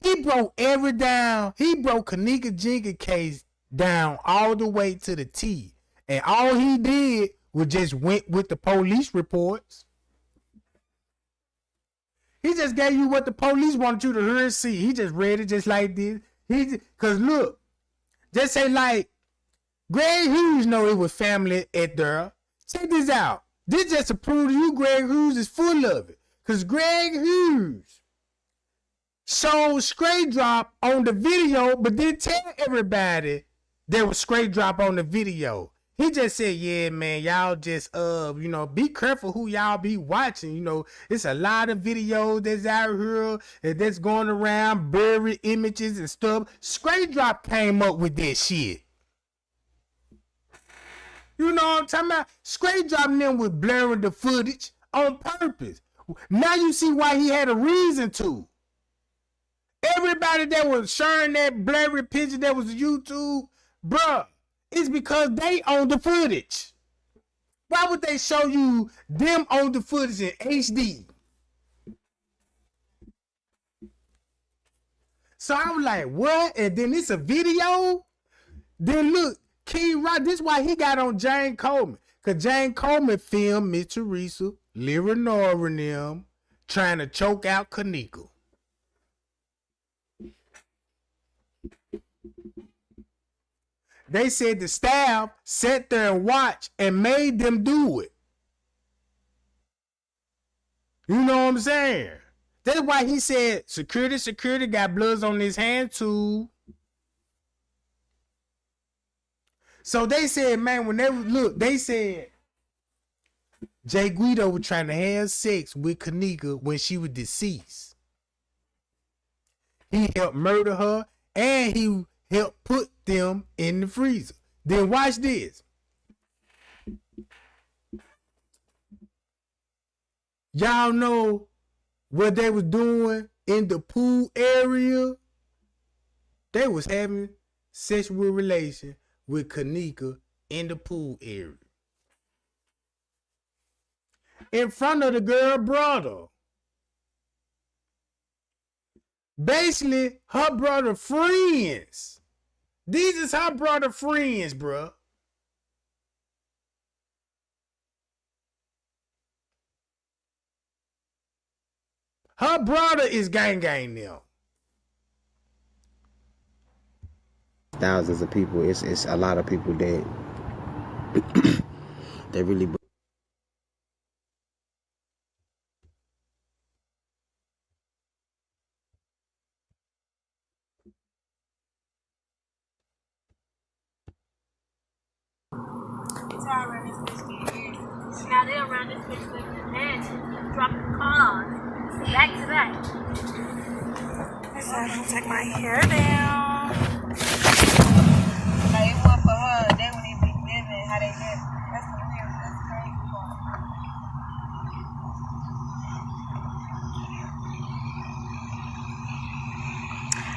He broke Kenneka Jenkins case down all the way to the T. And all he did was just went with the police reports. He just gave you what the police wanted you to hear and see. He just read it just like this. Cause look, just say like, Greg Hughes know it was family at there. Check this out. This just to prove to you Greg Hughes is full of it. Because Greg Hughes showed Straight Drop on the video, but didn't tell everybody there was Straight Drop on the video. He just said, yeah, man, y'all just, be careful who y'all be watching. It's a lot of videos that's out here that's going around, buried images and stuff. Straight Drop came up with that shit. You know what I'm talking about? Straight Drop them was blurring the footage on purpose. Now you see why he had a reason to. Everybody that was sharing that blurry picture that was YouTube, bruh, it's because they own the footage. Why would they show you them on the footage in HD? So I was like, what? And then it's a video? Then look, King Rock, this is why he got on Jane Coleman. Because Jane Coleman filmed Miss Teresa, Lyra Nora and them trying to choke out Kenneka. They said the staff sat there and watched and made them do it. You know what I'm saying? That's why he said security got bloods on his hand too. So they said, man, when they said Jay Guido was trying to have sex with Kenneka when she was deceased. He helped murder her and he helped put them in the freezer. Then watch this. Y'all know what they was doing in the pool area? They was having sexual relations with Kenneka in the pool area. In front of the girl brother. Basically, her brother friends. These is her brother friends, bruh. Her brother is gang now. Thousands of people. It's a lot of people that they really. Now they're around this bitch with the mansion, dropping cars, back to back. So I don't take my hair down. Like it wasn't for her, they wouldn't even be living how they live. That's the weird, that's crazy part.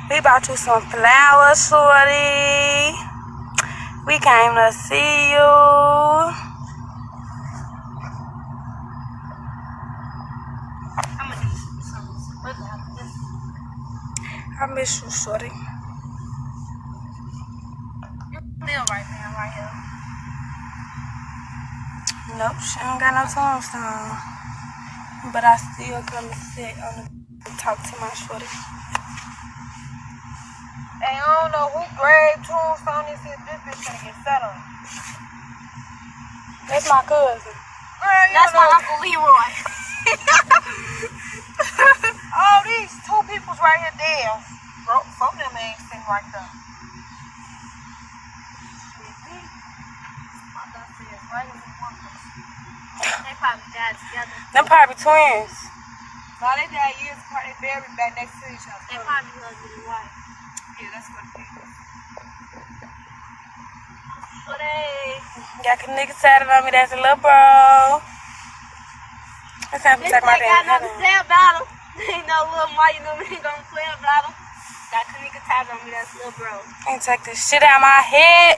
We bought you some flowers, shorty. We came to see you. I miss you, shorty. You feel right now, right here. Nope, she don't got no tombstone. But I still come to sit on the talk to my shorty. Hey, I don't know who grave tombstone this is. This bitch gonna get set on. That's my cousin. Girl, That's my Uncle Leroy. Oh, these two people's right here dead. Bro, some of them ain't sitting right there. They probably died together. Them probably twins. No, they died years apart. They buried back next to each other. They probably husband and wife. Yeah, that's what it is. So they... Got Kenneka tatted on me. That's a little bro. It's time to This take my ain't got damn nothing to say about him. Ain't no little Maya, you know we ain't gonna play about him. Got Kenneka tatted on me. That's little bro. Can't take this shit out of my head.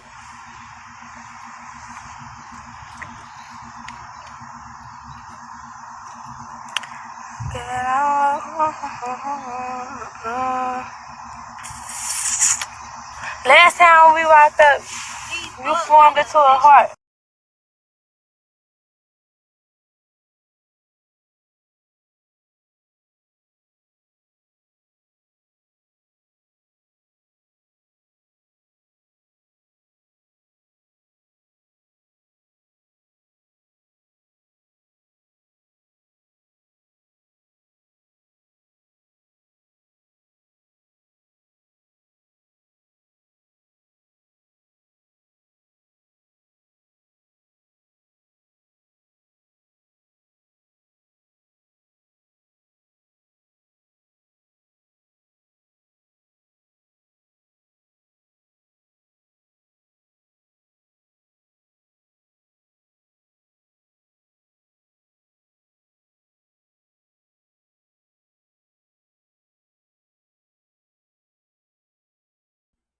Get on. Last time we walked up, you formed into a heart.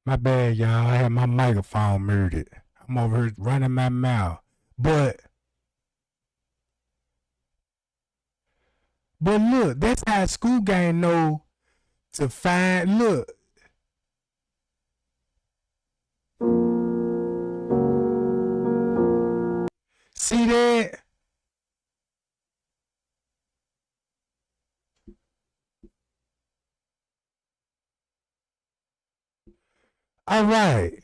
My bad, y'all. I had my microphone muted. I'm over here running my mouth. But look, that's how school gang know to find. Look. See that? All right.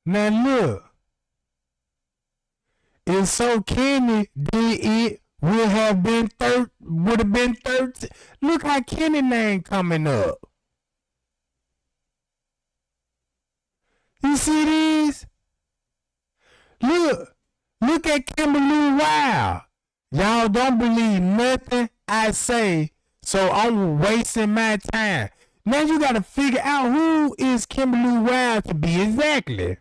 Now look. If so Kenny did it, would have been 13. Look how Kenny name coming up. You see these? Look at Kimberly Wild. Y'all don't believe nothing I say, so I'm wasting my time. Now you gotta figure out who is Kimberly Wild to be exactly.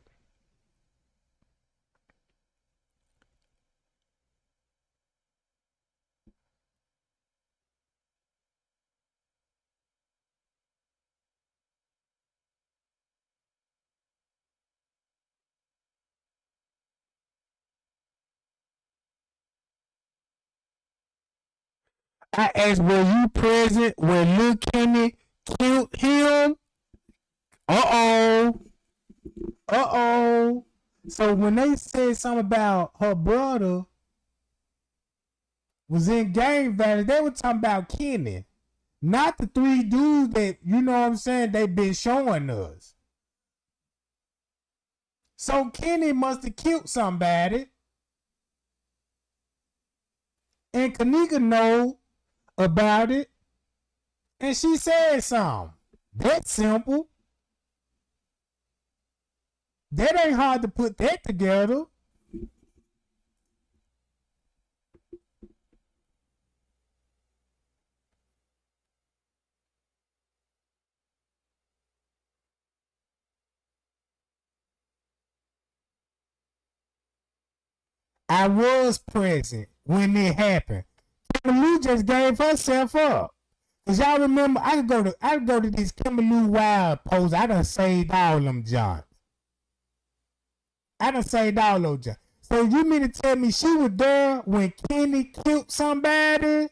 I asked, were you present when Lil Kenny killed him? Uh-oh. So when they said something about her brother was in gang violence, they were talking about Kenny. Not the three dudes that, you know what I'm saying, they've been showing us. So Kenny must have killed somebody. And Kenneka know about it. And she said something. That's simple. That ain't hard to put that together. I was present when it happened. Kimberly Lou just gave herself up. Cause y'all remember, I could go to this Kimberly Lou Wild post. I done saved all them Johns. I done saved all those Johns. So you mean to tell me she was there when Kenny killed somebody?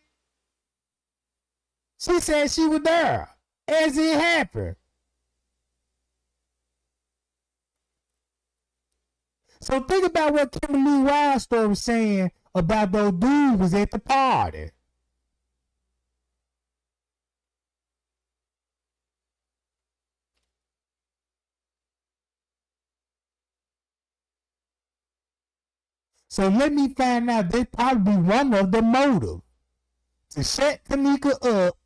She said she was there as it happened. So think about what Kimberly Wild story was saying about those dudes was at the party. So let me find out. They probably one of the motives to shut Kenneka up.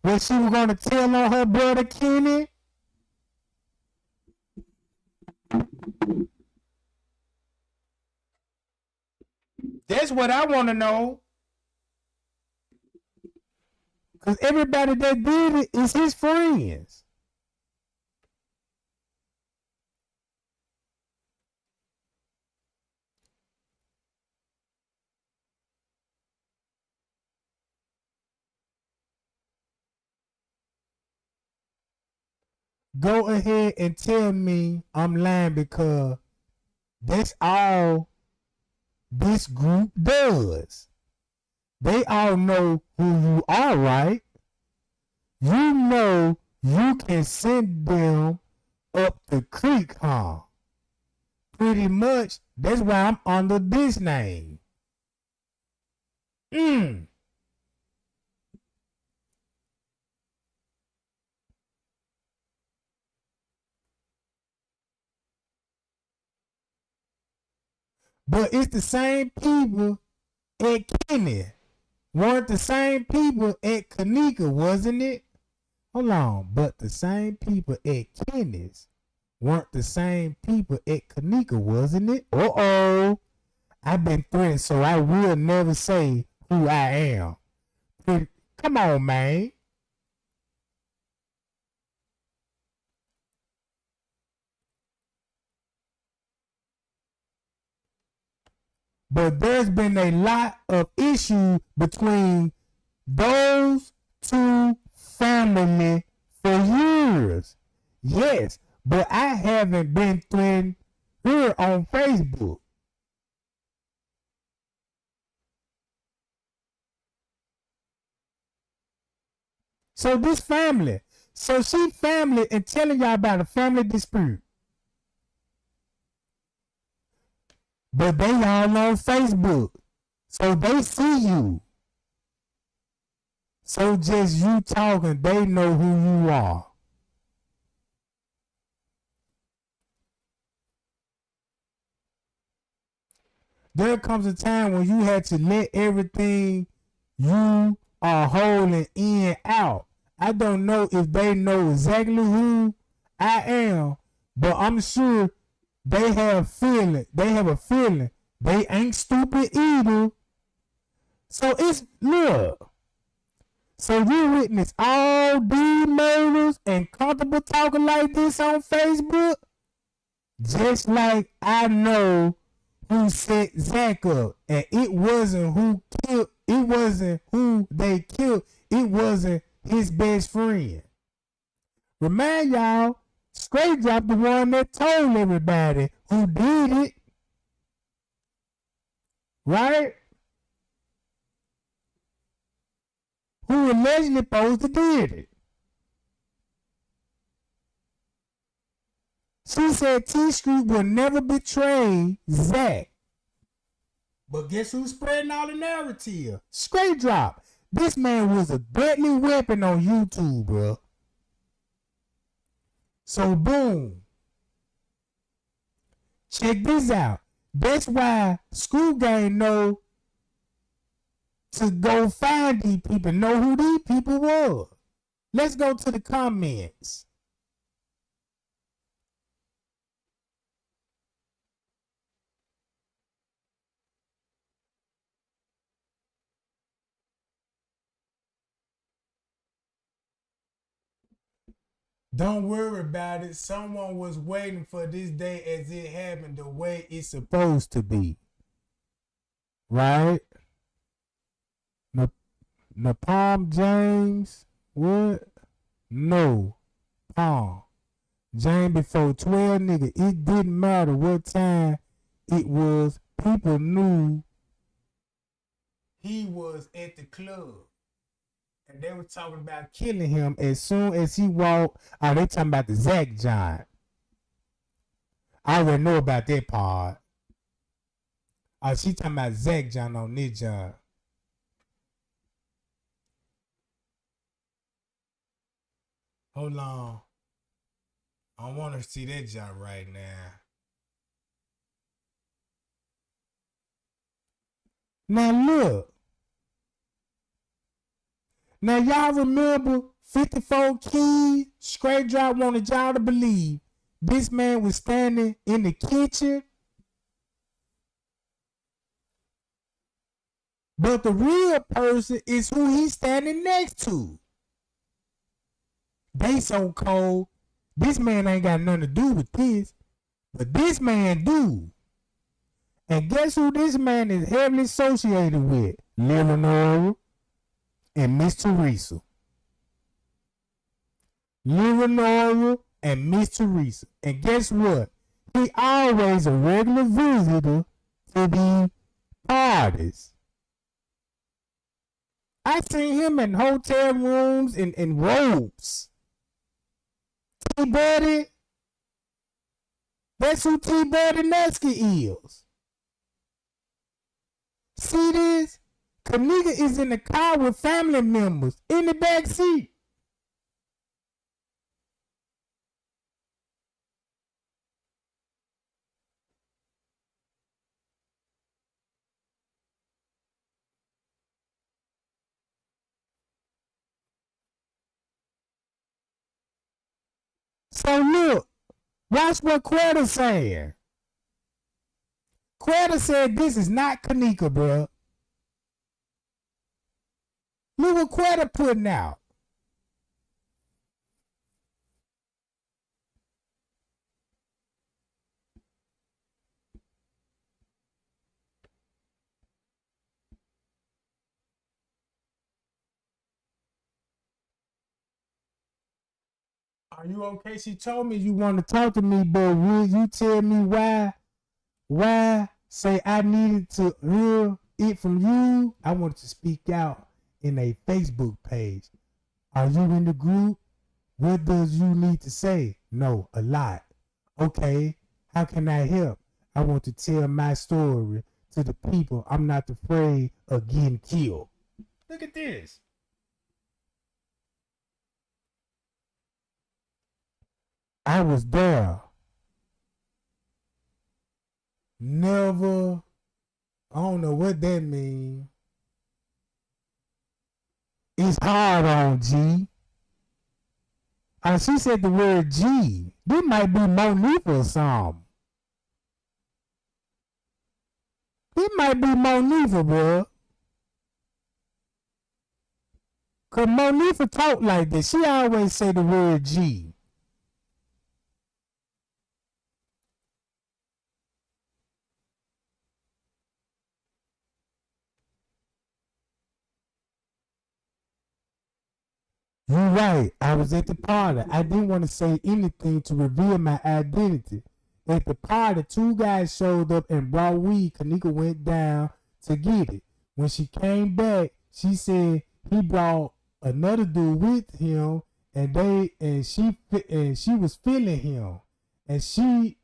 What she was gonna tell on her brother Kenny. That's what I want to know. Because everybody that did it is his friends. Go ahead and tell me I'm lying because that's all this group does. They all know who you are, right? You know you can send them up the creek, huh? Pretty much, that's why I'm under this name. But it's the same people at Kenny. Weren't the same people at Kenneka, wasn't it? Hold on. But the same people at Kenny's weren't the same people at Kenneka, wasn't it? Uh-oh. I've been threatened, so I will never say who I am. Come on, man. But there's been a lot of issue between those two families for years. Yes, but I haven't been threatened here on Facebook. So this family, so she family and telling y'all about a family dispute. But they all on Facebook. So they see you. So just you talking, they know who you are. There comes a time when you had to let everything you are holding in out. I don't know if they know exactly who I am, but I'm sure they have a feeling. They ain't stupid either. So it's look. So you witness all these murders and comfortable talking like this on Facebook? Just like I know who set Zach up, and it wasn't who killed. It wasn't who they killed. It wasn't his best friend. Remind y'all, Straight Drop the one that told everybody who did it, right? Who allegedly supposed to did it. She said T Street will never betray Zach. But guess who's spreading all the narrative? Straight Drop. This man was a deadly weapon on YouTube, bro. So boom. Check this out. That's why School Gang know to go find these people, know who these people were. Let's go to the comments. Don't worry about it. Someone was waiting for this day as it happened the way it's supposed to be. Right? Napalm James? What? No. Palm. James before 12 nigga. It didn't matter what time it was. People knew he was at the club. And they were talking about killing him as soon as he walked. Oh, they talking about the Zach Giant. I already know about that part. Oh, she talking about Zach Giant on this job. Hold on. I want to see that job right now. Now look. Now y'all remember 54 Keys? Straight Drop wanted y'all to believe this man was standing in the kitchen. But the real person is who he's standing next to. They so cold. This man ain't got nothing to do with this. But this man do. And guess who this man is heavily associated with? Leonora and Miss Teresa. Leonora and Miss Teresa. And guess what? He always a regular visitor to the parties. I seen him in hotel rooms in robes. T-Buddy. That's who T-Buddy Nusky is. See this? Kenneka is in the car with family members in the back seat. So look, watch what Quetta saying. Quetta said this is not Kenneka, bro. Look what Quetta putting out. Are you okay? She told me you want to talk to me, but will you tell me why? Why? Say I needed to hear it from you. I wanted to speak out in a Facebook page. Are you in the group? What does you need to say? No, a lot. Okay, how can I help? I want to tell my story to the people. I'm not afraid of getting killed. Look at this. I was there. Never. I don't know what that means. It's hard on G. She said the word G. This might be Monifa or something. This might be Monifa, bro. Cause Monifa talk like this. She always say the word G. You're right. I was at the party. I didn't want to say anything to reveal my identity. At the party, two guys showed up and brought weed. Kenneka went down to get it. When she came back, she said he brought another dude with him, and she was feeling him, and she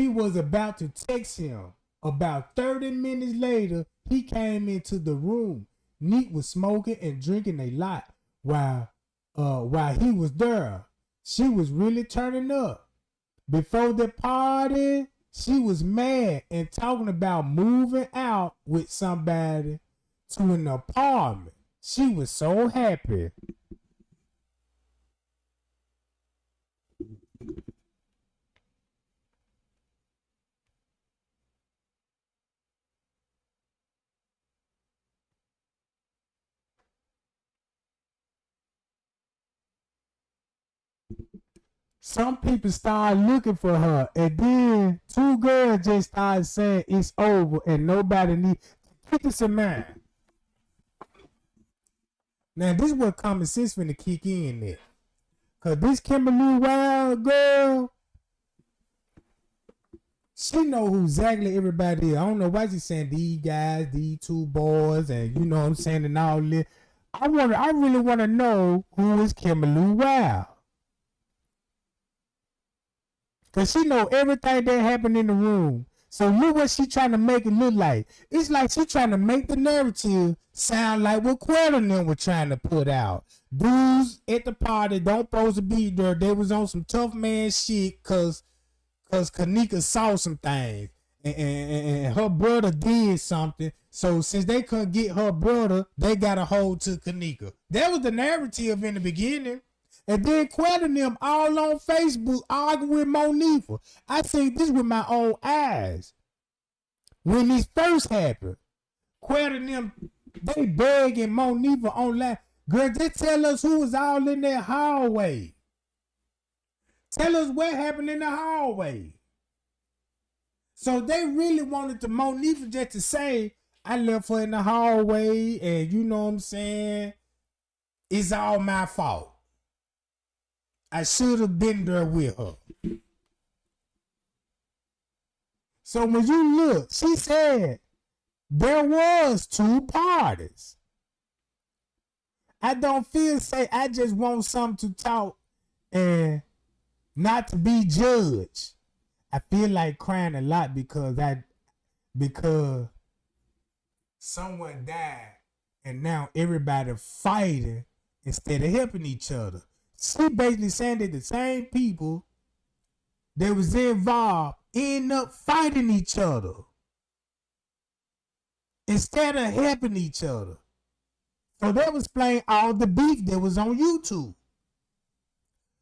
was about to text him. About 30 minutes later, he came into the room. Neek was smoking and drinking a lot. While he was there, she was really turning up. Before the party, she was mad and talking about moving out with somebody to an apartment. She was so happy. some people started looking for her, and then 2 girls just started saying it's over and nobody need. Keep this in mind. Now this is what common sense finna kick in there. Cause this Kimberly Wild girl, she know who exactly everybody is. I don't know why she's saying these guys, these 2 boys, and you know what I'm saying, and all this. I really wanna know who is Kimberly Wild. Cause she know everything that happened in the room. So look what she trying to make it look like. It's like she trying to make the narrative sound like what Quell and them were trying to put out. Dudes at the party don't supposed to be there. They was on some tough man shit cause Kenneka saw some things. And her brother did something. So since they couldn't get her brother, they got a hold to Kenneka. That was the narrative in the beginning. And then Quell and them all on Facebook arguing with Monifa. I seen this with my own eyes. When this first happened, Quell and them, they begging Monifa online. Girl, just tell us who was all in that hallway. Tell us what happened in the hallway. So they really wanted to Monifa just to say, I left her in the hallway and you know what I'm saying, it's all my fault. I should have been there with her. So when you look, she said there was 2 parties. I don't feel say I just want something to talk and not to be judged. I feel like crying a lot because someone died and now everybody fighting instead of helping each other. She basically saying that the same people that was involved end up fighting each other instead of helping each other. So that was playing all the beef that was on YouTube.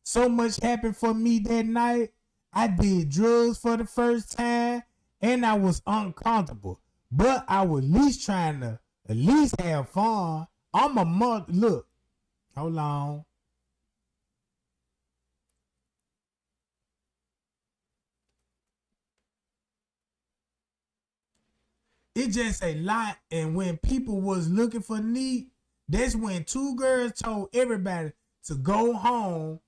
So much happened for me that night. I did drugs for the first time and I was uncomfortable. But I was at least trying to at least have fun. I'm a month. Look, hold on. It just a lot. And when people was looking for Neat, that's when 2 girls told everybody to go home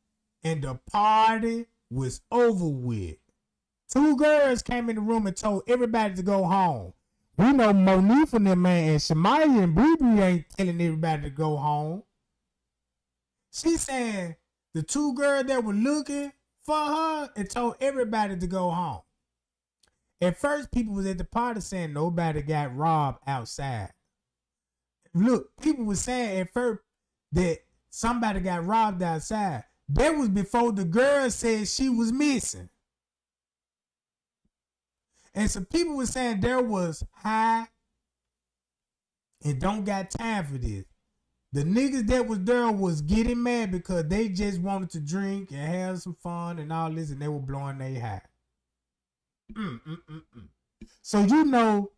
and the party was over with. 2 girls came in the room and told everybody to go home. We know Monifa and them, man, and Shamaya and Bree ain't telling everybody to go home. She saying the 2 girls that were looking for her and told everybody to go home. At first, people was at the party saying nobody got robbed outside. Look, people was saying at first that somebody got robbed outside. That was before the girl said she was missing. And some people were saying there was high and don't got time for this. The niggas that was there was getting mad because they just wanted to drink and have some fun and all this, and they were blowing their high. So you know,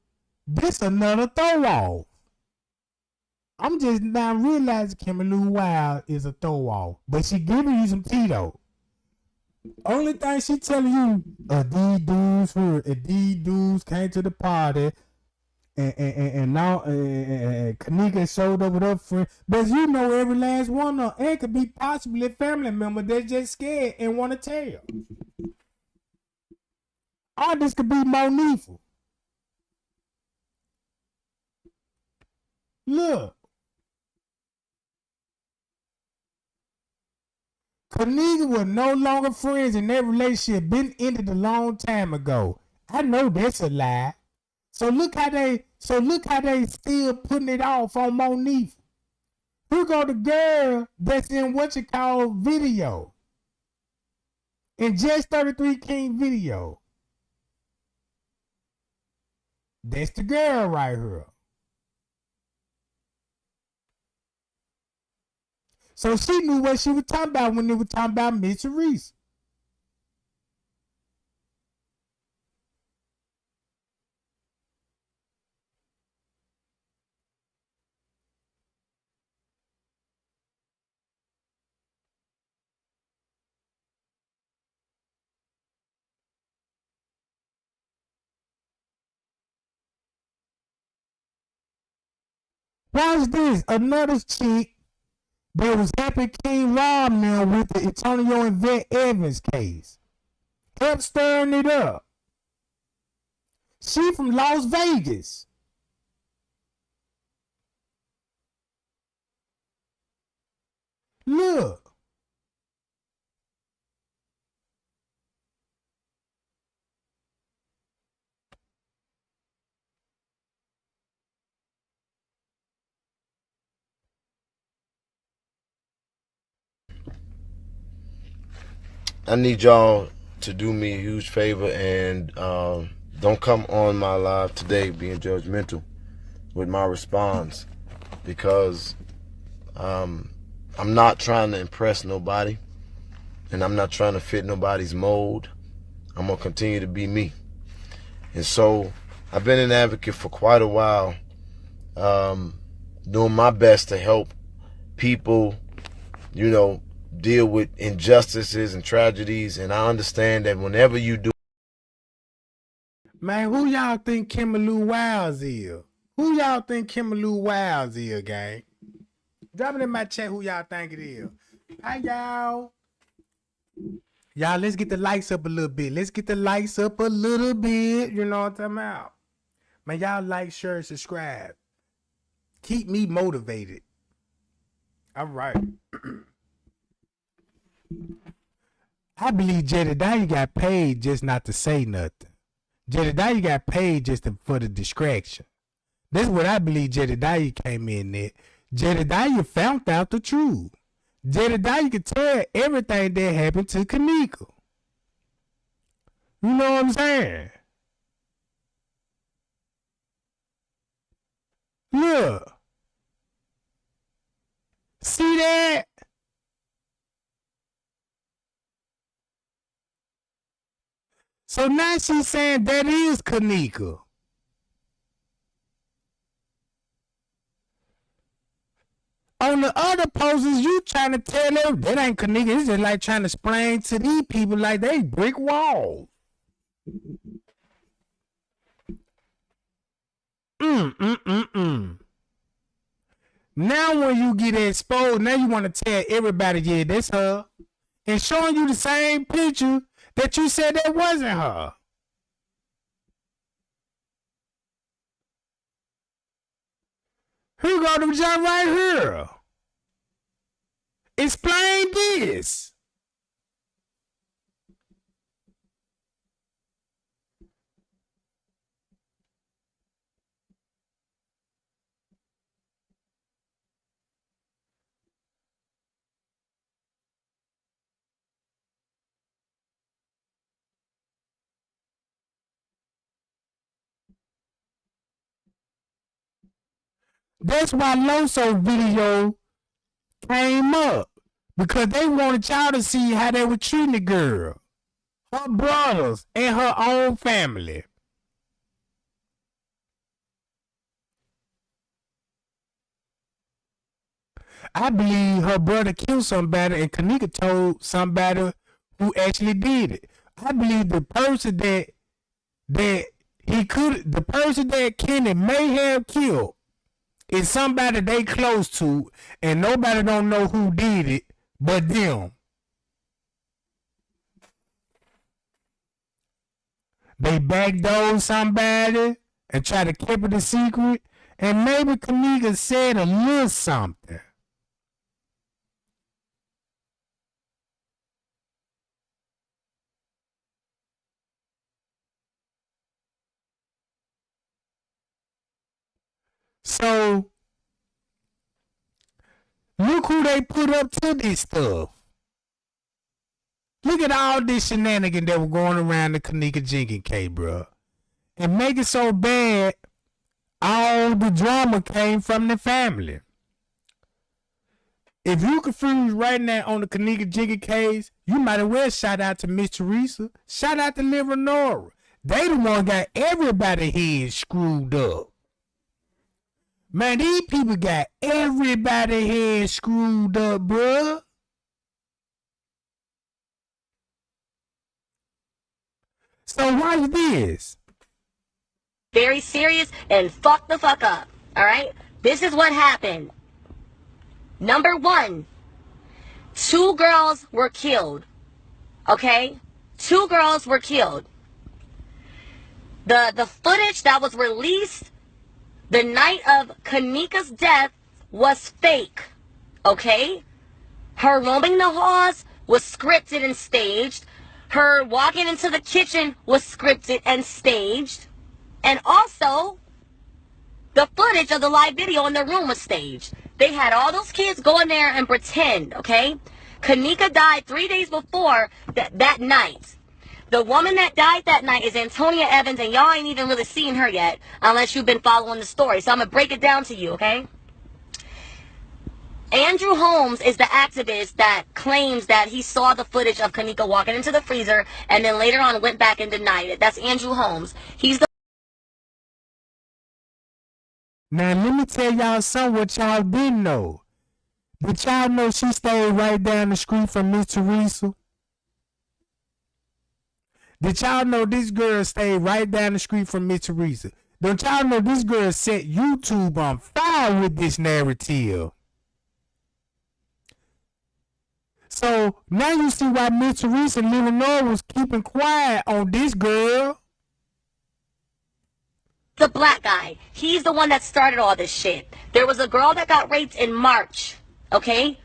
this another throw off. I'm just now realizing Kimberly Wild is a throw off, but she giving you some Tito. Only thing she telling you, these dudes came to the party, and now Kenneka showed up with her friend. But you know, every last one of them, it could be possibly a family member that's just scared and want to tell. Or this could be Monifa. Look. Kenneka were no longer friends and their relationship been ended a long time ago. I know that's a lie. So look how they still putting it off on Monifa. Who go the girl that's in what you call video? In Just 33 King video. That's the girl right here. So she knew what she was talking about when they were talking about Miss Reese. Watch this. Another chick that was helping King Rob now with the Antonio and Vet Evans case. Help stirring it up. She from Las Vegas. Look. I need y'all to do me a huge favor and don't come on my live today being judgmental with my response, because I'm not trying to impress nobody and I'm not trying to fit nobody's mold. I'm going to continue to be me. And so I've been an advocate for quite a while, doing my best to help people, you know, deal with injustices and tragedies. And I understand that whenever you do. Man, who y'all think Kimberly Wiles is? Who y'all think Kimberly Wiles is, gang? Drop it in my chat who y'all think it is. Hi, y'all. Y'all, let's get the lights up a little bit. Let's get the lights up a little bit. You know what I'm talking about? Man, y'all like, share, subscribe. Keep me motivated. All right. I believe Jedediah got paid just not to say nothing. Jedediah got paid just for the distraction. That's what I believe Jedediah came in there. Jedediah found out the truth. Jedediah could tell everything that happened to Kenneka. You know what I'm saying? Look. See that? So now she's saying that is Kenneka. On the other poses, you trying to tell them that ain't Kenneka. It's just like trying to explain to these people like they brick walls. Now when you get exposed, now you want to tell everybody, yeah, that's her. And showing you the same picture that you said that wasn't her. Here go the jump right here. Explain this. That's why Loso video came up. Because they wanted y'all to see how they were treating the girl. Her brothers and her own family. I believe her brother killed somebody and Kenneka told somebody who actually did it. I believe the person that the person that Kenny may have killed is somebody they close to and nobody don't know who did it but them. They backdoored somebody and try to keep it a secret, and maybe Kenneka said a little something. So, look who they put up to this stuff. Look at all this shenanigan that were going around the Kenneka Jenkins case, bro. And make it so bad, all the drama came from the family. If you confused right now on the Kenneka Jenkins case, you might as well shout out to Miss Teresa. Shout out to Liv Nora. They the one got everybody head screwed up. Man, these people got everybody head screwed up, bruh. So watch this. Very serious and fuck the fuck up. All right? This is what happened. Number one, 2 girls were killed. Okay? 2 girls were killed. The footage that was released the night of Kenneka's death was fake. Okay? Her roaming the halls was scripted and staged. Her walking into the kitchen was scripted and staged. And also, the footage of the live video in the room was staged. They had all those kids go in there and pretend, okay? Kenneka died 3 days before that night. The woman that died that night is Antonia Evans, and y'all ain't even really seen her yet, unless you've been following the story. So I'm going to break it down to you, okay? Andrew Holmes is the activist that claims that he saw the footage of Kenneka walking into the freezer and then later on went back and denied it. That's Andrew Holmes. He's the... Now, let me tell y'all something what y'all didn't know. Did y'all know she stayed right down the street from Miss Teresa? Did y'all know this girl stayed right down the street from Miss Teresa? Don't y'all know this girl set YouTube on fire with this narrative? So now you see why Miss Teresa and Illinois was keeping quiet on this girl. The black guy. He's the one that started all this shit. There was a girl that got raped in March, okay?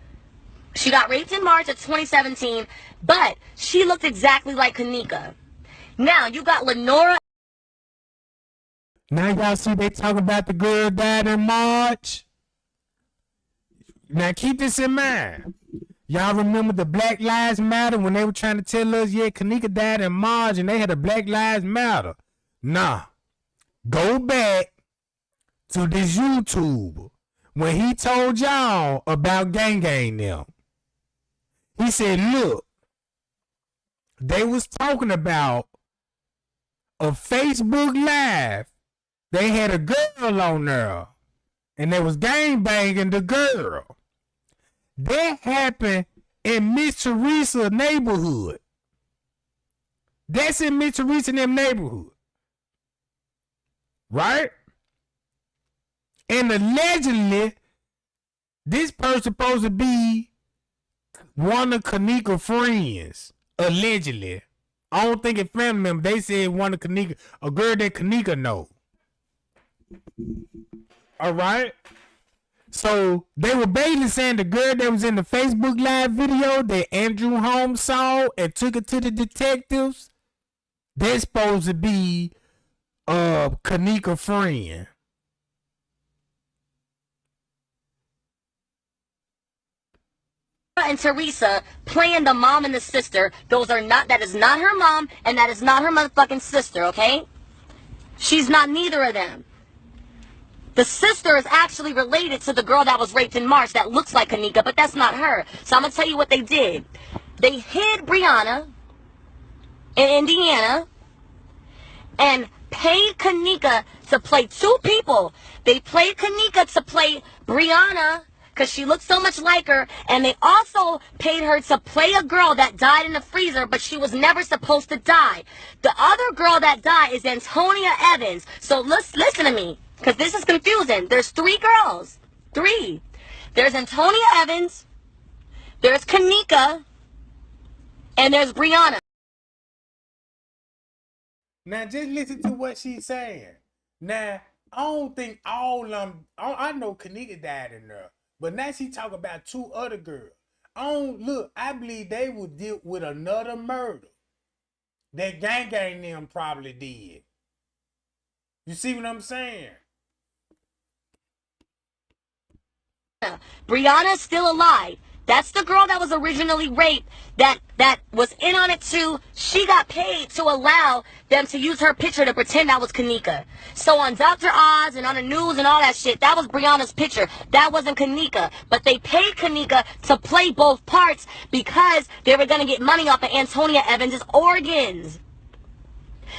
She got raped in March of 2017, but she looked exactly like Kenneka. Now, you got Lenora. Now y'all see they talk about the girl died in March. Now keep this in mind. Y'all remember the Black Lives Matter when they were trying to tell us, yeah, Kenneka died in March and they had a Black Lives Matter. Nah. Go back to this YouTube when he told y'all about Gang them. He said, look, they was talking about a Facebook Live. They had a girl on there and they was gang banging the girl. That happened in Miss Teresa neighborhood. That's in Miss Teresa and them neighborhood. Right? And allegedly, this person supposed to be one of Kenneka's friends. Allegedly. I don't think it's family member. They said one of Kenneka, a girl that Kenneka know. Alright? So they were basically saying the girl that was in the Facebook Live video that Andrew Holmes saw and took it to the detectives, they're supposed to be Kenneka friend. And Teresa playing the mom and the sister. That is not her mom and that is not her motherfucking sister, okay? She's not neither of them. The sister is actually related to the girl that was raped in March that looks like Kenneka, but that's not her. So I'm going to tell you what they did. They hid Brianna in Indiana and paid Kenneka to play 2 people. They played Kenneka to play Brianna because she looked so much like her, and they also paid her to play a girl that died in the freezer, but she was never supposed to die. The other girl that died is Antonia Evans. So listen to me, because this is confusing. There's 3 girls. 3. There's Antonia Evans, there's Kenneka, and there's Brianna. Now just listen to what she's saying. Now, I don't think all of them, I know Kenneka died in there, but now she talk about 2 other girls. I believe they would deal with another murder that gang them probably did. You see what I'm saying? Brianna's still alive. That's the girl that was originally raped that was in on it too. She got paid to allow them to use her picture to pretend that was Kenneka. So on Dr. Oz and on the news and all that shit, that was Brianna's picture. That wasn't Kenneka. But they paid Kenneka to play both parts because they were going to get money off of Antonia Evans' organs.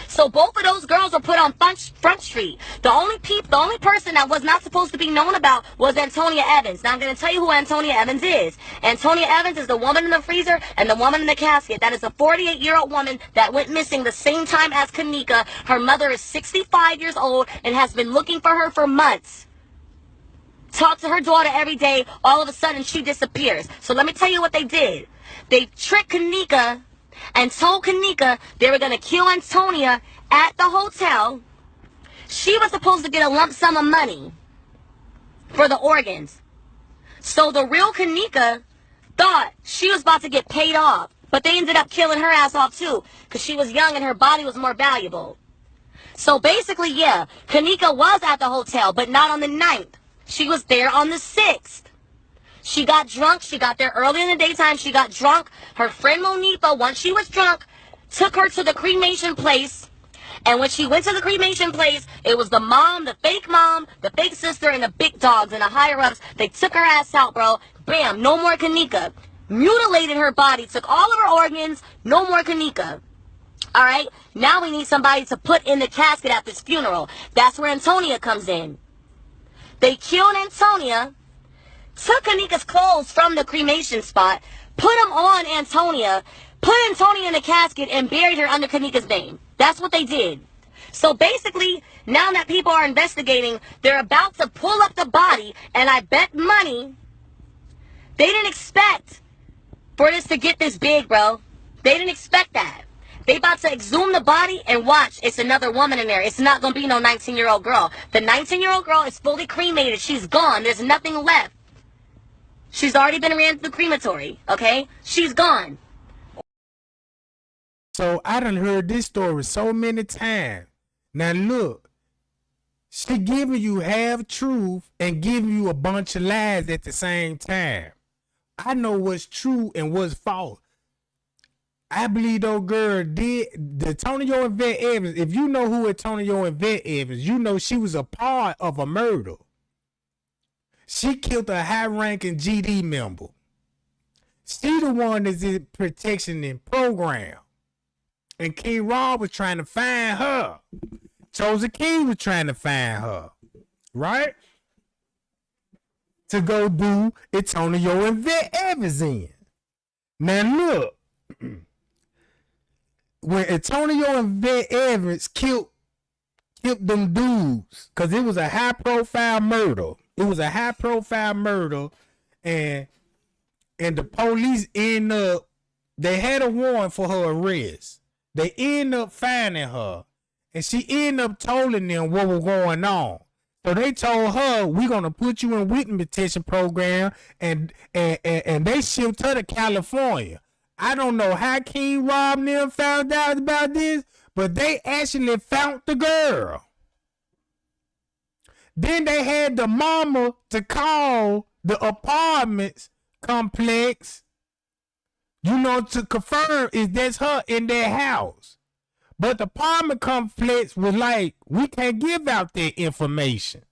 So both of those girls were put on Front Street. The only person that was not supposed to be known about was Antonia Evans. Now I'm going to tell you who Antonia Evans is. Antonia Evans is the woman in the freezer and the woman in the casket. That is a 48-year-old woman that went missing the same time as Kenneka. Her mother is 65 years old and has been looking for her for months. talk to her daughter every day. All of a sudden, she disappears. So let me tell you what they did. They tricked Kenneka and told Kenneka they were going to kill Antonia at the hotel. She was supposed to get a lump sum of money for the organs. So the real Kenneka thought she was about to get paid off. But they ended up killing her ass off too, because she was young and her body was more valuable. So basically, yeah, Kenneka was at the hotel, but not on the 9th. She was there on the 6th. She got drunk. She got there early in the daytime. She got drunk. Her friend Monifa, once she was drunk, took her to the cremation place. And when she went to the cremation place, it was the mom, the fake sister, and the big dogs and the higher-ups. They took her ass out, bro. Bam, no more Kenneka. Mutilated her body, took all of her organs, no more Kenneka. All right, now we need somebody to put in the casket at this funeral. That's where Antonia comes in. They killed Antonia, took Kenneka's clothes from the cremation spot, put them on Antonia, put Antonia in the casket, and buried her under Kenneka's name. That's what they did. So basically, now that people are investigating, they're about to pull up the body, and I bet money they didn't expect for this to get this big, bro. They didn't expect that. They about to exhume the body and watch. It's another woman in there. It's not going to be no 19-year-old girl. The 19-year-old girl is fully cremated. She's gone. There's nothing left. She's already been ran to the crematory, okay? She's gone. So I done heard this story so many times. Now look, she giving you half truth and giving you a bunch of lies at the same time. I know what's true and what's false. I believe those girl did the Antonio and Vet Evans. If you know who Antonio and Vet Evans, you know she was a part of a murder. She killed a high-ranking GD member. She the one that's in protection and program. And King Rob was trying to find her. Chosen King was trying to find her. Right? To go do Antonio and Vet Evans in. Now look, when Antonio and Vet Evans killed them dudes, because it was a high-profile murder. It was a high-profile murder, and the police end up, they had a warrant for her arrest. They end up finding her, and she ended up telling them what was going on. So they told her, we're going to put you in witness protection program, and they shipped her to California. I don't know how King Rob and them found out about this, but they actually found the girl. Then they had the mama to call the apartments complex, to confirm if that's her in their house. But the apartment complex was like, we can't give out that information.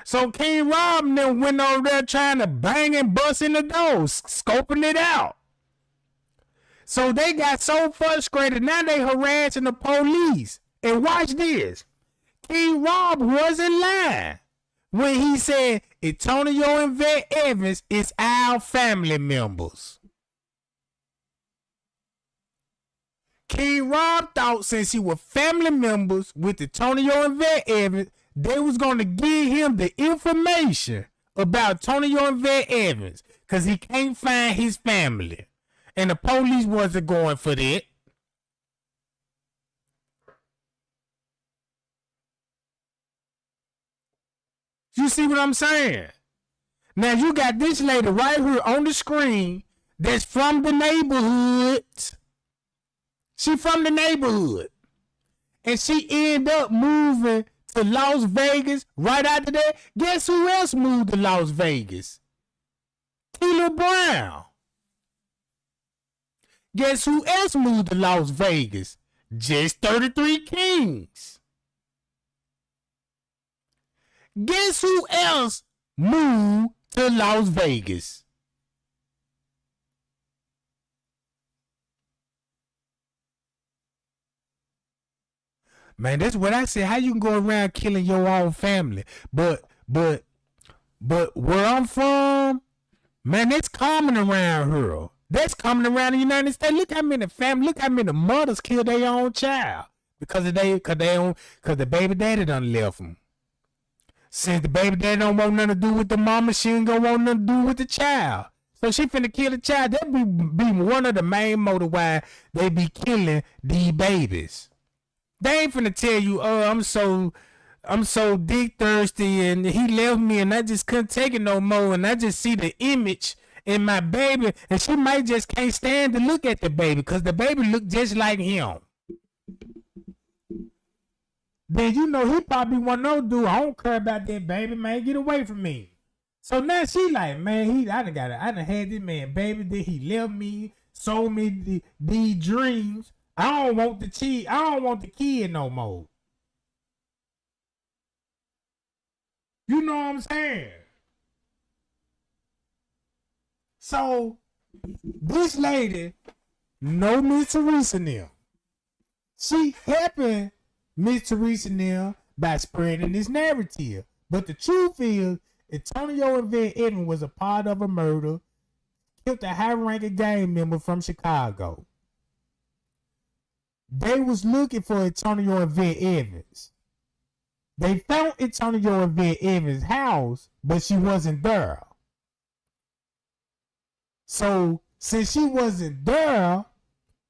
So King Rob and them went over there trying to bang and bust in the doors, scoping it out. So they got so frustrated, now they harassing the police. And watch this. King Rob wasn't lying when he said Antonio and Vet Evans is our family members. King Rob thought since he was family members with Antonio and Vet Evans, they was going to give him the information about Antonio and Vet Evans because he can't find his family. And the police wasn't going for that. You see what I'm saying? Now you got this lady right here on the screen that's from the neighborhood. She from the neighborhood. And she ended up moving to Las Vegas right after that. Guess who else moved to Las Vegas? Keela Brown. Guess who else moved to Las Vegas? Just 33 Kings. Guess who else moved to Las Vegas? Man, that's what I said. How you can go around killing your own family? But where I'm from, man, that's common around here. That's common around the United States. Look how many mothers kill their own child because the baby daddy done left them. since the baby daddy don't want nothing to do with the mama, she ain't gonna want nothing to do with the child. So she finna kill the child. That be one of the main motive why they be killing these babies. They ain't finna tell you, oh, I'm so dick thirsty and he left me and I just couldn't take it no more and I just see the image in my baby and she might just can't stand to look at the baby because the baby look just like him. Then you know he probably want no dude. I don't care about that baby, man. Get away from me. So now she like, man, I done had this man, baby, that he left me, sold me these dreams. I don't want the kid no more. You know what I'm saying? So this lady, no Miss Teresa now. She helping Miss Teresa now by spreading this narrative. But the truth is, Antonio and Van Evans was a part of a murder, killed a high-ranking gang member from Chicago. They was looking for Antonio and Van Evans. They found Antonio and Van Evans' house, but she wasn't there. So, since she wasn't there,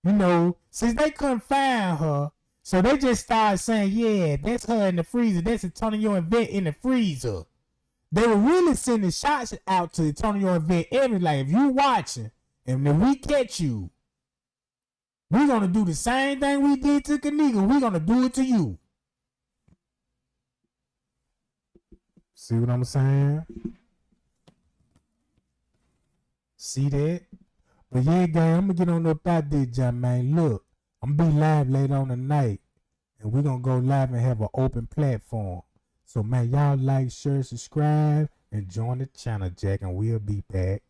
you know, since they couldn't find her, so they just started saying, yeah, that's her in the freezer. That's Antonio and Van in the freezer. They were really sending shots out to Antonio and Van Evans, like, if you watching, and if we catch you, we're going to do the same thing we did to Kenneka. We're going to do it to you. See what I'm saying? See that? But yeah, gang, I'm going to get on up out there, John, man. Look, I'm going to be live later on tonight, and we're going to go live and have an open platform. So, man, y'all like, share, subscribe, and join the channel, Jack, and we'll be back.